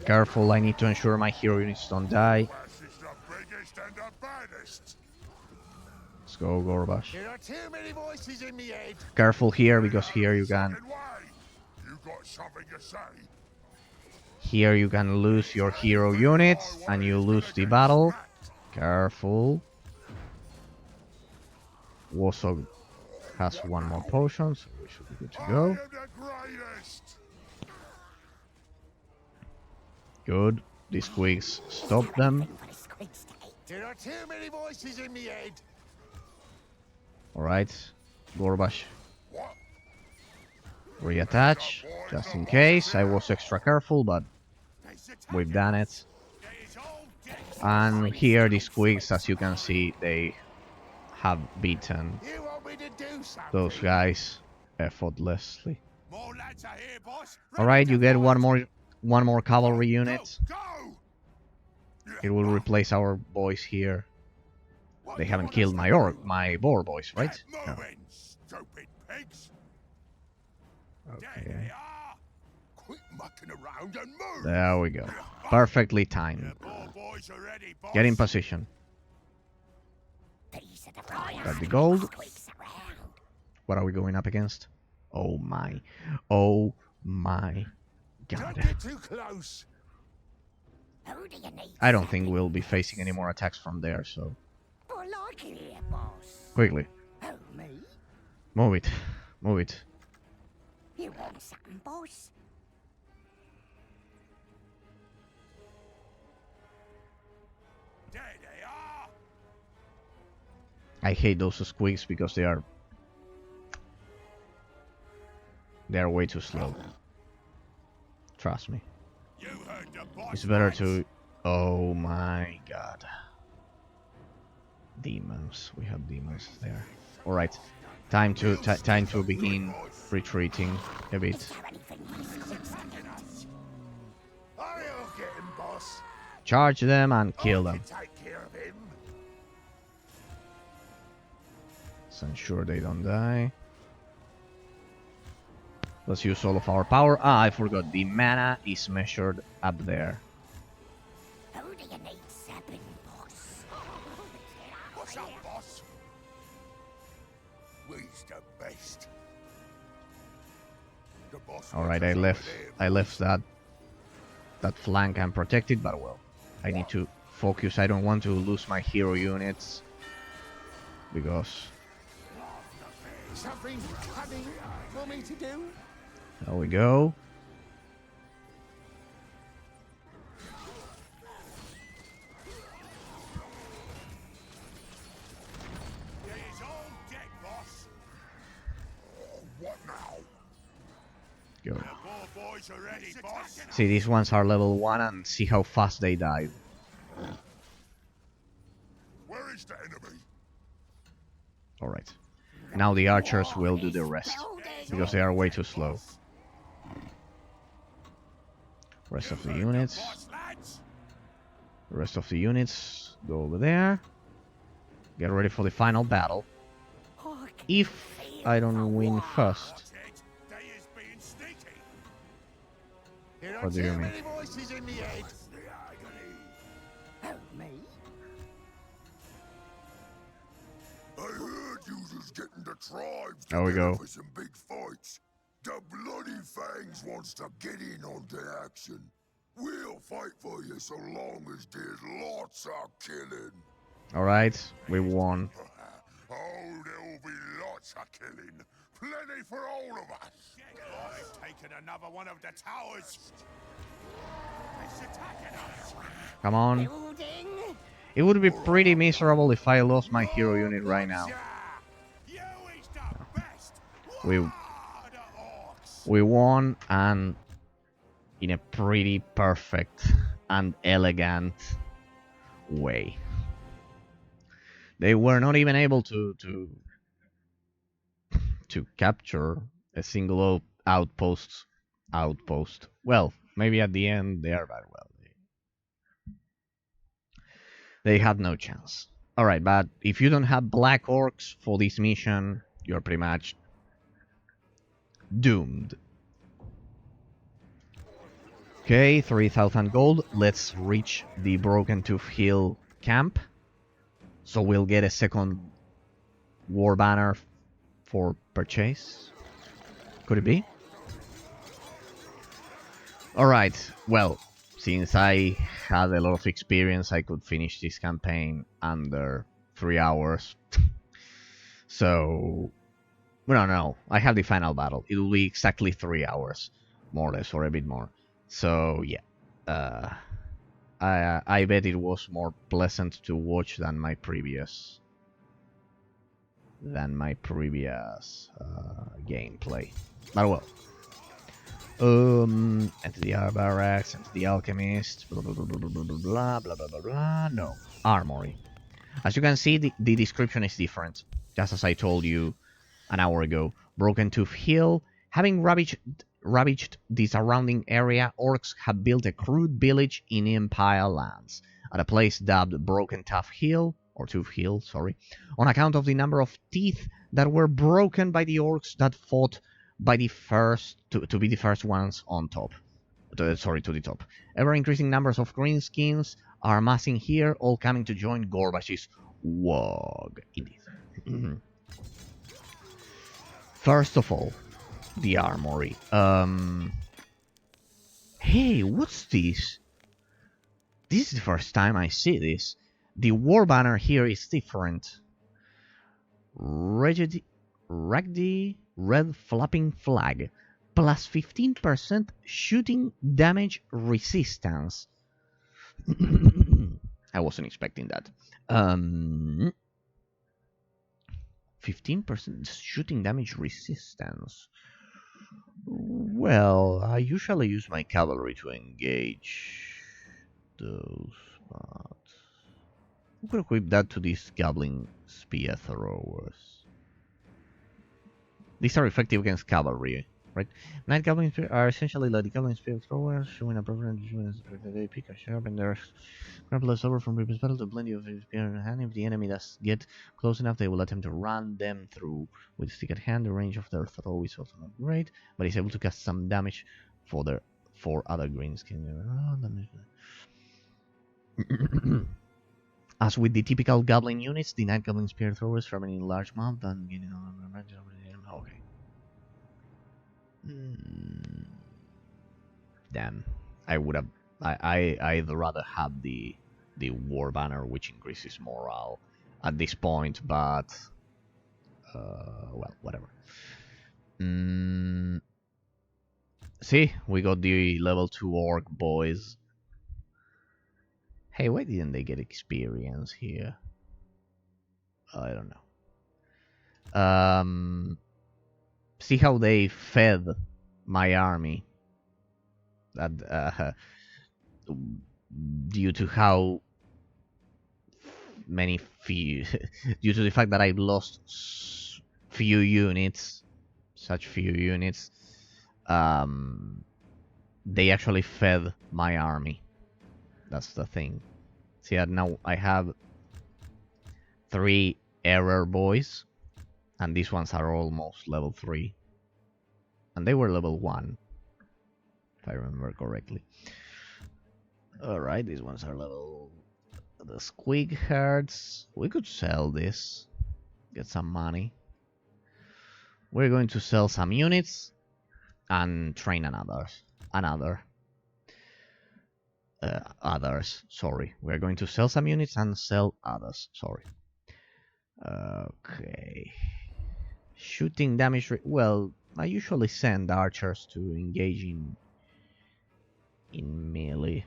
Careful, I need to ensure my hero units don't die. This is the biggest and the baddest. Let's go, Gorbash. There are too many voices in me head. Careful here, because here you can Fucking way. You got something to say? lose your hero units and you lose the battle. Careful. Warsaw has one more potion, so we should be good to I go. am the greatest. Good. The squigs stop them. For the squids to eat. There are too many voices in me head. Alright. Gorbash, What? reattach. Just in case. I was extra careful, but we've done it. It's all dead. And here the squigs, as you can see, they have beaten You want me to do something? those guys effortlessly. More lads are here, boss. Alright, you get one more cavalry unit. Go. It will replace our boys here. What They you haven't wanna killed say? my boar boys, right? Get No. moving, stupid pigs. There Okay. they are. Quit mucking around and move. There we go. Perfectly The timed. poor boys are ready, boss. Get in position. These are the fire. Got the gold. Squeaks around. What are we going up against? Oh my. Oh my Don't god. get too close. Who do you need? I don't think we'll be facing any more attacks from there, so I like it here, boss. quickly. Oh, me? Move it. Move it. You want something, boss? There they are. I hate those squigs because they are way too slow. Trust me. You heard the boss. It's better lads. to... Oh my god. Demons. We have demons there. Alright. Time to begin retreating a bit. Is there anything these squids can eat? I'll get him, boss. Charge them and kill I them. can take care of him. Let's ensure they don't die. Let's use all of our power. Ah, I forgot. The mana is measured up there. Who do you need zapping, boss? What's up, boss? We's the best. The boss Alright, wants I us over there, left that flank unprotected, but well. I need to focus. I don't want to lose my hero units. Because Something cunning for me to do? there we go. It's all dead, boss. What now? Go. The poor boys are ready, boss. See, these ones are level 1 and see how fast they died. Where is the enemy? Alright. Now the archers will do the rest. Because they are way too slow. Rest of the units. Boss, lads. The rest of the units go over there. Get ready for the final battle. If I don't win first. Ted, they is being sneaky. There are What do you too mean? many voices in me head. Oh, me? heard you was getting the tribes There we together go. for some big fights. The Bloody Fangs wants to get in on the action. We'll fight for you so long as there's lots of killing. Alright, we won. Oh, there'll be lots of killing. Plenty for all of us. I've taken another one of the towers. It's attacking us. Come on. Building. It would be pretty miserable if I lost my hero unit right now. You is the best. We Wah, the orcs. we won, and in a pretty perfect and elegant way. They were not even able to capture a single outpost. Well, maybe at the end they are, but well, they had no chance. Alright, but if you don't have black orcs for this mission, you're pretty much doomed. Okay, 3,000 gold. Let's reach the Broken Tooth Hill camp. So we'll get a second war banner for purchase. Could it be? Alright, well, since I had a lot of experience, I could finish this campaign under 3 hours. So, no, I have the final battle. It will be exactly 3 hours, more or less, or a bit more. So, yeah. I bet it was more pleasant to watch than my previous gameplay. But well. Enter the barracks, enter the alchemist, blah blah blah blah blah blah blah blah blah blah. No, armory. As you can see, the description is different, just as I told you an hour ago. Broken Tooth Hill, having ravaged the surrounding area, orcs have built a crude village in Empire lands, at a place dubbed Broken Tooth Hill, sorry, on account of the number of teeth that were broken by the orcs that fought by the first to be the first ones on top. To the top. Ever-increasing numbers of greenskins are amassing here, all coming to join Gorbash's Wog. Indeed. First of all, the armory. Hey, what's this? This is the first time I see this. The war banner here is different. Ragdy red flapping flag, plus 15% shooting damage resistance. I wasn't expecting that. 15% shooting damage resistance. Well, I usually use my cavalry to engage those spots. We could equip that to these goblin spear throwers. These are effective against cavalry, right? Night goblins are essentially like the goblin spear throwers, showing a preference they pick a sharp and they're grapple us over from previous battle to blend you of spear in hand. If the enemy does get close enough, they will attempt to run them through. With stick at hand, the range of their throw is also not great, but is able to cast some damage for other greenskin. As with the typical goblin units, the night goblin spear throwers traveling in large mouth and getting on the range over the enemy. Okay. Damn. I'd rather have the war banner, which increases morale at this point, but well, whatever. See, we got the level 2 orc boys. Hey, why didn't they get experience here? I don't know. See how they fed my army. That due to how many due to the fact that I've lost such few units, they actually fed my army. That's the thing. See, now I have 3 error boys, and these ones are almost level 3, and they were level 1, if I remember correctly. Alright, these ones are level... The squig herds. We could sell this. get some money. We're going to sell some units and train others. Sorry, we're going to sell some units and sell others. Sorry. Okay. Shooting damage. Well, I usually send archers to engage in melee.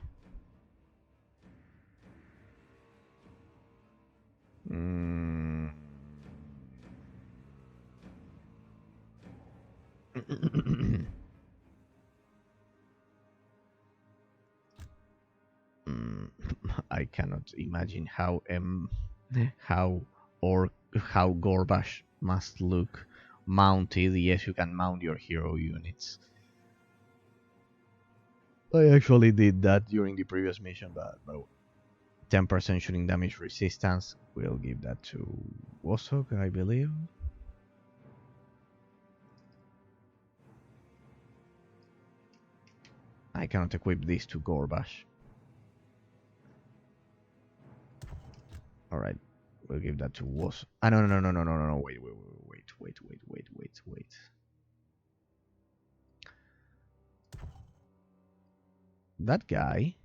I cannot imagine how or how Gorbash must look mounted. Yes, you can mount your hero units. I actually did that during the previous mission, but 10% shooting damage resistance. We'll give that to Wosok, I believe. I cannot equip this to Gorbash. Alright, we'll give that to Wosok. Ah, no, wait. That guy,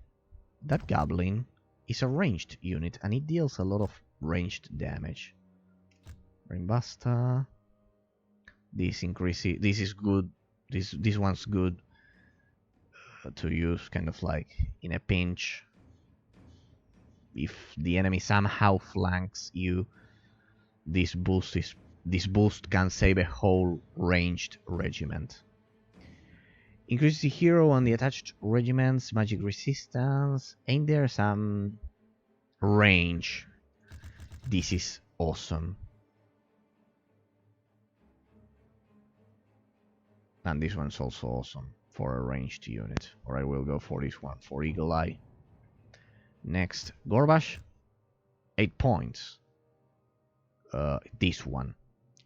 that goblin, is a ranged unit and it deals a lot of ranged damage. Rimbasta. This increases. This is good. This one's good to use, kind of like in a pinch. If the enemy somehow flanks you, this boost can save a whole ranged regiment. Increase the hero and the attached regiment's magic resistance. Ain't there some range? This is awesome. And this one's also awesome for a ranged unit. Alright, we'll go for this one, for Eagle Eye. Next, Gorbash. 8 points. This one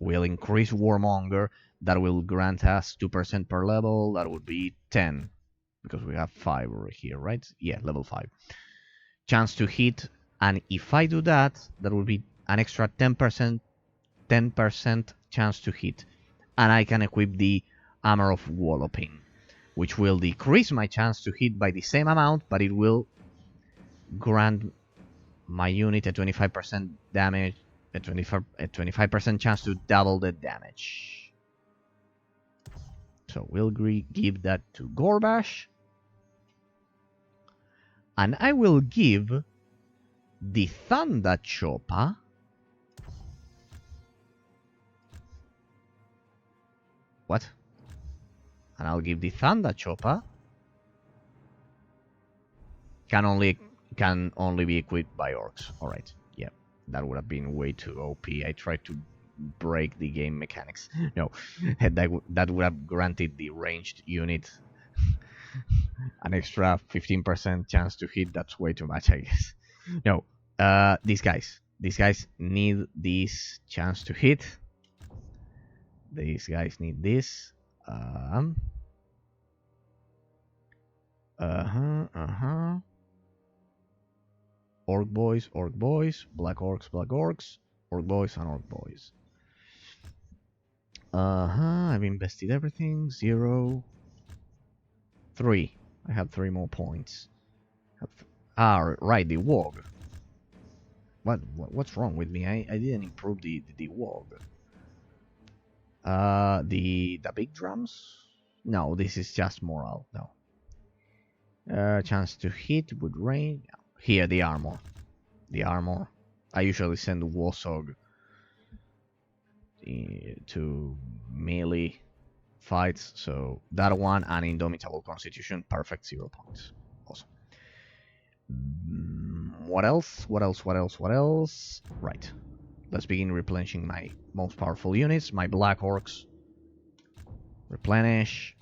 will increase Warmonger. That will grant us 2% per level. That would be 10. Because we have 5 over here, right? Yeah, level 5. Chance to hit. And if I do that, that will be an extra 10% chance to hit. And I can equip the Armor of Walloping, which will decrease my chance to hit by the same amount, but it will grant my unit a 25% damage, a 25% chance to double the damage. So we'll give that to Gorbash. And I will give the Thunder Chopper what? And I'll give the Thunder Chopper can only be equipped by Orcs. Alright, yeah. That would have been way too OP. I tried to break the game mechanics. No, that would have granted the ranged unit an extra 15% chance to hit. That's way too much, I guess. No, these guys need this chance to hit. These guys need this. Orc boys, black orcs, orc boys, and orc boys. I've invested everything. 0, 3. I have 3 more points. Right, the Wog. What's wrong with me? I didn't improve the Wog. The big drums? No, this is just morale. No. Chance to hit with rain. Here, the armor. I usually send Wosog to melee fights, so that one and Indomitable Constitution, perfect 0 points. Awesome. What else? Right. Let's begin replenishing my most powerful units. My Black Orcs. Replenish.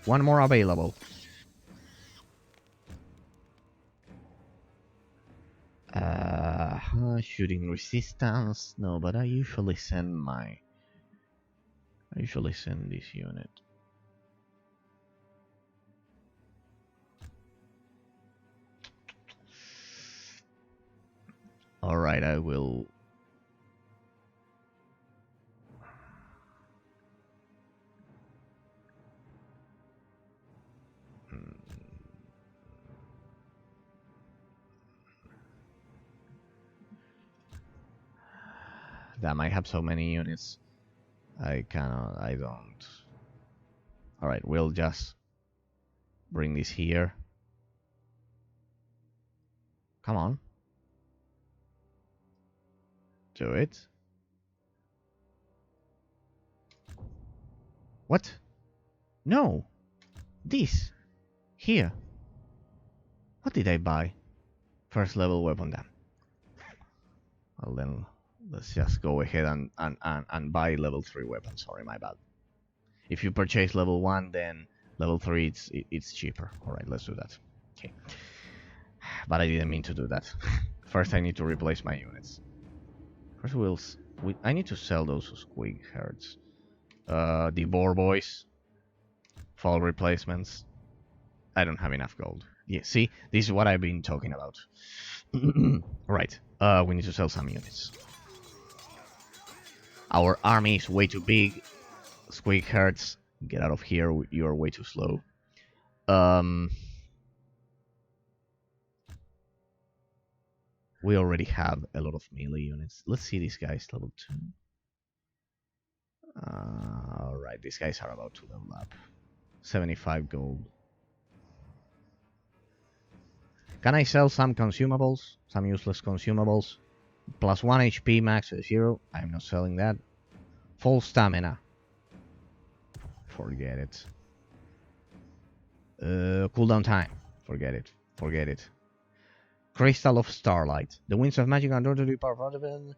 One more available. Shooting resistance. No, but I usually send my I usually send this unit. Alright, I will... Damn, I have so many units. I don't. Alright, we'll just bring this here. Come on. Do it. What? No! This! Here! What did I buy? First level weapon then. Well then, let's just go ahead and buy level 3 weapons. Sorry, my bad. If you purchase level 1, then level 3 it's cheaper. Alright, let's do that. Okay. But I didn't mean to do that. First I need to replace my units. First I need to sell those squig herds. The boar boys. Fall replacements. I don't have enough gold. Yeah, see? This is what I've been talking about. Right. We need to sell some units. Our army is way too big. Squig herds, get out of here. You're way too slow. We already have a lot of melee units. Let's see these guys, level 2. Alright, these guys are about to level up. 75 gold. Can I sell some consumables? Some useless consumables? Plus 1 HP, max 0. I'm not selling that. Full stamina. Forget it. Cooldown time. Forget it. Forget it. Crystal of Starlight. The winds of magic and order to be powerful.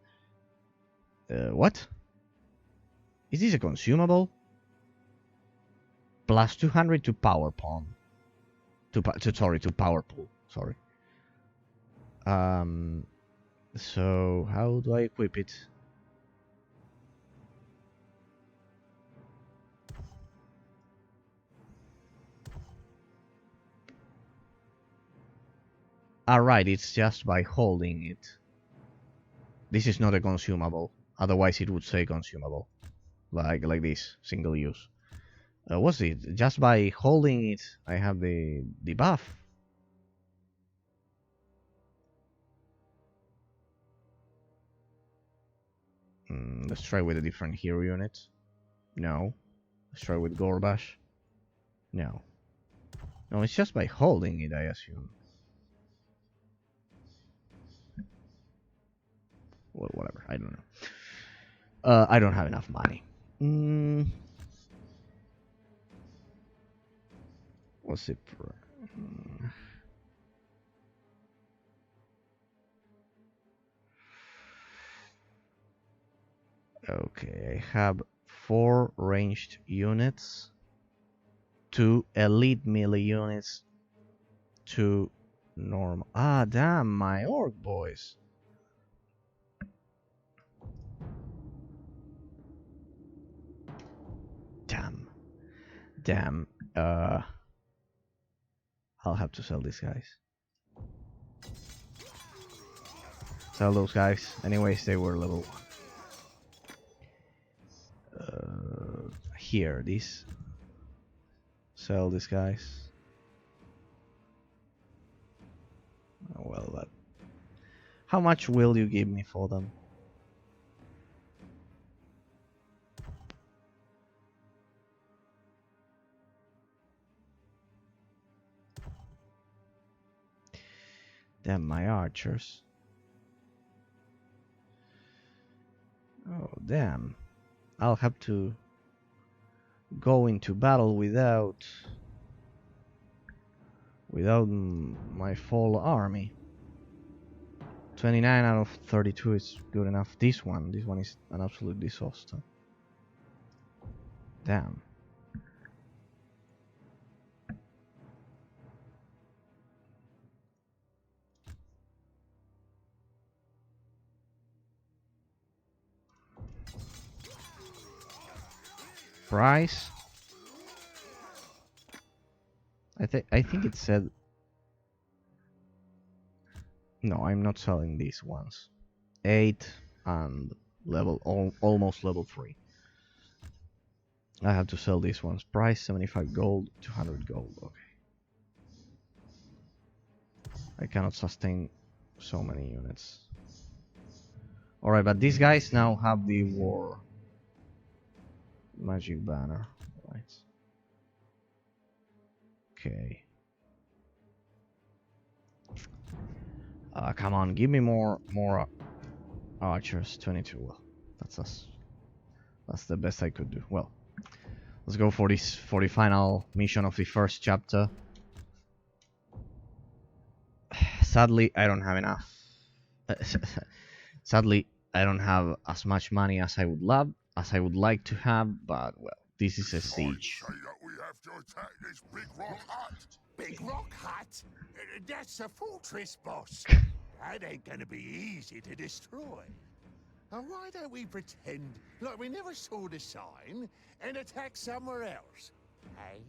What? Is this a consumable? Plus 200 to power pawn. To power pool. Sorry. So how do I equip it? Alright, it's just by holding it. This is not a consumable. Otherwise it would say consumable. Like this, single use. What's it? Just by holding it, I have the buff. Let's try with a different hero unit. No. Let's try with Gorbash. No. No, it's just by holding it, I assume. Well, whatever. I don't know. I don't have enough money. What's it for? Okay, I have 4 ranged units, 2 elite melee units, 2 normal. Ah, damn, my orc boys. Damn. I'll have to sell these guys. Sell those guys. Anyways, they were level 1. Here, these. Sell these guys. Oh, well, that. How much will you give me for them? Damn, my archers. Oh, damn. I'll have to go into battle without my full army. 29 out of 32 is good enough. This one is an absolute disaster. Damn. price. I think it said. No, I'm not selling these ones. 8 and almost level 3. I have to sell these ones. Price 75 gold, 200 gold. Okay. I cannot sustain so many units. Alright, but these guys now have the war magic banner. Right. Okay. Come on, give me more archers. 22. Well, that's us. That's the best I could do. Well, let's go for the final mission of the first chapter. Sadly, I don't have enough. Sadly, I don't have as much money as I would like to have, but well, this is a siege. I'd say that we have to attack this big rock hut. Big rock hut? That's a fortress, boss. That ain't gonna be easy to destroy. And why don't we pretend like we never saw the sign and attack somewhere else? Hey?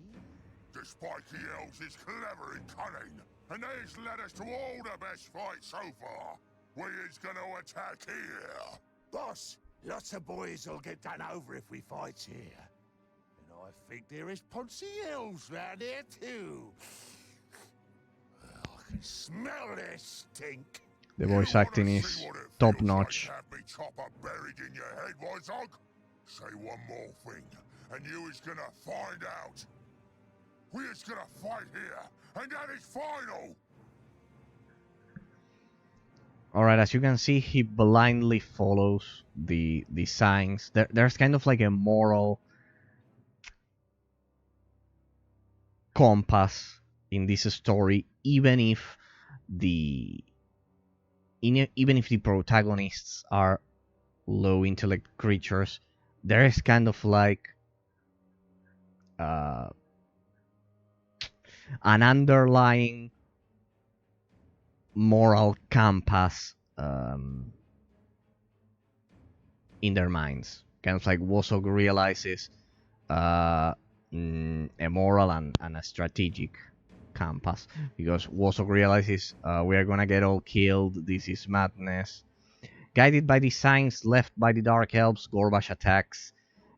The spiky elves is clever and cunning, and they's led us to all the best fights so far. We is gonna attack here. Boss, lots of boys will get done over if we fight here. And I think there is Poncy elves round here too. I can smell their stink. The voice acting is top notch. Have me chopper buried in your head, Wazog? Say one more thing, and you is gonna find out. We is gonna fight here, and that is final. Alright, as you can see, he blindly follows the signs. There's kind of like a moral compass in this story, even if the protagonists are low intellect creatures. There is kind of like an underlying moral compass in their minds. Kind of like Wozog realizes a moral and a strategic compass, because Wozog realizes we are gonna get all killed, this is madness. Guided by the signs left by the Dark Elves, Gorbash attacks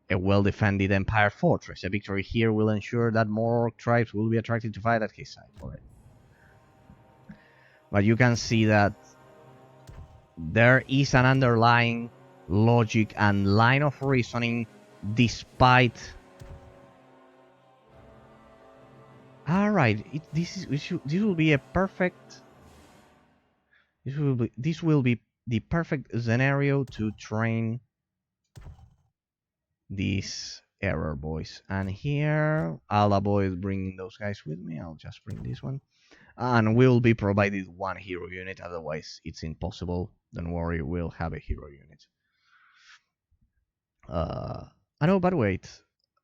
a well-defended Empire fortress. A victory here will ensure that more Orc tribes will be attracted to fight at his side. Alright. But you can see that there is an underlying logic and line of reasoning despite... Alright, this will be a perfect... This will be the perfect scenario to train these error boys. And here, I'll avoid bringing those guys with me. I'll just bring this one. And we'll be provided one hero unit, otherwise it's impossible. Don't worry, we'll have a hero unit. I know, but wait.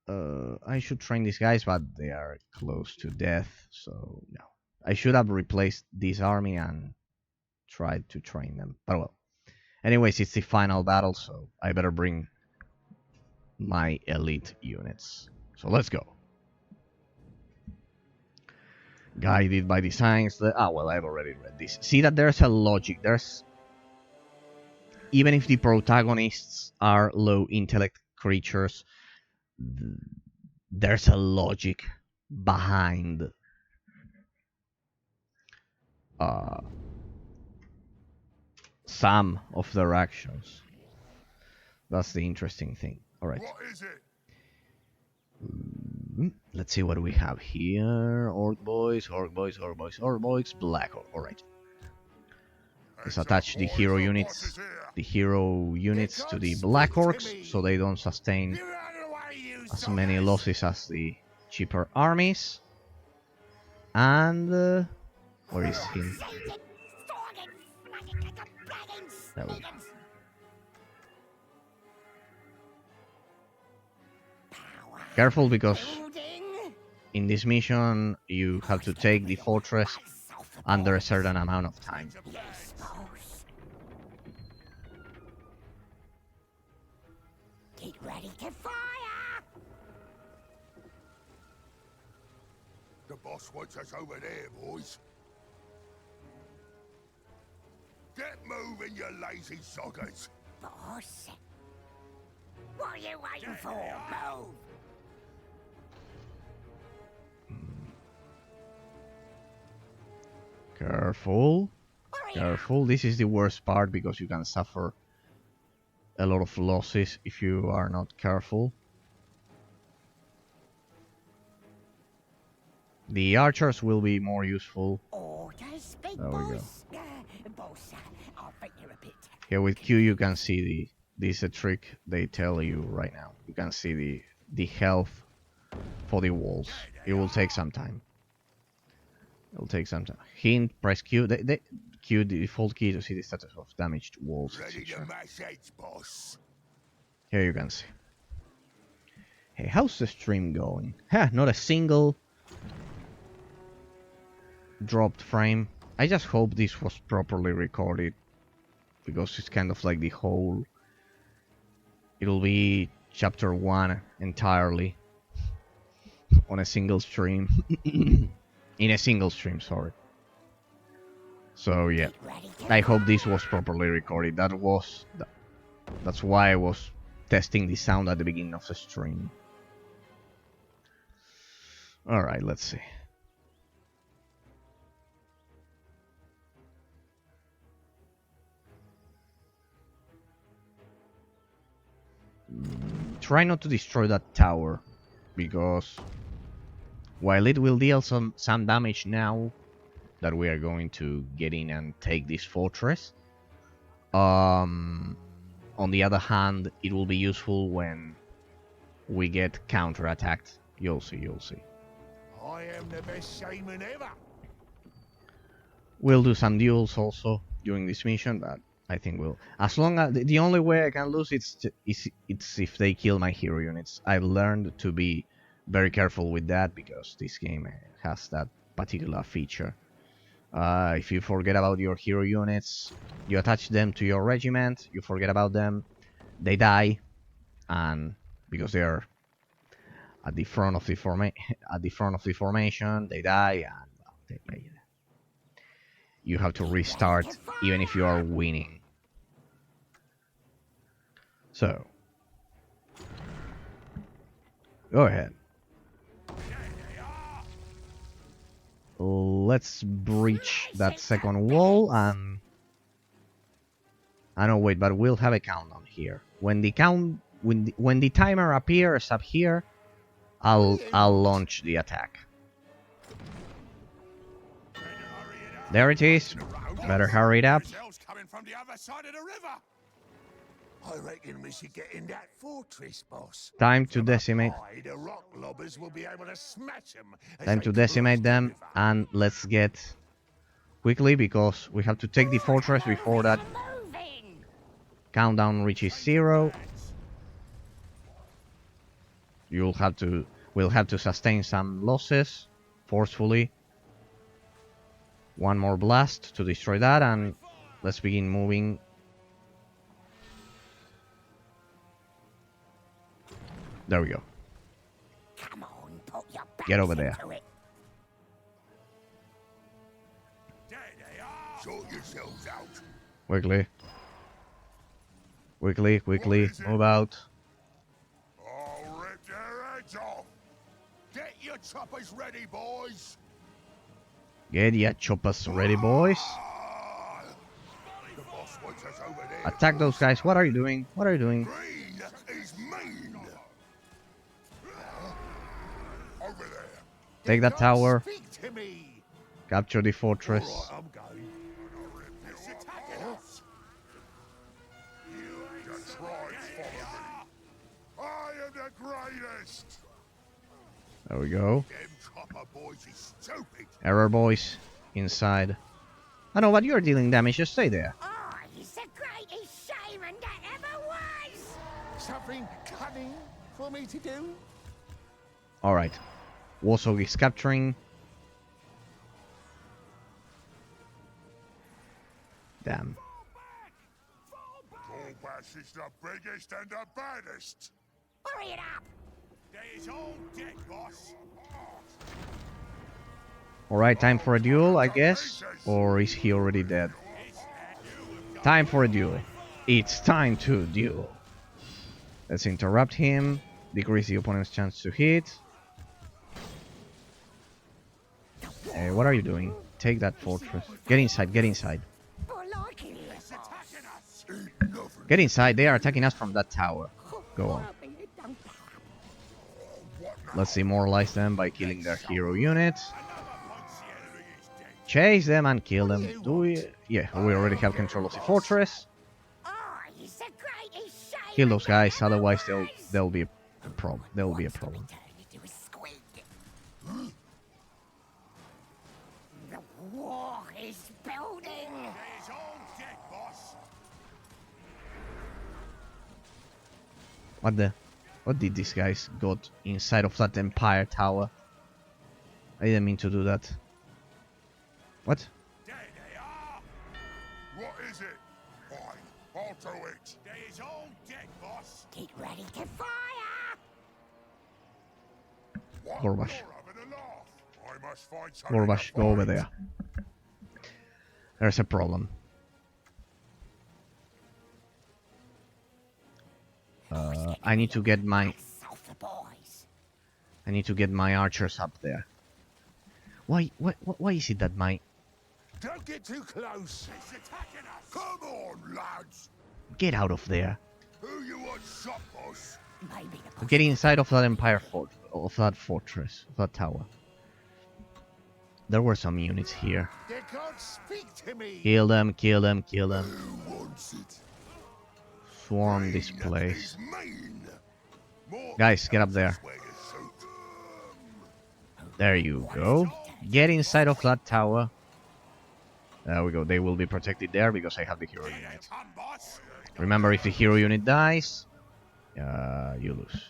I should train these guys, but they are close to death, so no. I should have replaced this army and tried to train them. But well. Anyways, it's the final battle, so I better bring my elite units. So let's go. Guided by the signs that... Ah, well, I've already read this. See that there's a logic. There's... Even if the protagonists are low intellect creatures, there's a logic behind some of their actions. That's the interesting thing. Alright. What is it? Let's see what we have here. Orc boys, Orc boys, Orc boys, Orc boys, Black Orc. Alright. Let's attach the hero units to the Black Orcs so they don't sustain as many losses as the cheaper armies. And where is him? There we go. Careful, because in this mission you have to take the fortress under a certain amount of time. Get ready to fire! The boss wants us over there, boys. Get moving, you lazy soggers. Boss? What are you waiting for? Move! Careful. Hurry up! Careful. This is the worst part because you can suffer a lot of losses if you are not careful. The archers will be more useful. Orders, big There we go. boss. Boss, I think you're a bit... Here with Q you can see this is a trick they tell you right now. You can see the health for the walls. It will take some time. It will take some time. Hint, press Q. Q the default key to see the status of damaged walls, Ready to etc. mash heads, boss. Here you can see. Hey, how's the stream going? Ha, not a single dropped frame. I just hope this was properly recorded, because it's kind of like the whole... It'll be chapter 1 entirely on a single stream. In a single stream, sorry. So yeah, I hope this was properly recorded. That's why I was testing the sound at the beginning of the stream. Alright, let's see. Try not to destroy that tower, because while it will deal some damage now that we are going to get in and take this fortress, on the other hand, it will be useful when we get counterattacked. You'll see, you'll see. I am the best shaman ever. We'll do some duels also during this mission, but I think we'll... As long as... The only way I can lose it's if they kill my hero units. I've learned to be very careful with that, because this game has that particular feature. If you forget about your hero units, you attach them to your regiment, you forget about them, they die, and because they are at the front of the formation, they die, and well, you have to restart even if you are winning. So, go ahead. Let's breach that second wall, and I know, wait, but we'll have a countdown here. When the timer appears up here, I'll launch the attack. There it is. Better hurry it up. Coming from the other side of the river. I reckon we should get in that fortress, boss. Time to decimate. The rock lobbers will be able to smash them. Time to decimate them, and let's get quickly, because we have to take the fortress before that countdown reaches 0. We'll have to sustain some losses forcefully. One more blast to destroy that, and let's begin moving. There we go. Come on, put your Get over there. There they are. Sort yourselves out. Quickly. Quickly, quickly. Move out. I'll rip their heads off. Get your choppers ready, boys. Get your choppers ready, boys. The boss wants us over there. Attack those guys. What are you doing? What are you doing? Green is mean. Over there. Take that tower. Speak to me. Capture the fortress. All right, I'm going. It's attacking us. You tribes follow me. I am the greatest. There we go. Them chopper boys is stupid. Error, boys. Inside. I know, but you're dealing damage. Just stay there. Oh, he's the greatest shaman that ever was! Something cunning for me to do? Alright. Warsaw is capturing. Damn. Golbash is the biggest and the baddest. Hurry it up! There is all dead, boss. Alright, time for a duel, I guess. Or is he already dead? Time for a duel. It's time to duel. Let's interrupt him. Decrease the opponent's chance to hit. What are you doing? Take that fortress. Get inside, get inside. I like it here. Get inside, they are attacking us from that tower. Go on. Let's demoralize them by killing their hero unit. Chase them and kill them. Do we? Yeah, we already have control of the fortress. Oh, it's the greatest shame. Kill those guys, otherwise they'll be a problem. There will be a problem. Turn into a squid. The war is building. It's all dead, boss. What did these guys got inside of that Empire tower? I didn't mean to do that. What? There they are. What is it? Fine, I'll do it. They is all dead, boss. Get ready to fire. What? Gorbash. You're having a laugh. I must find something Gorbash, to go over fight. there. There's a problem. I need to get my Sulfur boys. archers up there. Why is it that my... Don't get too close. It's attacking us. Come on, lads. Get out of there. Who you want shot, boss? Maybe the Get inside of that Empire fort, of that fortress, of that tower. There were some units here. They can't speak to me. Kill them, kill them, kill them. Who wants it? Swarm this Mean place. is mean. More Guys, get up there. swear to suit. There you go. Get inside of that tower. There we go. They will be protected there because I have the hero unit. Come, boss. Remember, if the hero unit dies, you lose.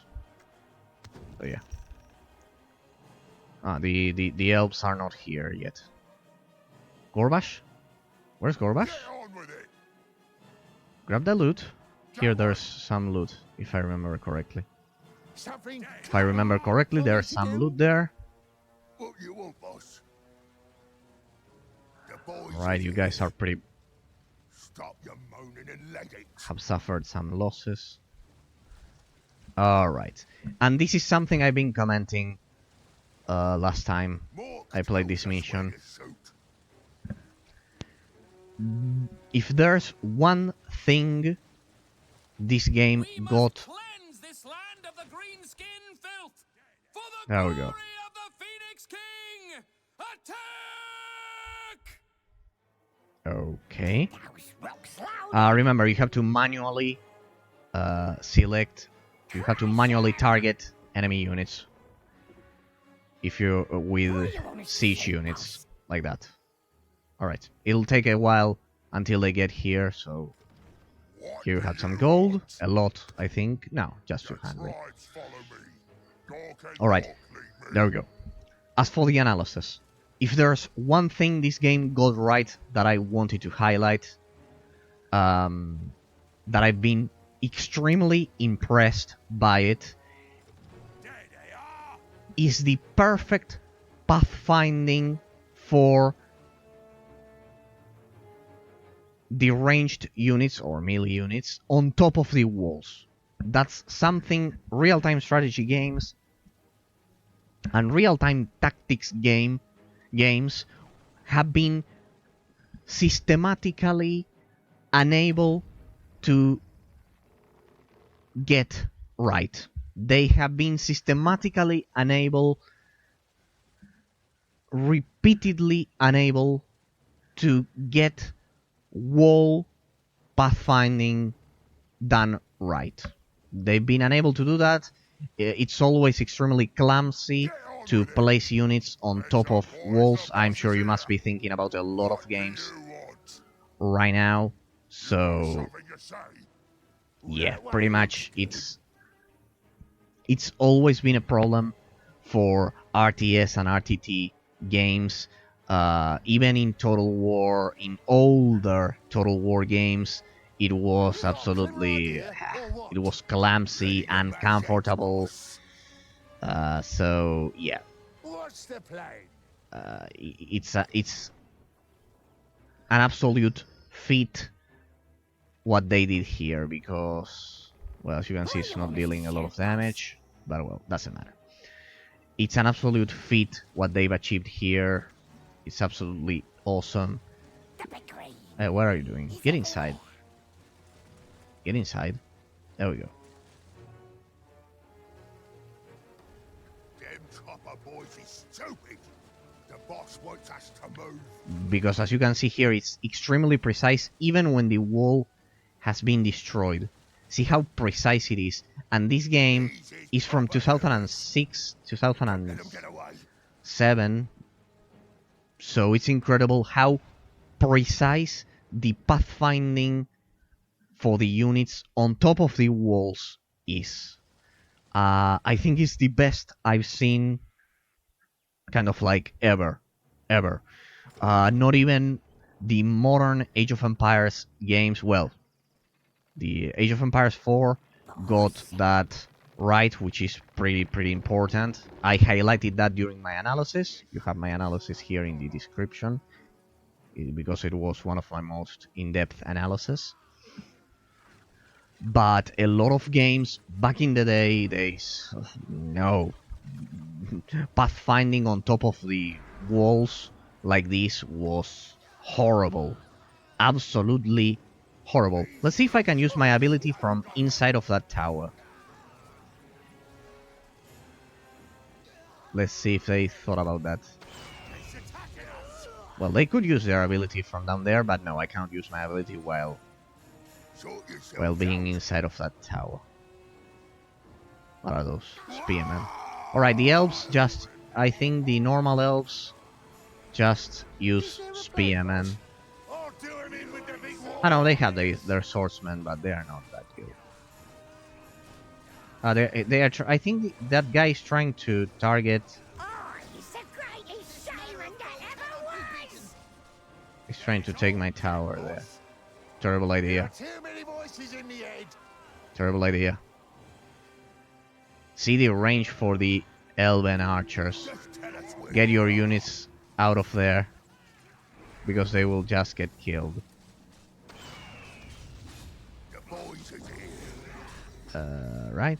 So yeah. Ah, the elves are not here yet. Gorbash? Where's Gorbash? Get on with it. Grab the loot. Here there's some loot, if I remember correctly. Something. If I remember correctly, there's some loot there. What you want, boss? The boys Right, you guys are pretty... Stop your moaning and let it. have suffered some losses. Alright. And this is something I've been commenting last time More I played this control, swear mission. to suit. If there's one thing this game got... Cleanse this land of the green skin filth for the There we glory go. of the Phoenix King. Attack! Okay. house rocks loud. Remember, you have to manually select... You have to manually target enemy units. If you're with siege units, like that. Alright. It'll take a while until they get here, so... What Here you do have some you gold. want? A lot, I think. No, just The 200. tribes follow me. Dog and Alright. dog lead me. There we go. As for the analysis, if there's one thing this game got right that I wanted to highlight, that I've been extremely impressed by it, There they are. is the perfect pathfinding for the ranged units or melee units on top of the walls. That's something real-time strategy games and real-time tactics games have been systematically unable to get right. They have been systematically repeatedly unable to get wall pathfinding done right. They've been unable to do that. It's always extremely clumsy to place units on top of walls. I'm sure you must be thinking about a lot of games You want right now. So something you say? yeah, pretty much it's always been a problem for RTS and RTT games. Even in Total War, in older Total War games, it was absolutely it was clumsy and uncomfortable. So yeah, What's the plan? it's an absolute feat what they did here, because, well, as you can see, it's not dealing a lot of damage, but well, doesn't matter. It's an absolute feat what they've achieved here. It's absolutely awesome. The big green. What are you doing? Get inside. Get inside. There we go. Them copper boys is stupid. The boss wants us to move. Because as you can see here, it's extremely precise even when the wall has been destroyed. See how precise it is. And this game is from 2006, 2007. So it's incredible how precise the pathfinding for the units on top of the walls is. I think it's the best I've seen, kind of like ever. Not even the modern Age of Empires games. Well, the Age of Empires 4 got that right, which is pretty important. I highlighted that during my analysis. You have my analysis here in the description, because it was one of my most in-depth analysis. But a lot of games back in the days, no. Pathfinding on top of the walls like this was horrible. Absolutely horrible. Let's see if I can use my ability from inside of that tower. Let's see if they thought about that. Well, they could use their ability from down there, but no, I can't use my ability while being inside of that tower. What are those? Spearmen. Alright, the elves just... I think the normal elves just use spearmen. I know they have their swordsmen, but they are not that good. They are. I think that guy is trying to target. Oh, he's the greatest shaman that ever was. He's trying to take my tower there. Terrible idea. Too many voices in the head. Terrible idea. See the range for the elven archers. Get your units out of there, because they will just get killed. Right.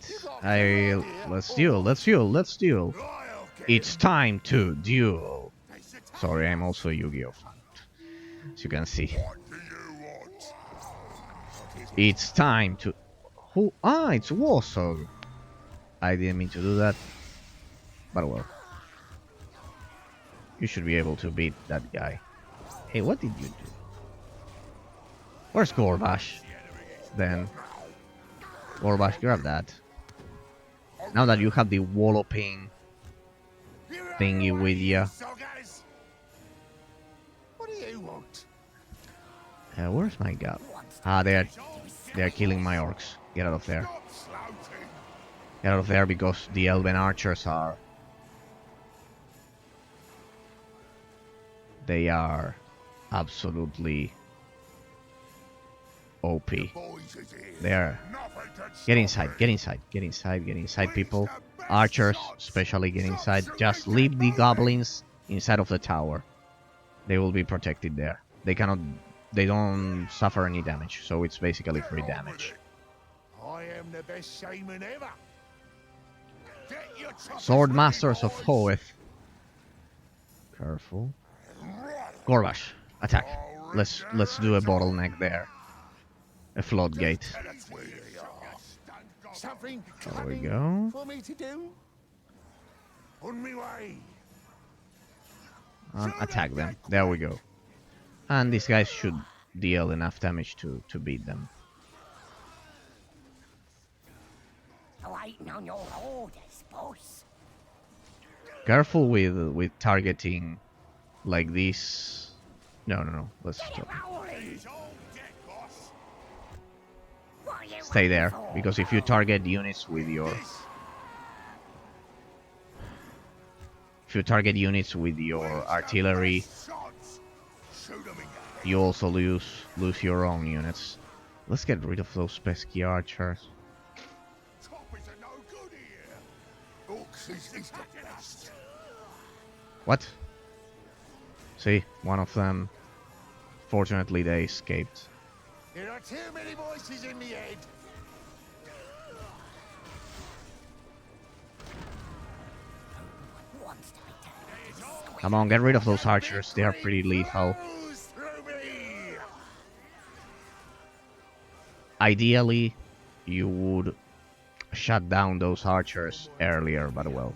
Let's duel. It's time to duel. Sorry, I'm also a Yu-Gi-Oh fan, as you can see. It's time to... Who? Ah, it's Warsaw. I didn't mean to do that, but well. You should be able to beat that guy. Hey, what did you do? Where's Gorbash? Then... Gorbash, grab that. Now that you have the walloping thingy with you. What do you want? Where's my god? Ah, they're killing my orcs. Get out of there. Get out of there, because the elven archers are... They are absolutely OP. There. Get inside, people. Archers, especially, get inside. Just leave the goblins inside of the tower. They will be protected there. They don't suffer any damage, so it's basically free damage. I am the best shaman ever. Sword Masters of Hoeth. Careful. Gorbash, attack. Let's do a bottleneck there. A floodgate. There we go. For me to do? On my way. And attack them. There we go. And these guys should deal enough damage to beat them. Waiting on your orders, boss. Careful with targeting like this. No. Let's stop. Stay there, because if you target units with your... If you target units with your artillery, you also lose your own units. Let's get rid of those pesky archers. Orcs is the best. What? See, one of them. Fortunately, they escaped. There are too many voices in my head. Wants to be Come on, get rid of those archers. They are pretty lethal. Flows through me. Ideally, you would shut down those archers earlier, but well,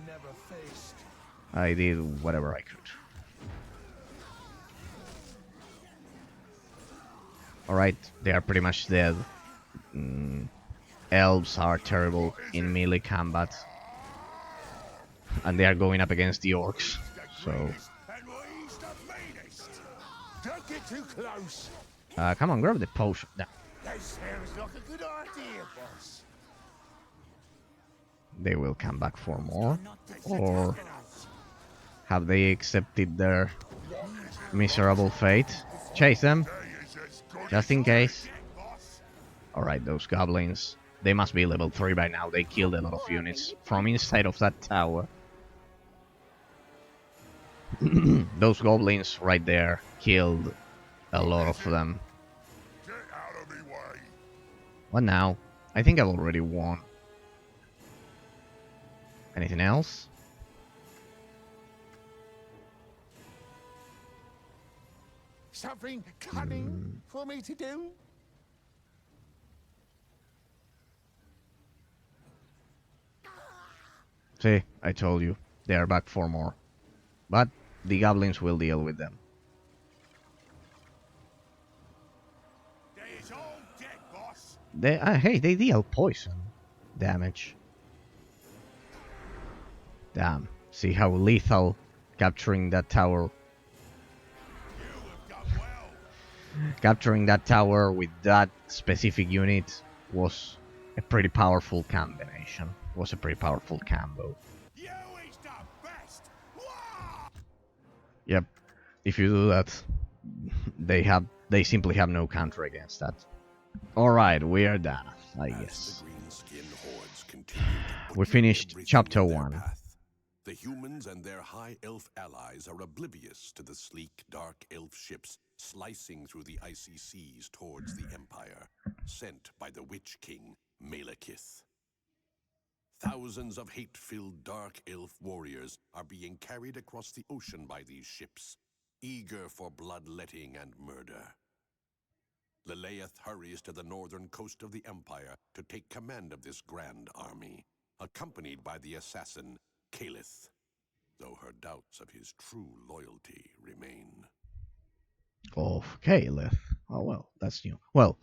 I did whatever I could. Alright, they are pretty much dead. Elves are terrible in melee combat. And they are going up against the orcs. So, And he's the meanest. Don't get too close. come on, grab the potion. No, That sounds like a good idea, boss. they will come back for more. Or have they accepted their miserable fate? Chase them, just in case. Alright, those goblins. They must be level 3 by now. They killed a lot of units from inside of that tower. Those goblins right there killed a lot of them. Get out of me way! What now? I think I've already won. Anything else? Something cunning for me to do? See, I told you. They are back for more. But the goblins will deal with them. There's all dead, boss. Hey, they deal poison damage. Damn. See how lethal capturing that tower. Capturing that tower with that specific unit was a pretty powerful combination. Was a pretty powerful combo. You is the best. Yep. If you do that, they simply have no counter against that. Alright, we are done, I guess. We finished chapter 1. The humans and their high elf allies are oblivious to the sleek, dark elf ships slicing through the icy seas towards the Empire, sent by the Witch King, Malekith. Thousands of hate-filled dark elf warriors are being carried across the ocean by these ships, eager for bloodletting and murder. Leleith hurries to the northern coast of the Empire to take command of this grand army, accompanied by the assassin, Calith, though her doubts of his true loyalty remain. Of Calith. Oh well, that's new. Well,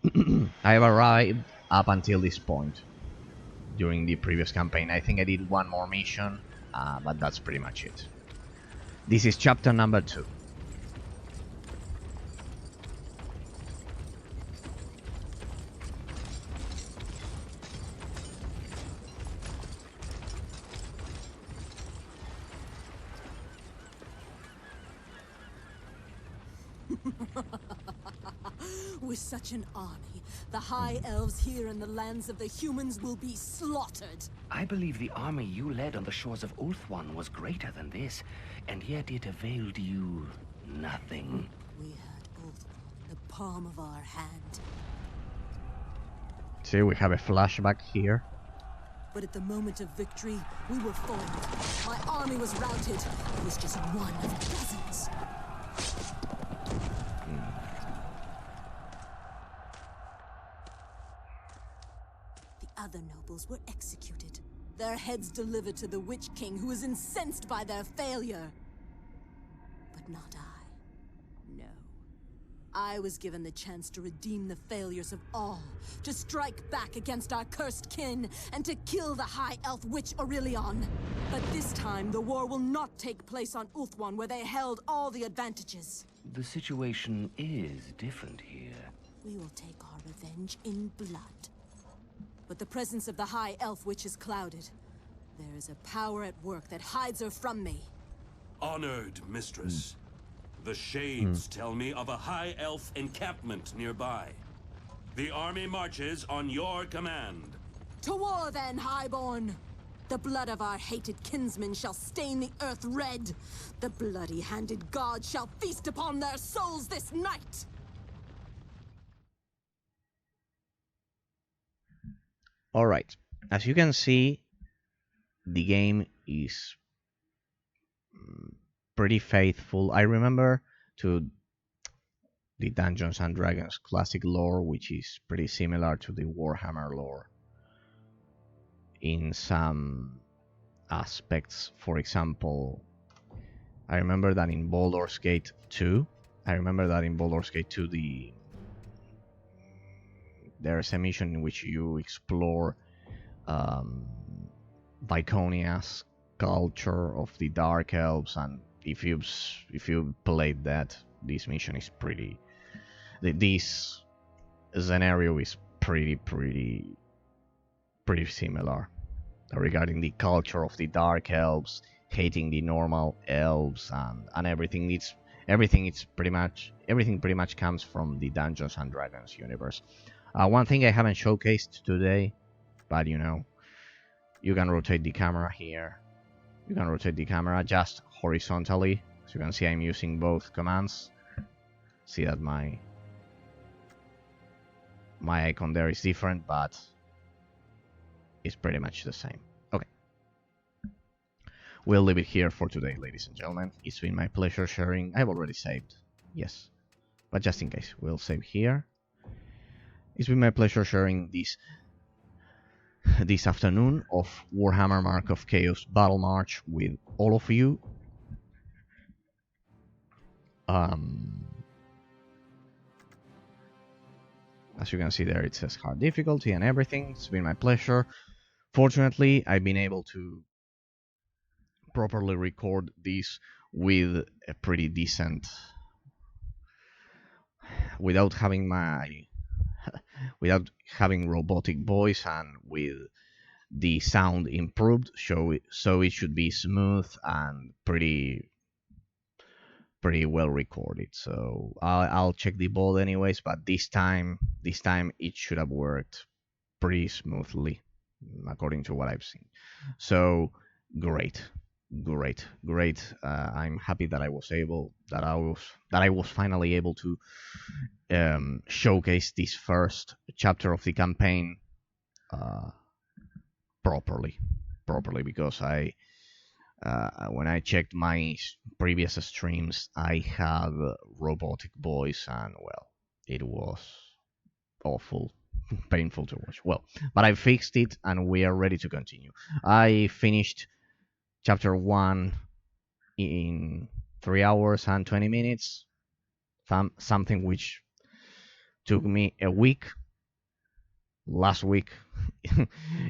I have arrived up until this point during the previous campaign. I think I did one more mission, but that's pretty much it. This is chapter number 2. With such an army, the High Elves here in the lands of the humans will be slaughtered. I believe the army you led on the shores of Ulthuan was greater than this, and yet it availed you nothing. We had Ulthuan in the palm of our hand. See, we have a flashback here. But at the moment of victory, we were foiled. My army was routed. It was just one of dozens. The other nobles were executed. Their heads delivered to the Witch King, who was incensed by their failure. But not I. No. I was given the chance to redeem the failures of all, to strike back against our cursed kin, and to kill the High Elf Witch Aurelion. But this time, the war will not take place on Ulthuan, where they held all the advantages. The situation is different here. We will take our revenge in blood. But the presence of the High Elf Witch is clouded. There is a power at work that hides her from me. Honored mistress, the Shades tell me of a high elf encampment nearby. The army marches on your command. To war then, Highborn! The blood of our hated kinsmen shall stain the earth red. The bloody-handed gods shall feast upon their souls this night. Alright, as you can see, the game is pretty faithful. I remember to the Dungeons and Dragons classic lore, which is pretty similar to the Warhammer lore in some aspects. For example, I remember that in Baldur's Gate 2, there's a mission in which you explore Viconia's culture of the Dark Elves, and if you played that, this mission is pretty. This scenario is pretty similar regarding the culture of the Dark Elves, hating the normal elves, and everything. Everything pretty much comes from the Dungeons and Dragons universe. One thing I haven't showcased today, but you know, you can rotate the camera here. You can rotate the camera just horizontally. As you can see, I'm using both commands. See that my icon there is different, but it's pretty much the same. Okay. We'll leave it here for today, ladies and gentlemen. It's been my pleasure sharing. I've already saved. Yes. But just in case, we'll save here. It's been my pleasure sharing this afternoon of Warhammer Mark of Chaos Battlemarch with all of you. As you can see there, it says hard difficulty and everything. It's been my pleasure. Fortunately, I've been able to properly record this with a pretty decent, without having robotic voice, and with the sound improved, so it should be smooth and pretty well recorded. So I'll check the board anyways, but this time it should have worked pretty smoothly according to what I've seen. So great. I'm happy that I was finally able to showcase this first chapter of the campaign properly, because when I checked my previous streams, I had robotic voice, and well, it was awful, painful to watch. Well, but I fixed it, and we are ready to continue. I finished Chapter 1 in 3 hours and 20 minutes, something which took me a week. Last week,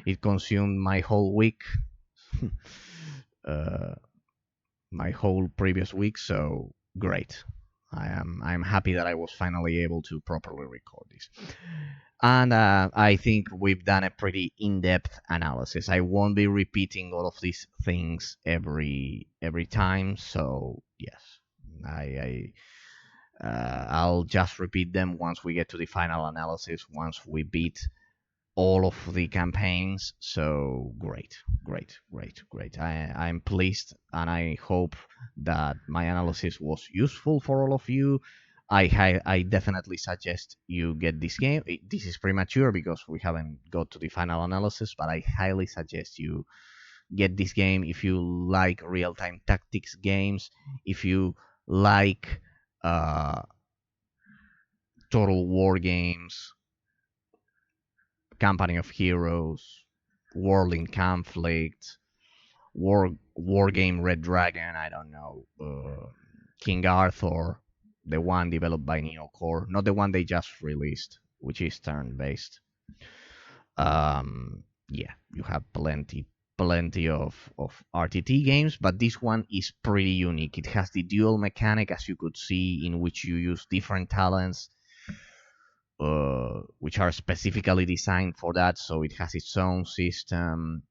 it consumed my whole week, my whole previous week. So great. I'm happy that I was finally able to properly record this. And I think we've done a pretty in-depth analysis. I won't be repeating all of these things every time. So yes, I'll just repeat them once we get to the final analysis, once we beat all of the campaigns. So great. I'm pleased, and I hope that my analysis was useful for all of you. I definitely suggest you get this game. This is premature because we haven't got to the final analysis, but I highly suggest you get this game if you like real-time tactics games, if you like total war games, Company of Heroes, World in Conflict, war game Red Dragon, I don't know, King Arthur, the one developed by Neocore, not the one they just released, which is turn-based. Yeah, you have plenty of RTT games, but this one is pretty unique. It has the dual mechanic, as you could see, in which you use different talents, which are specifically designed for that, so it has its own system.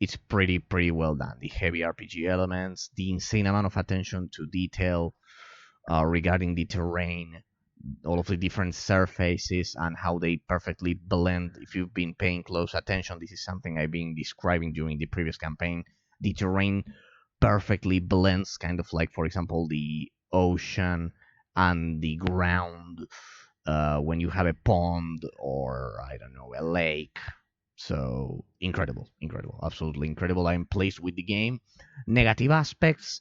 It's pretty well done. The heavy RPG elements, the insane amount of attention to detail regarding the terrain, all of the different surfaces and how they perfectly blend. If you've been paying close attention, this is something I've been describing during the previous campaign. The terrain perfectly blends, kind of like, for example, the ocean and the ground when you have a pond or, I don't know, a lake. So incredible, incredible, absolutely incredible. I'm pleased with the game. Negative aspects.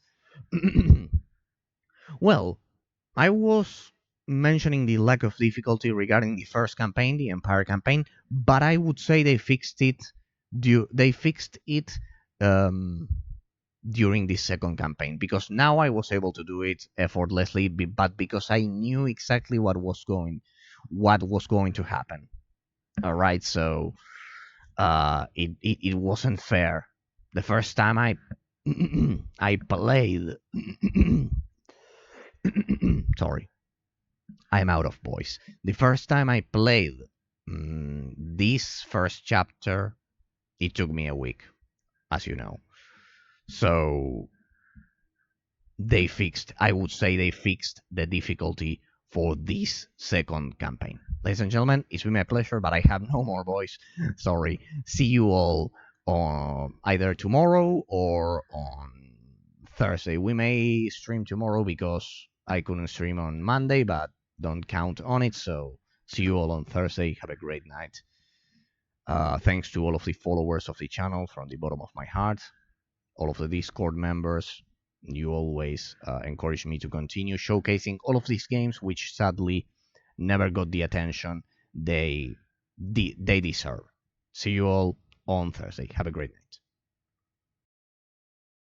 Well, I was mentioning the lack of difficulty regarding the first campaign, the Empire campaign, but I would say they fixed it. They fixed it during the second campaign, because now I was able to do it effortlessly, but because I knew exactly what was going to happen. All right, so it wasn't fair. The first time I I played. Sorry, I'm out of voice. The first time I played this first chapter, it took me a week, as you know. So I would say they fixed the difficulty for this second campaign. Ladies and gentlemen, it's been my pleasure, but I have no more voice. Sorry. See you all on either tomorrow or on Thursday. We may stream tomorrow because I couldn't stream on Monday, but don't count on it. So see you all on Thursday. Have a great night. Thanks to all of the followers of the channel from the bottom of my heart, all of the Discord members. You always encourage me to continue showcasing all of these games, which sadly never got the attention they deserve. See you all on Thursday. Have a great night.